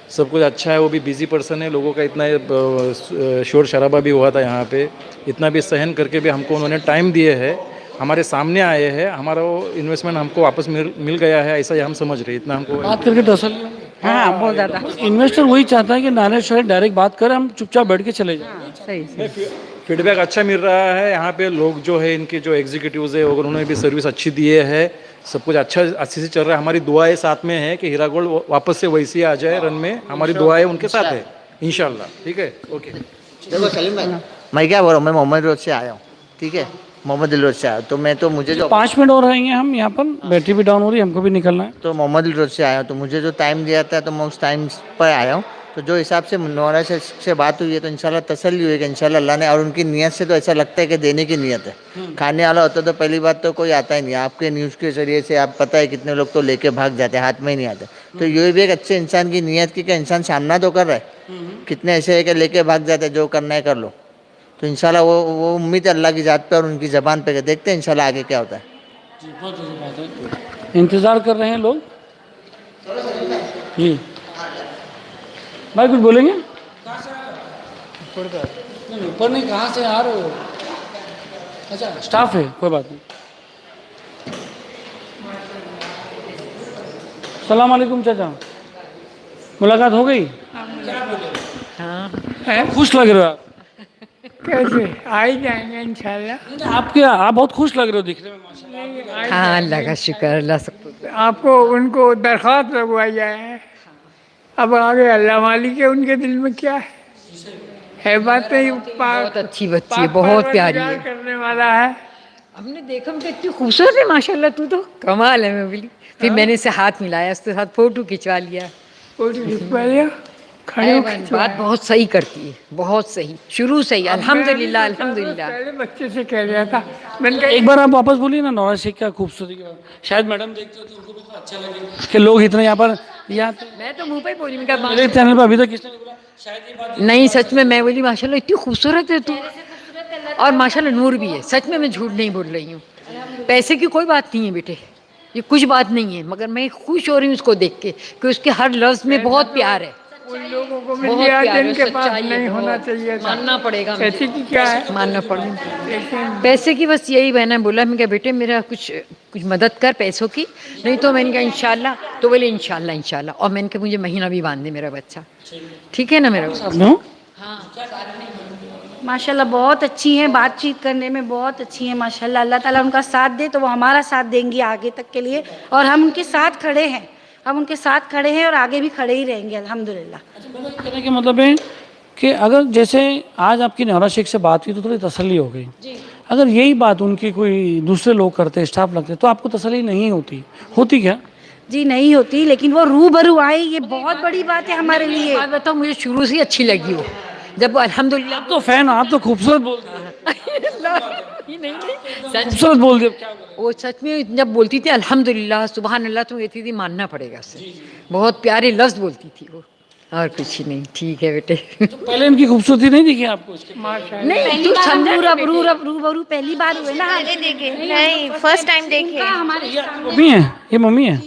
सब कुछ अच्छा है। वो भी बिजी पर्सन है, लोगों का इतना शोर शराबा भी हुआ था यहाँ पे, इतना भी सहन करके भी हमको उन्होंने टाइम दिए है, हमारे सामने आए हैं, हमारा वो इन्वेस्टमेंट हमको वापस मिल गया है, ऐसा ही हम समझ रहे, इतना हमको बात करके तसल्ली। हाँ बहुत ज़्यादा। इन्वेस्टर वही चाहता है कि नारायण शाह डायरेक्ट बात करें, हम चुपचाप बैठ के चले जाएं। सही। फीडबैक अच्छा मिल रहा है यहाँ पे, लोग जो है इनके जो एग्जीक्यूटिव्स है उन्होंने भी सर्विस अच्छी दिए है, सब कुछ अच्छे से चल रहा है। हमारी दुआएं साथ में है कि हीरा गोल्ड वापस से वैसे ही आ जाए रन में, हमारी दुआएं उनके साथ है इंशाल्लाह। ठीक है, ओके। देखो सलीम भाई, मैं क्या बोल रहा हूँ, मैं मोहम्मद रोड से आया हूँ, ठीक है, मोहम्मद रोड से आया, तो मैं तो मुझे जो 5 मिनट और रहेंगे हम यहाँ पर, बैटरी भी डाउन हो रही है, हमको भी निकलना है। तो मोहम्मद रोड से आया हूँ, तो मुझे जो टाइम दिया था तो मैं उस टाइम पर आया हूँ। तो जो हिसाब से नौरा से बात हुई है तो इंशाल्लाह तसल्ली हुई है कि इंशाल्लाह अल्लाह ने, और उनकी नीयत से तो ऐसा लगता है कि देने की नीयत है। खाने वाला होता तो पहली बात तो कोई आता ही नहीं। आपके न्यूज़ के जरिए से आप पता है कितने लोग तो लेके भाग जाते हैं, हाथ में ही नहीं आते। तो ये भी एक अच्छे इंसान की नीयत की कि इंसान सामना तो कर रहा है। कितने ऐसे है कि लेके भाग जाते हैं, जो करना है कर लो। तो इंशाल्लाह वो उम्मीद है अल्लाह की ज़ात पे और उनकी ज़बान पे, देखते हैं इंशाल्लाह आगे क्या होता है। बहुत अच्छी बात है। इंतज़ार कर रहे हैं लोग जी। भाई कुछ बोलेंगे? ऊपर नहीं, कहाँ से आ रहे हो? अच्छा स्टाफ है, कोई बात नहीं। सलाम वालेकुम चाचा, मुलाकात हो गई? हाँ। खुश लग रहे हो आप? कैसे आ ही जाएंगे इंशाल्लाह। आप बहुत खुश लग रहे हो दिखने में माशाल्लाह। हाँ अल्लाह का शुक्र, अल्लाह सब आपको उनको दरख्वास्त लगवाई जाए। अब आगे अल्लाह मालिक है, उनके दिल में क्या है बात नहीं। बहुत अच्छी बच्ची है, बहुत प्यारी है, करने वाला है। हमने देखा तो इतनी खूबसूरत है माशाल्लाह, तू तो कमाल है। मैं बोली फिर मैंने इसे हाथ मिलाया, उसके साथ फोटो खिंचवा लिया। फोटो खिंचवा लिया, बात बहुत सही करती है, बहुत सही, शुरू से ही अल्हम्दुलिल्लाह अल्हम्दुलिल्लाह। पहले बच्चे से कह रहा था मैंने कहा एक बार आप वापस बोलिए ना नौरा शेख का खूबसूरती के बारे में। शायद मैडम देखते हो तो उनको भी तो अच्छा लगे कि लोग इतने यहाँ पर मैं तो मुंह पे ही बोली, मैं कहा मेरे चैनल पर अभी तक किसने नहीं बोला शायद ये बात नहीं, सच में मैं बोली माशाल्लाह इतनी खूबसूरत है तू, और माशाल्लाह नूर भी है। सच में मैं झूठ नहीं बोल रही हूँ। पैसे की कोई बात नहीं है बेटे, ये कुछ बात नहीं है, मगर मैं खुश हो रही हूँ उसको देख के कि उसके हर लफ्ज़ में बहुत प्यार है। उन लोगों को मिल गया जिनके पास नहीं होना चाहिए, मानना पड़ेगा। पैसे की क्या है, मानना पड़ेगा। पैसे की बस यही बहना बोला, मैं कहा बेटे मेरा कुछ मदद कर पैसों की, नहीं तो मैंने कहा इंशाल्लाह। तो बोले इंशाल्लाह इंशाल्लाह। और मैंने कहा मुझे महीना भी बांध दे मेरा बच्चा, ठीक है ना मेरा बच्चा। माशाल्लाह बहुत अच्छी हैं, बातचीत करने में बहुत अच्छी हैं माशाल्लाह। अल्लाह ताला उनका साथ दे तो वो हमारा साथ देंगी आगे तक के लिए, और हम उनके साथ खड़े हैं, हम उनके साथ खड़े हैं और आगे भी खड़े ही रहेंगे अल्हम्दुलिल्लाह। कहने का मतलब है कि अगर जैसे आज आपकी नौरा शेख से बात हुई तो थोड़ी तसल्ली हो गई, अगर यही बात उनकी कोई दूसरे लोग करते, स्टाफ लगते, तो आपको तसल्ली नहीं होती क्या? जी नहीं होती, लेकिन वो रूबरू आए, ये बहुत बड़ी बात है हमारे लिए। बात बताओ, मुझे शुरू से अच्छी लगी वो, जब अल्हम्दुलिल्लाह। तो फैन आप तो खूबसूरत बोलते नहीं खूबसूरत बोल दिया। वो सच में जब बोलती थी अल्हम्दुलिल्लाह सुबहान अल्लाह, तो कहती थी मानना पड़ेगा उसे। बहुत प्यारे लफ्ज़ बोलती थी वो, और कुछ ही नहीं। ठीक है बेटे। तो पहले इनकी खूबसूरती नहीं दिखी आपको? नहीं तू समझ रूबरू पहली बार हुए ना, देखे नहीं, फर्स्ट टाइम देखे। मम्मी है, ये मम्मी है।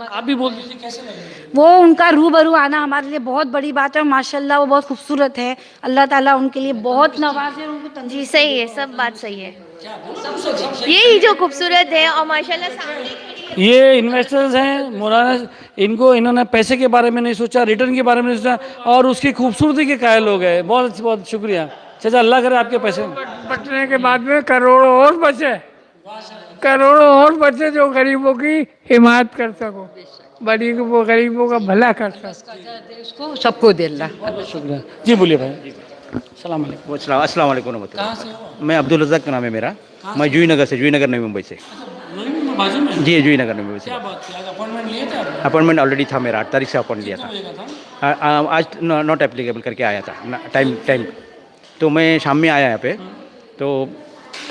आप भी बोल दीजिए कैसे लगे? वो उनका रूबरू आना हमारे लिए बहुत बड़ी बात है, और माशाल्लाह वो बहुत खूबसूरत है। अल्लाह ताला उनके लिए बहुत नवाजे, उनको जी सही है, सब बात सही है। यही जो खूबसूरत है, और माशाल्लाह सामने ये इन्वेस्टर्स हैं मौलाना, इन्होंने पैसे के बारे में नहीं सोचा, रिटर्न के बारे में नहीं सोचा, और उसकी खूबसूरती के कायल हो गए। बहुत बहुत शुक्रिया चाचा, अल्लाह करे आपके पैसे बचने के बाद में करोड़ों और बचे, करोड़ों और बचे जो गरीबों की हिमायत कर सको, गरीबों का भला कर सको, सबको दे अल्लाह। शुक्रिया जी। बोलिए भाई। सलाम अलैकुम। अस्सलाम वालेकुम रहमतुल्लाह। मैं अब्दुल रज़ाक का नाम है मेरा। मैं जुई नगर नई मुंबई से। जी जुई नगर नई मुंबई से। अपॉइंटमेंट ऑलरेडी था मेरा, 8 तारीख से अपॉइंट लिया था। आज नॉट एप्लीकेबल करके आया था टाइम। तो मैं शाम में आया यहाँ पे, तो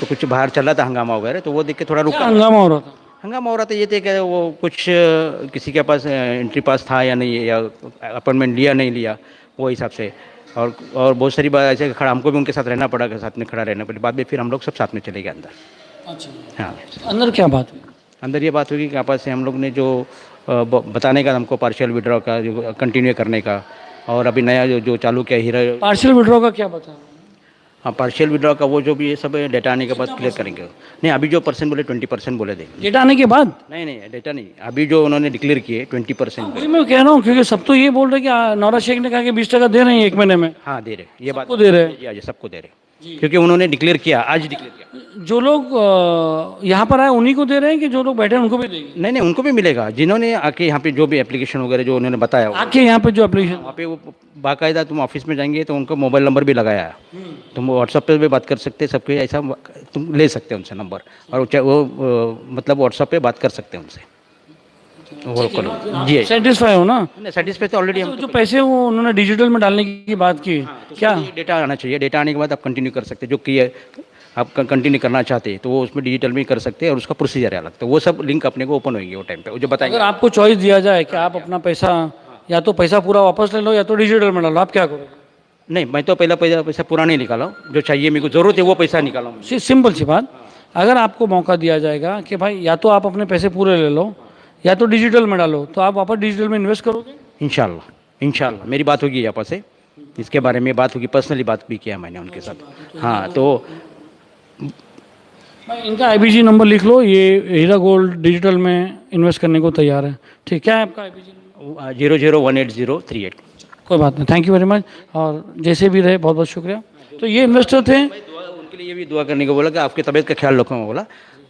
कुछ बाहर चल रहा था हंगामा वगैरह, तो वो देख के थोड़ा रुका। हंगामा हो रहा था? हंगामा हो रहा था ये थे कि वो कुछ किसी के पास एंट्री पास था या नहीं, या अपॉइंटमेंट लिया नहीं लिया, वो हिसाब से। और बहुत सारी बात ऐसे खड़ा, हमको भी उनके साथ रहना पड़ा, साथ में खड़ा रहना पड़ा। बाद में फिर हम लोग सब साथ में चले गए अंदर। अच्छा। हाँ, अंदर क्या बात हुई? अंदर ये बात हुई कि आपस से हम लोग ने जो बताने का हमको पार्शियल विड्रॉ का, जो कंटिन्यू करने का, और अभी नया जो चालू किया हीरा। पार्शियल विड्रॉ का क्या बता? हाँ, पार्शियल विड्रॉ का वो जो भी ये सब डेटा आने के बाद क्लियर करेंगे। नहीं, अभी जो परसेंट बोले 20% बोले देंगे। डेटा आने के बाद? नहीं डेटा नहीं, अभी जो उन्होंने डिक्लेयर किए 20%। वही मैं कह रहा हूँ, क्योंकि सब तो ये बोल रहे कि नौरा शेख ने कहा कि 20% दे रहे हैं 1 महीने में। हाँ दे रहे, ये बात दे रहे हैं, सबको दे रहे, क्योंकि उन्होंने डिक्लेयर किया, आज डिक्लेयर किया। जो लोग यहाँ पर आए उन्हीं को दे रहे हैं कि जो लोग बैठे हैं उनको भी देंगे? नहीं, उनको भी मिलेगा, जिन्होंने आके यहाँ पे जो भी एप्लीकेशन वगैरह जो उन्होंने बताया, आके यहाँ पे जो एप्लीकेशन, वहाँ पे वो बाकायदा तुम ऑफिस में जाएंगे तो उनका मोबाइल नंबर भी लगाया है, तुम व्हाट्सएप पे भी बात कर सकते हैं, सबके ऐसा तुम ले सकते हैं उनसे नंबर, और वो मतलब व्हाट्सएप पे बात कर सकते हैं उनसे। हैं। वो करो जी। सेटिस्फाई हो ना? सेटिस्फाई तो ऑलरेडी हम जो पैसे वो उन्होंने डिजिटल में डालने की बात की, क्या डेटा आना चाहिए, डेटा आने के बाद आप कंटिन्यू कर सकते हैं, जो किया आप कंटिन्यू करना चाहते हैं तो वो उसमें डिजिटल में कर सकते हैं, और उसका प्रोसीजर है अलग, तो वो सब लिंक अपने को ओपन होगी वो टाइम पे, वो जो बताएंगे। अगर आपको चॉइस दिया जाए कि आप अपना पैसा या तो पैसा पूरा वापस ले लो या तो डिजिटल में डालो, आप क्या करोगे? नहीं, मैं तो पहला पैसा पूरा नहीं निकाला हूँ, जो चाहिए मेरे को ज़रूरत है वो पैसा निकाला हूँ। सिंपल सी बात, अगर आपको मौका दिया जाएगा कि भाई या तो आप अपने पैसे पूरे ले लो या तो डिजिटल में डालो, तो आप वापस डिजिटल में इन्वेस्ट करोगे? इंशाल्लाह मेरी बात होगी यहाँ पर से, इसके बारे में बात होगी, पर्सनली बात भी किया मैंने उनके साथ। हाँ, तो इनका IBG नंबर लिख लो, ये हीरा गोल्ड डिजिटल में इन्वेस्ट करने को तैयार है। ठीक, क्या है आपका IBG नंबर? 001803 कोई बात नहीं, थैंक यू वेरी मच, और जैसे भी रहे बहुत बहुत शुक्रिया। तो ये इन्वेस्टर थे, उनके लिए ये भी दुआ करने को बोला कि आपकी तबीयत का ख्याल रखो, बोला,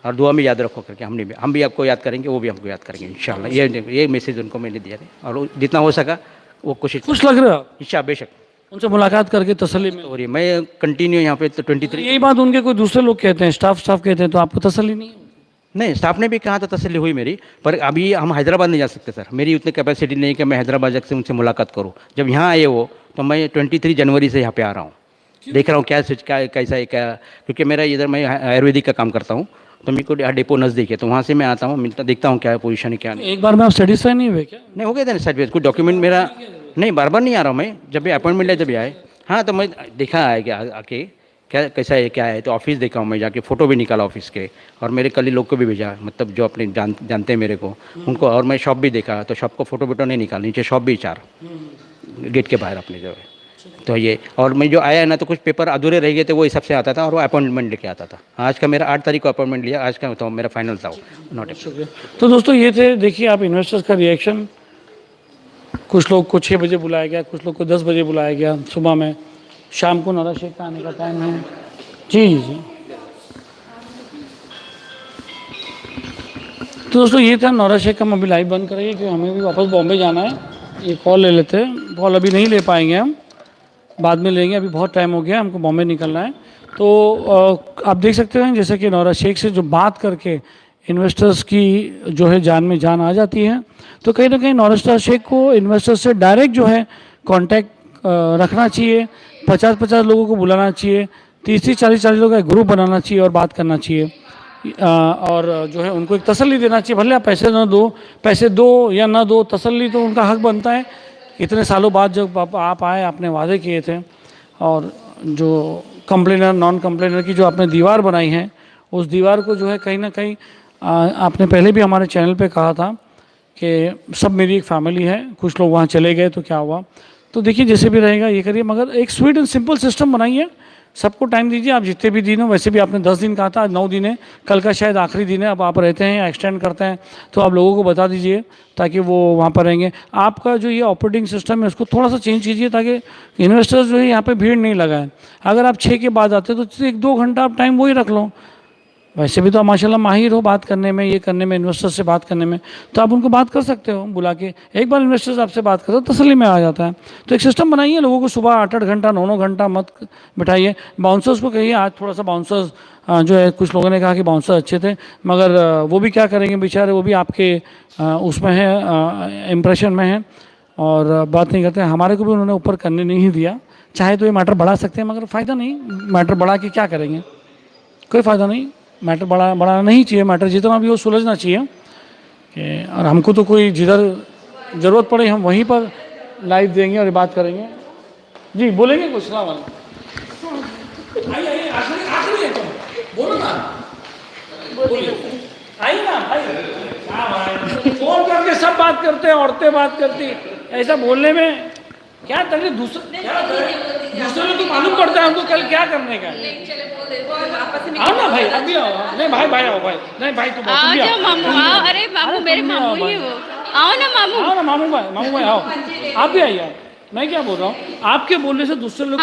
और दुआ में याद रखो करके हम भी आपको याद करेंगे, वो भी हमको याद करेंगे इंशाल्लाह। ये मैसेज उनको मैंने दिया था, और जितना हो सका वो कोशिश। खुश लग रहे हो? इंशाल्लाह, बेशक उनसे मुलाकात करके तसल्ली हो रही है। मैं कंटिन्यू यहाँ पे 23 यही बात उनके कोई दूसरे लोग कहते हैं, स्टाफ कहते हैं, तो आपको तसल्ली नहीं है? नहीं, स्टाफ ने भी कहा था, तसल्ली हुई मेरी, पर अभी हम हैदराबाद नहीं जा सकते सर, मेरी उतनी कैपेसिटी नहीं कि मैं हैदराबाद जाकर उनसे मुलाकात करूँ। जब यहाँ आए वो, तो मैं 23 जनवरी से यहाँ पे आ रहा हूँ, देख रहा हूँ क्या कैसा है क्या, क्योंकि मेरा इधर मैं आयुर्वेदिक का काम करता हूँ, तो मेरे को डेपो नज़दीक है, तो वहाँ से मैं आता हूँ, मिलता देखता हूँ क्या है पोजीशन है क्या नहीं। एक बार में आप सेटिस्फाई नहीं हुए क्या? नहीं, हो गया था ना सर्टिफिकेट, कुछ डॉक्यूमेंट मेरा नहीं, बार बार नहीं आ रहा हूँ मैं, जब भी अपॉइंटमेंट लिया जब आए। हाँ, तो मैं देखा है कि आके क्या कैसा है क्या है, तो ऑफिस देखा हूँ मैं जाके, फ़ोटो भी निकाला ऑफिस के, और मेरे कल लोग को भी भेजा, मतलब जो अपने जानते हैं मेरे को उनको, और मैं शॉप भी देखा, तो शॉप को फ़ोटो नहीं निकाला, नीचे शॉप भी 4 गेट के बाहर अपने जो है। तो ये, और मैं जो आया है ना, तो कुछ पेपर अधूरे रह गए थे, वो हिसाब से आता था, और वो अपॉइंटमेंट लेके आता था। आज का मेरा 8 तारीख को अपॉइंटमेंट लिया, आज का तो मेरा फाइनल था नॉट। तो दोस्तों ये थे, देखिए आप इन्वेस्टर्स का रिएक्शन। कुछ लोग को 6 बजे बुलाया गया, कुछ लोग को 10 बजे बुलाया गया सुबह में, शाम को नौरा शेख का आने का टाइम है। जी। तो दोस्तों ये था नौरा शेख का। हम अभी लाइव बंद करेंगे क्योंकि हमें भी वापस बॉम्बे जाना है। ये कॉल ले लेते हैं, कॉल अभी नहीं ले पाएंगे, हम बाद में लेंगे, अभी बहुत टाइम हो गया, हमको बॉम्बे निकलना है। तो आप देख सकते हैं जैसे कि नौरा शेख से जो बात करके इन्वेस्टर्स की जो है जान में जान आ जाती है। तो कहीं ना कहीं नौरा शेख को इन्वेस्टर्स से डायरेक्ट जो है कांटेक्ट रखना चाहिए, 50-50 लोगों को बुलाना चाहिए, 30-40 लोगों का ग्रुप बनाना चाहिए और बात करना चाहिए, और जो है उनको एक तसल्ली देना चाहिए। भले आप पैसे दो या ना दो, तसल्ली तो उनका हक बनता है। इतने सालों बाद जब आप आए, आपने वादे किए थे, और जो कंप्लेनर नॉन कंप्लेनर की जो आपने दीवार बनाई है, उस दीवार को जो है कहीं ना कहीं आपने पहले भी हमारे चैनल पे कहा था कि सब मेरी एक फैमिली है, कुछ लोग वहाँ चले गए तो क्या हुआ। तो देखिए जैसे भी रहेगा ये करिए, मगर एक स्वीट एंड सिंपल सिस्टम बनाइए, सबको टाइम दीजिए। आप जितने भी दिन हो, वैसे भी आपने 10 दिन कहा था, आज 9 दिन है, कल का शायद आखिरी दिन है। अब आप रहते हैं या एक्सटेंड करते हैं तो आप लोगों को बता दीजिए ताकि वो वहाँ पर रहेंगे। आपका जो ये ऑपरेटिंग सिस्टम है उसको थोड़ा सा चेंज कीजिए ताकि इन्वेस्टर्स जो है यहाँ पे भीड़ नहीं लगाए। अगर आप 6 के बाद आते तो 1-2 घंटा आप टाइम वही रख लो। वैसे भी तो आप माशाल्लाह माहिर हो बात करने में, ये करने में, इन्वेस्टर से बात करने में, तो आप उनको बात कर सकते हो बुला के। एक बार इन्वेस्टर्स आपसे बात करते हो तसल्ली में आ जाता है। तो एक सिस्टम बनाइए, लोगों को सुबह 8-8 घंटा 9-9 घंटा मत बिठाइए। बाउंसर्स को कहिए आज थोड़ा सा बाउंसर्स जो है, कुछ लोगों ने कहा कि बाउंसर अच्छे थे, मगर वो भी क्या करेंगे बेचारे, वो भी आपके उसमें है, इम्प्रेशन में है और बात नहीं करते। हमारे को भी उन्होंने ऊपर करने नहीं दिया। चाहे तो ये मैटर बढ़ा सकते हैं मगर फ़ायदा नहीं, मैटर बढ़ा के क्या करेंगे, कोई फ़ायदा नहीं। मैटर बढ़ाना नहीं चाहिए, मैटर जितना भी हो सुलझना चाहिए। और हमको तो कोई जिधर ज़रूरत पड़े हम वहीं पर लाइव देंगे और बात करेंगे। जी बोलेंगे कुछ ना वाले, आइए आखिरी है, बोलो ना, आइए ना भाई। फोन करके सब बात करते हैं, औरतें बात करती, ऐसा बोलने में क्या तकलीफ। दूसरे लोग तो मालूम पड़ता है हमको कल क्या करने का। आओ ना भाई, अभी आओ। नहीं भाई आओ भाई, नहीं भाई तुम आओ मामू, आओ। अरे मामू मेरे मामू ही वो, आओ ना मामू, आओ ना मामू भाई आओ, आप भी आइए। मैं क्या बोल रहा हूँ, आपके बोलने से दूसरे लोग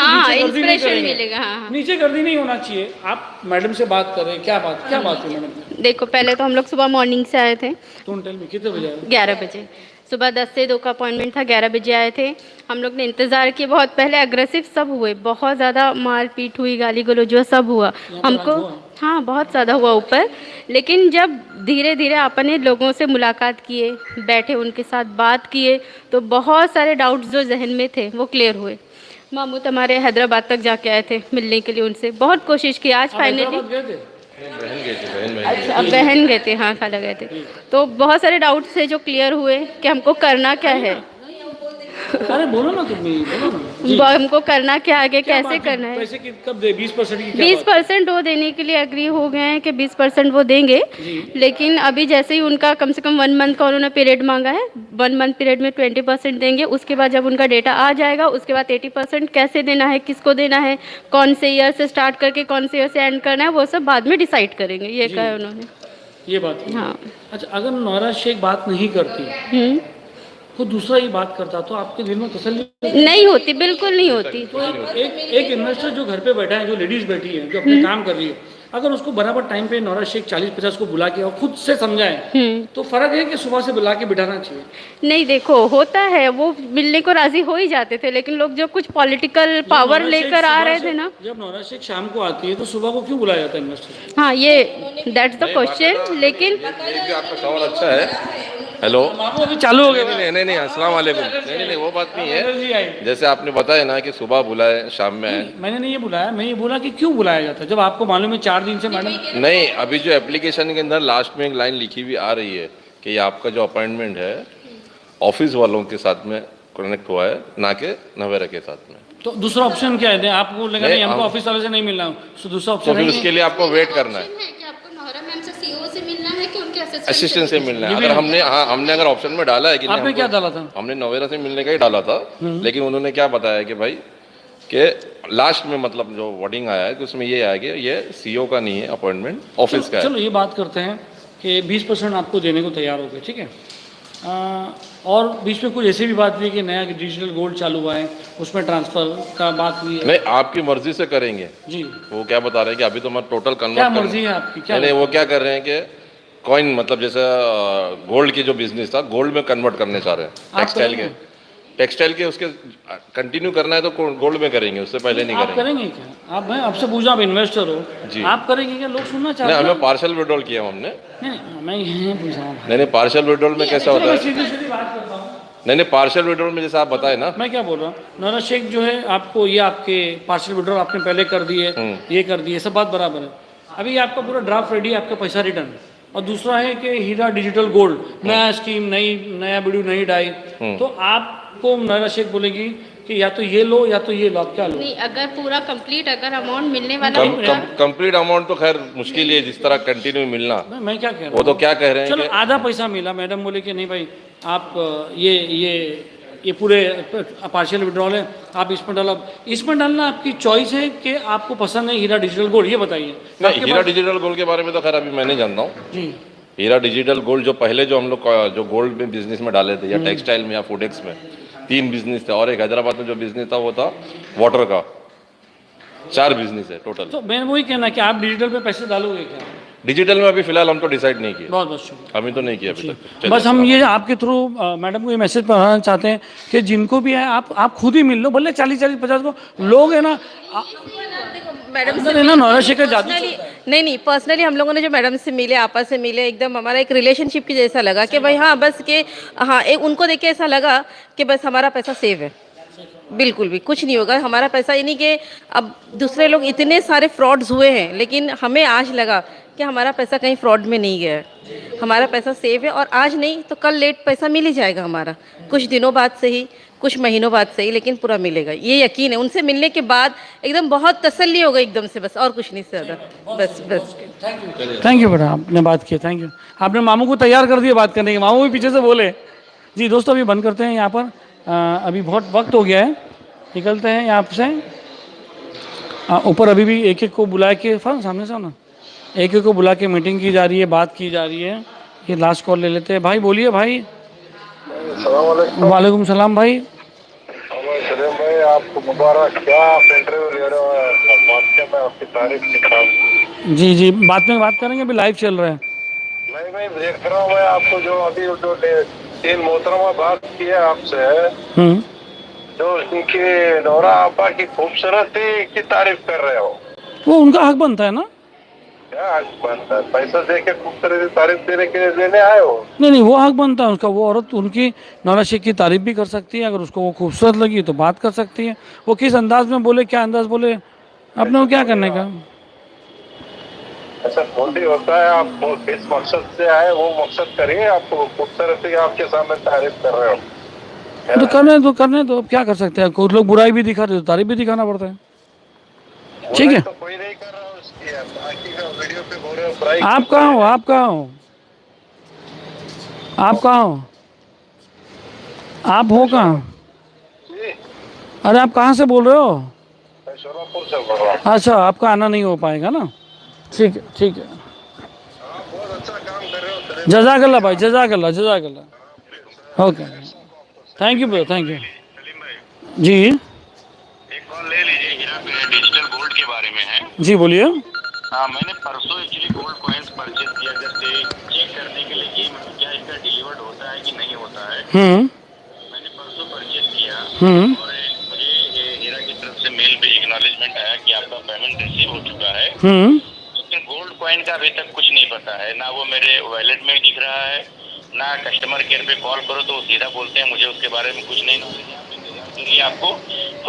नीचे गर्दी नहीं होना चाहिए। आप मैडम से बात कर रहे हैं, क्या बात हुई मैडम? देखो पहले तो हम लोग सुबह मॉर्निंग से आए थे। कितने बजे आए? 11 बजे सुबह, 10 से 2 का अपॉइंटमेंट था, 11 बजे आए थे। हम लोग ने इंतज़ार किया, बहुत पहले अग्रेसिव सब हुए, बहुत ज़्यादा मारपीट हुई, गाली गलौज सब हुआ। हमको हाँ बहुत ज़्यादा हुआ ऊपर, लेकिन जब धीरे धीरे अपने लोगों से मुलाकात किए, बैठे उनके साथ बात किए, तो बहुत सारे डाउट्स जो जहन में थे वो क्लियर हुए। मामू हमारे हैदराबाद तक जाके आए थे मिलने के लिए, उनसे बहुत कोशिश की। आज फाइनली अच्छा बहन गए थे, हाँ खाला गए थे, तो बहुत सारे डाउट्स थे जो क्लियर हुए कि हमको करना क्या है। अरे बोलो ना तुम, बोलो ना हमको करना क्या आगे, कैसे करना है। पैसे कब दे? 20% की 20% वो देने के लिए एग्री हो गए हैं कि 20% वो देंगे, लेकिन अभी जैसे ही उनका कम से कम 1 मंथ का उन्होंने पीरियड मांगा है, 1 मंथ पीरियड में 20% देंगे। उसके बाद जब उनका डेटा आ जाएगा उसके बाद 80% कैसे देना है, किसको देना है, कौन से ईयर से स्टार्ट करके कौन से ईयर से एंड करना है, वो सब बाद में डिसाइड करेंगे, ये कहा है उन्होंने। ये बात है। हाँ। अच्छा, अगर नौरा शेख बात नहीं करती, तो दूसरा ही बात करता, तो आपके दिल में तसल्ली नहीं होती, बिल्कुल नहीं होती। तो एक इन्वेस्टर जो घर पे बैठा है, जो लेडीज बैठी है, जो अपने काम कर रही है, अगर उसको बराबर टाइम पे नौरा शेख 40-50 को बुला के और खुद से समझाए, तो फर्क है कि सुबह से बुला के बिठाना चाहिए? नहीं, देखो होता है, वो मिलने को राजी हो ही जाते थे, लेकिन लोग जो कुछ पॉलिटिकल पावर लेकर आ रहे थे ना। जब नौरा शेख शाम को आती है तो सुबह को क्यों बुलाया जाता है इन्वेस्टर? हाँ, ये दैट्स द क्वेश्चन। लेकिन आपका सवाल अच्छा है। हेलो, अभी चालू हो गया। नहीं, अस्सलाम वालेकुम। नहीं, वो बात नहीं है। जैसे आपने बताया ना कि सुबह बुलाए शाम में आए, मैंने नहीं ये बुलाया, मैं ये बोला कि क्यों बुलाया जाता है जब आपको मालूम है 4 दिन से मैडम। नहीं, अभी जो एप्लीकेशन के अंदर लास्ट में एक लाइन लिखी हुई आ रही है कि ये आपका जो अपॉइंटमेंट है ऑफिस वालों के साथ में कनेक्ट हुआ है, ना कि नवेरा के साथ में। तो दूसरा ऑप्शन क्या है? आपको लगा नहीं हमको ऑफिस वाले से नहीं मिलना, तो दूसरा ऑप्शन तो फिर उसके लिए आपको वेट करना है, असिस्टेंट से मिलना है। अगर हमने अगर ऑप्शन में डाला है कि आपने क्या डाला था? हमने नवेरा से मिलने का ही डाला था, लेकिन उन्होंने क्या बताया कि भाई कि लास्ट में मतलब जो वर्डिंग आया है कि उसमें ये आया कि ये सीईओ का नहीं है, अपॉइंटमेंट ऑफिस का है। चलो ये बात करते हैं कि 20% आपको देने को तैयार हो गए, ठीक है। और बीच में कुछ ऐसी भी बात हुई कि नया डिजिटल गोल्ड चालू हुआ है, उसमें ट्रांसफर का बात हुई है। नहीं, आपकी मर्जी से करेंगे जी। वो क्या बता रहे हैं कि अभी तो मैं टोटल कन्वर्ट, क्या मर्जी है आपकी? क्या नहीं, वो क्या कर रहे हैं कि कॉइन मतलब जैसे गोल्ड की जो बिजनेस था गोल्ड में कन्वर्ट करने चाह रहे हैं। टेक्सटाइल के उसके कंटिन्यू करना है तो गोल्ड में करेंगे, उससे पहले नहीं करेंगे। आप करेंगे क्या? आप, मैं आपसे पूछा, आप इन्वेस्टर हो जी, आप करेंगे क्या? लोग सुनना चाहते हैं। हमें पार्शियल विड्रॉल किया हमने। मैं यही पूछा। नहीं, पार्शियल विड्रॉल में कैसा होता है? सीधी बात करता हूँ। नहीं, पार्शियल विड्रॉल में जैसे आप बताए ना। मैं क्या बोल रहा हूँ, नौरा शेख जो है आपको ये आपके पार्शियल विड्रॉल आपने पहले कर दिए, ये कर दिए, सब बात बराबर है। अभी आपका पूरा ड्राफ्ट रेडी है, आपका पैसा रिटर्न। और दूसरा है कि हीरा डिजिटल गोल्ड, नया स्कीम, नया वीडियो, नई डाई, तो आपको नौरा शेख बोलेगी कि या तो ये लो या तो ये लो, आप क्या लो? नहीं, अगर पूरा कंप्लीट अगर अमाउंट मिलने वाला है, कंप्लीट अमाउंट तो खैर मुश्किल है, जिस तरह कंटिन्यू मिलना। मैं क्या कह रहा हूँ, वो तो क्या कह रहे हैं, चलो आधा पैसा मिला, मैडम बोले कि नहीं भाई आप ये पूरे पार्शियल विड्रॉल है, आप इसमें डालो। इसमें डालना आपकी चॉइस है कि आपको पसंद है हीरा डिजिटल गोल्ड, ये बताइए। नहीं, हीरा डिजिटल गोल्ड के बारे में तो खैर अभी मैं नहीं जानता हूँ जी। हीरा डिजिटल गोल्ड जो पहले जो हम लोग जो गोल्ड में बिजनेस में डाले थे, या टेक्सटाइल में या फूडेक्स में, 3 बिजनेस थे, और एक हैदराबाद में जो बिजनेस था वो था वाटर का। 4 बिजनेस है टोटल। तो मैं वही कहना कि आप डिजिटल पे पैसे डालोगे क्या? डिजिटल में अभी फिलहाल हम तो डिसाइड नहीं किया। बहुत बहुत शुक्रिया। अभी तो नहीं किया अभी तक। बस हम ये आपके थ्रू मैडम को ये मैसेज पढ़ाना चाहते हैं कि जिनको भी है आप खुद ही मिल लो, भले 40-50 को लोग है ना, मैडम से ना नौरा शेख का जादू। नहीं, पर्सनली हम लोगों ने जो मैडम से मिले, आपस से मिले, एकदम हमारा एक रिलेशनशिप की जैसा लगा कि भाई हाँ बस के हाँ, एक उनको देख के ऐसा लगा कि बस हमारा पैसा सेव है, बिल्कुल भी कुछ नहीं होगा हमारा पैसा। ये नहीं कि अब दूसरे लोग इतने सारे फ्रॉड्स हुए हैं, लेकिन हमें आज लगा कि हमारा पैसा कहीं फ्रॉड में नहीं गया है, हमारा पैसा सेव है, और आज नहीं तो कल लेट पैसा मिल ही जाएगा हमारा, कुछ दिनों बाद से ही, कुछ महीनों बाद से ही, लेकिन पूरा मिलेगा, ये यकीन है। उनसे मिलने के बाद एकदम बहुत तसल्ली हो गई एकदम से, बस और कुछ नहीं से ज़्यादा, बस। थैंक यू बेटा, आपने बात की, थैंक यू। आपने मामू को तैयार कर दिया बात करने के, मामू भी पीछे से बोले जी। दोस्तों अभी बंद करते हैं यहाँ पर, अभी बहुत वक्त हो गया है, निकलते हैं यहाँ से ऊपर। अभी भी एक को बुला के सामने से ना, एक को बुला के मीटिंग की जा रही है, बात की जा रही है। ये लास्ट कॉल ले लेते हैं। भाई बोलिए भाई। वालेकुम सलाम भाई। भाई आपको मुबारक, क्या आप इंटरव्यू ले रहे हो, मैं आपकी तारीफ सिखा। जी, बाद में बात करेंगे, अभी लाइव चल रहा है। मैं देख रहा हूँ, मैं आपको जो अभी जो 3 मोहतरमा बात की है आपसे, जो उनकी नौरा आपा की खूबसूरती की तारीफ कर रहे हो, वो उनका हक बनता है ना। क्या हक बनता है? पैसा दे के खूबसूरती तारीफ देने के लिए देने आए हो? नहीं, वो हक बनता है उसका। वो औरत उनकी नौरा शेख की तारीफ भी कर सकती है, अगर उसको वो खूबसूरत लगी तो बात कर सकती है। वो किस अंदाज में बोले, क्या अंदाज बोले, अपने को क्या करने का। ऐसा थोड़ी होता है। आप किस मकसद से आए वो मकसद करिए। आप खूबसूरती आपके सामने तारीफ कर रहे हो तो करने दो, क्या कर सकते हैं। कुछ लोग बुराई भी दिखा रहे तो तारीफ भी दिखाना पड़ता है। ठीक है, तो कोई नहीं कर रहा उसकी, बाकी का वीडियो पे बोल रहे हो बुराई। आप कहाँ हो, आप कहाँ हो, आप कहाँ हो, आप हो कहाँ? अरे आप कहाँ से बोल रहे हो? मैं शोरापुर से बोल रहा हूँ। अच्छा, आपका आना नहीं हो पाएगा ना। ठीक है, ठीक है। बहुत अच्छा काम कर रहे हो। जज़ाकल्लाह भाई, जज़ाकल्लाह। Okay, thank you brother, thank you ji. ले लीजिए, हीरा पे डिजिटल गोल्ड के बारे में है। जी बोलिए। हाँ, मैंने परसों एक्चुअली गोल्ड कॉइन्स परचेज किया जस्ट चेक करने के लिए कि क्या इसका डिलीवर्ड होता है कि नहीं होता है। मैंने परसों परचेज किया और मुझे हीरा की तरफ से मेल पे एक्नॉलेजमेंट आया कि आपका पेमेंट रिसीव हो चुका है। लेकिन गोल्ड कॉइन का अभी तक कुछ नहीं पता है, ना वो मेरे वॉलेट में दिख रहा है, ना कस्टमर केयर पे कॉल करो तो सीधा बोलते हैं मुझे उसके बारे में कुछ नहीं नॉलेज है, आप इंतजार करिए आपको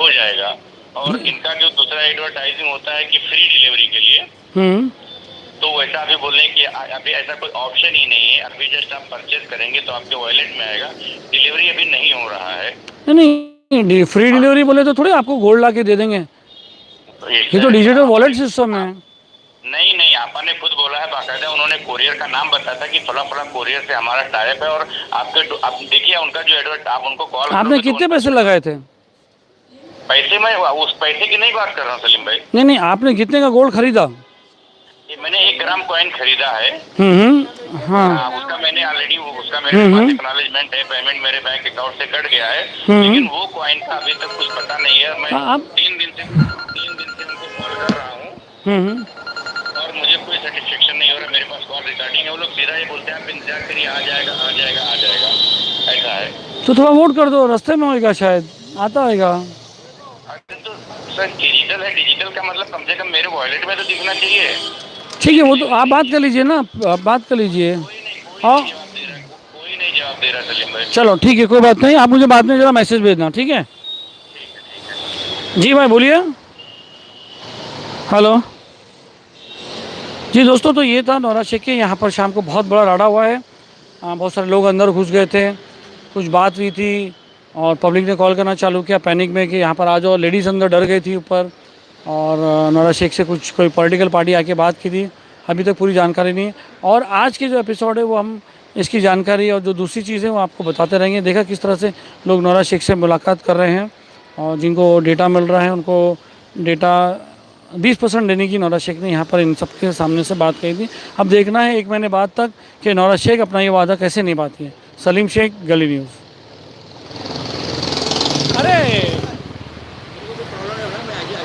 हो जाएगा। और इनका जो दूसरा एडवर्टाइजिंग होता है कि फ्री डिलीवरी के लिए, तो वैसा अभी बोल रहे हैं कि अभी ऐसा कोई ऑप्शन ही नहीं है। अभी जस्ट आप परचेज करेंगे तो आपके वॉलेट में आएगा, डिलीवरी अभी नहीं हो रहा है। नहीं, फ्री डिलीवरी बोले तो थोड़ी आपको गोल्ड ला के दे देंगे, ये तो डिजिटल वॉलेट सिस्टम है। नहीं, आपने खुद बोला है, बाकायदा उन्होंने कोरियर का नाम बताया था कि फला फला कोरियर से हमारा टाइप है। और आप देखिए उनका जो एडवर्ट, आप उनको कॉल, आपने कितने पैसे लगाए थे? पैसे मैं उस पैसे की नहीं बात कर रहा हूँ सलीम भाई। नहीं, आपने कितने का गोल्ड खरीदा? ये मैंने 1 ग्राम कॉइन खरीदा है। हाँ, उसका मैंने ऑलरेडी उसका मेरे पास एक्नॉलेजमेंट है, पेमेंट मेरे बैंक अकाउंट से कट गया है। लेकिन वो कॉइन का अभी तक कुछ पता नहीं है। मैं 3 दिन से उनको कॉल कर रहा हूँ और मुझे कोई सेटिस्फेक्शन नहीं हो रहा। मेरे पास कॉल रिकॉर्डिंग है, वो लोग सीधा ये बोलते हैं आप इंतजार करिए, आ जाएगा। ऐसा है तो थोड़ा वोट कर दो, रास्ते में होगा, शायद आता होगा। तो सर डिजिटल है, डिजिटल का मतलब कम से कम मेरे वॉलेट में तो दिखना चाहिए। ठीक है, वो तो आप बात कर लीजिए ना, आप बात कर लीजिए। हाँ, कोई नहीं जवाब दे रहा सलीम भाई। चलो ठीक है, कोई बात नहीं, आप मुझे बाद में जरा मैसेज भेजना, ठीक है? जी भाई बोलिए। हेलो जी दोस्तों, तो ये था नौरा शेख के यहाँ पर शाम को बहुत बड़ा राडा हुआ है। बहुत सारे लोग अंदर घुस गए थे, कुछ बात हुई थी और पब्लिक ने कॉल करना चालू किया पैनिक में कि यहाँ पर आ जाओ। लेडीज़ अंदर डर गई थी ऊपर, और नौरा शेख से कुछ कोई पॉलिटिकल पार्टी आके बात की थी। अभी तक पूरी जानकारी नहीं है, और आज के जो एपिसोड है वो हम इसकी जानकारी और जो दूसरी चीज़ें वो आपको बताते रहेंगे। देखा किस तरह से लोग नौरा शेख से मुलाकात कर रहे हैं, और जिनको डेटा मिल रहा है उनको डेटा 20% देने की नौरा शेख ने यहाँ पर इन सबके सामने से बात कही थी। अब देखना है 1 महीने बाद तक कि नौरा शेख अपना ये वादा कैसे निभाती है। सलीम शेख, गली न्यूज़।